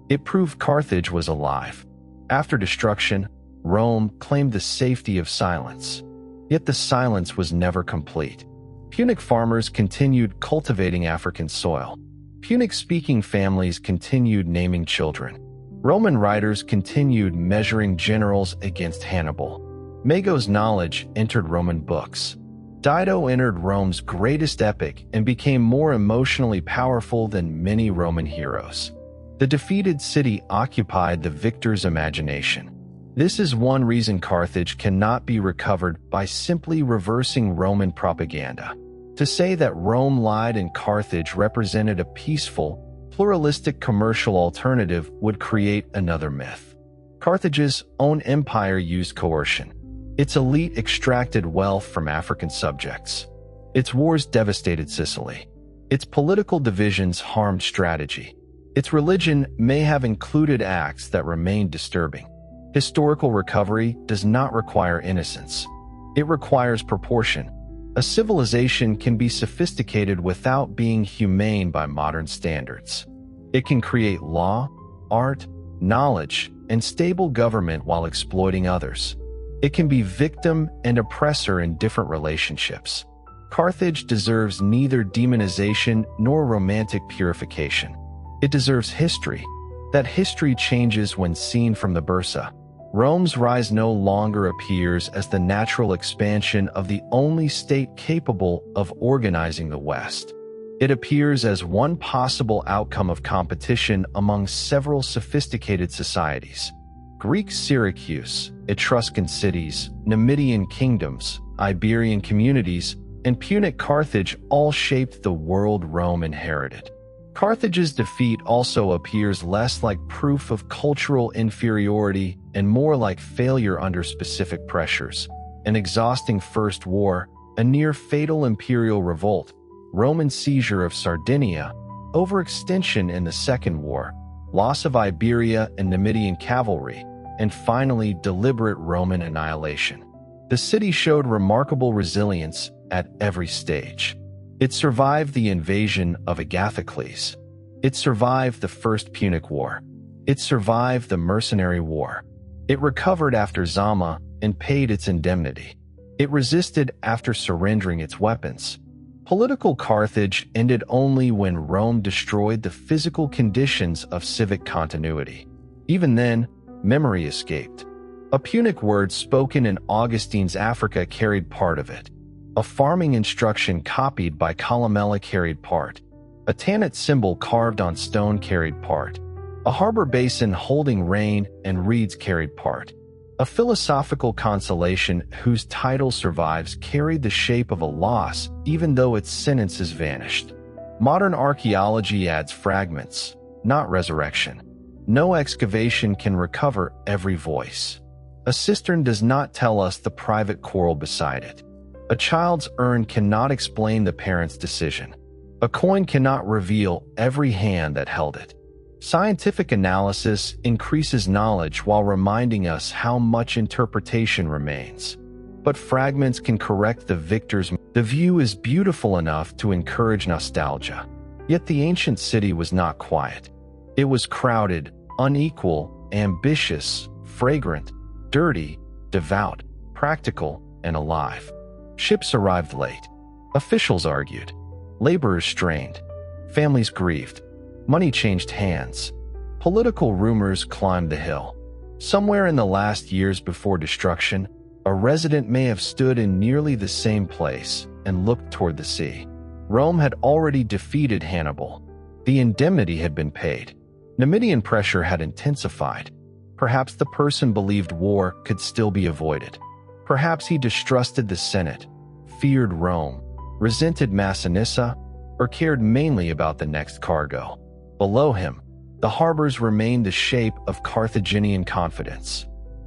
It proved Carthage was alive. After destruction, Rome claimed the safety of silence. Yet the silence was never complete. Punic farmers continued cultivating African soil. Punic-speaking families continued naming children. Roman writers continued measuring generals against Hannibal. Mago's knowledge entered Roman books. Dido entered Rome's greatest epic and became more emotionally powerful than many Roman heroes. The defeated city occupied the victor's imagination. This is one reason Carthage cannot be recovered by simply reversing Roman propaganda. To say that Rome lied and Carthage represented a peaceful, pluralistic commercial alternative would create another myth. Carthage's own empire used coercion. Its elite extracted wealth from African subjects. Its wars devastated Sicily. Its political divisions harmed strategy. Its religion may have included acts that remain disturbing. Historical recovery does not require innocence. It requires proportion. A civilization can be sophisticated without being humane by modern standards. It can create law, art, knowledge, and stable government while exploiting others. It can be victim and oppressor in different relationships. Carthage deserves neither demonization nor romantic purification. It deserves history. That history changes when seen from the Byrsa. Rome's rise no longer appears as the natural expansion of the only state capable of organizing the West. It appears as one possible outcome of competition among several sophisticated societies. Greek Syracuse, Etruscan cities, Numidian kingdoms, Iberian communities, and Punic Carthage all shaped the world Rome inherited. Carthage's defeat also appears less like proof of cultural inferiority and more like failure under specific pressures. An exhausting first war, a near-fatal imperial revolt, Roman seizure of Sardinia, overextension in the Second War, loss of Iberia and Numidian cavalry, and finally deliberate Roman annihilation. The city showed remarkable resilience at every stage. It survived the invasion of Agathocles. It survived the First Punic War. It survived the Mercenary War. It recovered after Zama and paid its indemnity. It resisted after surrendering its weapons. Political Carthage ended only when Rome destroyed the physical conditions of civic continuity. Even then, memory escaped. A Punic word spoken in Augustine's Africa carried part of it. A farming instruction copied by Columella carried part. A Tanit symbol carved on stone carried part. A harbor basin holding rain and reeds carried part. A philosophical consolation whose title survives carried the shape of a loss even though its sentence has vanished. Modern archaeology adds fragments, not resurrection. No excavation can recover every voice. A cistern does not tell us the private quarrel beside it. A child's urn cannot explain the parent's decision. A coin cannot reveal every hand that held it. Scientific analysis increases knowledge while reminding us how much interpretation remains. But fragments can correct the victor's. The view is beautiful enough to encourage nostalgia. Yet the ancient city was not quiet. It was crowded, unequal, ambitious, fragrant, dirty, devout, practical, and alive. Ships arrived late. Officials argued. Laborers strained. Families grieved. Money changed hands. Political rumors climbed the hill. Somewhere in the last years before destruction, a resident may have stood in nearly the same place and looked toward the sea. Rome had already defeated Hannibal. The indemnity had been paid. Numidian pressure had intensified. Perhaps the person believed war could still be avoided. Perhaps he distrusted the Senate, feared Rome, resented Massinissa, or cared mainly about the next cargo. Below him, the harbors remained the shape of Carthaginian confidence.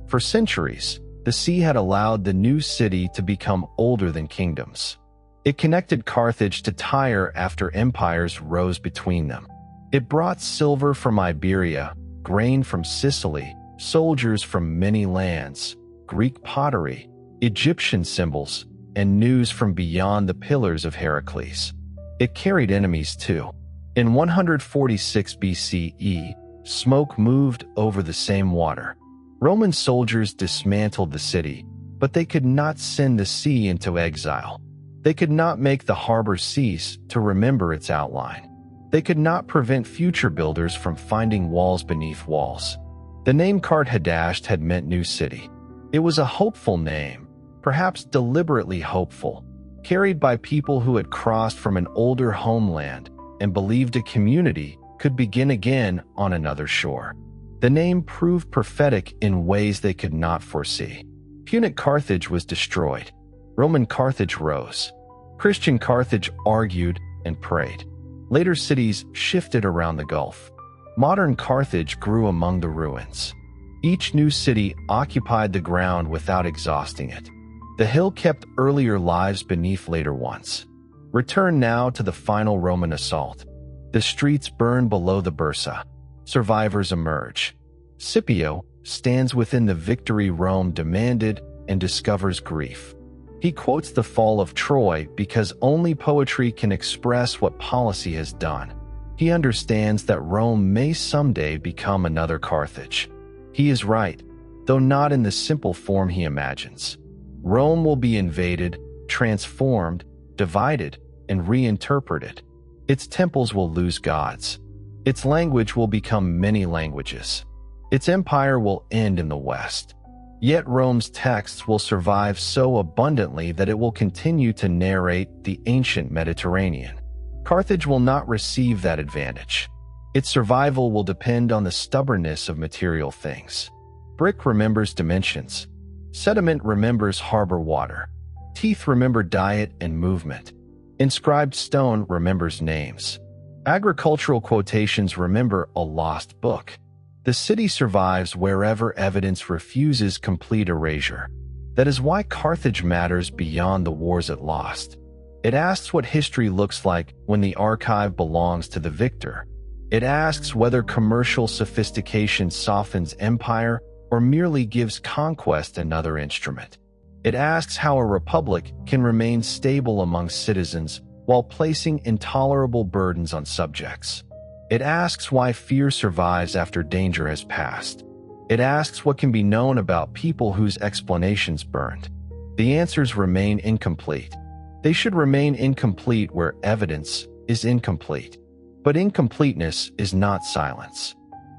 For centuries, the sea had allowed the new city to become older than kingdoms. It connected Carthage to Tyre after empires rose between them. It brought silver from Iberia, grain from Sicily, soldiers from many lands, Greek pottery, Egyptian symbols, and news from beyond the pillars of Heracles. It carried enemies too. In 146 BCE, smoke moved over the same water. Roman soldiers dismantled the city, but they could not send the sea into exile. They could not make the harbor cease to remember its outline. They could not prevent future builders from finding walls beneath walls. The name Qart Hadasht had meant new city. It was a hopeful name, perhaps deliberately hopeful, carried by people who had crossed from an older homeland and believed a community could begin again on another shore. The name proved prophetic in ways they could not foresee. Punic Carthage was destroyed. Roman Carthage rose. Christian Carthage argued and prayed. Later cities shifted around the Gulf. Modern Carthage grew among the ruins. Each new city occupied the ground without exhausting it. The hill kept earlier lives beneath later ones. Return now to the final Roman assault. The streets burn below the Byrsa. Survivors emerge. Scipio stands within the victory Rome demanded and discovers grief. He quotes the fall of Troy because only poetry can express what policy has done. He understands that Rome may someday become another Carthage. He is right, though not in the simple form he imagines. Rome will be invaded, transformed, divided, and reinterpreted. Its temples will lose gods. Its language will become many languages. Its empire will end in the West. Yet Rome's texts will survive so abundantly that it will continue to narrate the ancient Mediterranean. Carthage will not receive that advantage. Its survival will depend on the stubbornness of material things. Brick remembers dimensions. Sediment remembers harbor water. Teeth remember diet and movement. Inscribed stone remembers names. Agricultural quotations remember a lost book. The city survives wherever evidence refuses complete erasure. That is why Carthage matters beyond the wars it lost. It asks what history looks like when the archive belongs to the victor. It asks whether commercial sophistication softens empire or merely gives conquest another instrument. It asks how a republic can remain stable among citizens while placing intolerable burdens on subjects. It asks why fear survives after danger has passed. It asks what can be known about people whose explanations burned. The answers remain incomplete. They should remain incomplete where evidence is incomplete. But incompleteness is not silence.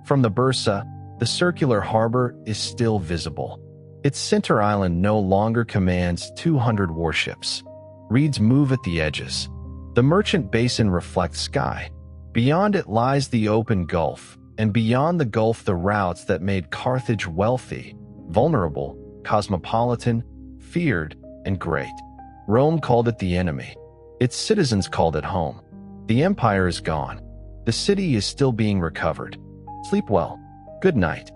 From the Byrsa, the circular harbor is still visible. Its center island no longer commands 200 warships. Reeds move at the edges. The merchant basin reflects sky. Beyond it lies the open gulf, and beyond the gulf the routes that made Carthage wealthy, vulnerable, cosmopolitan, feared, and great. Rome called it the enemy. Its citizens called it home. The empire is gone. The city is still being recovered. Sleep well. Good night.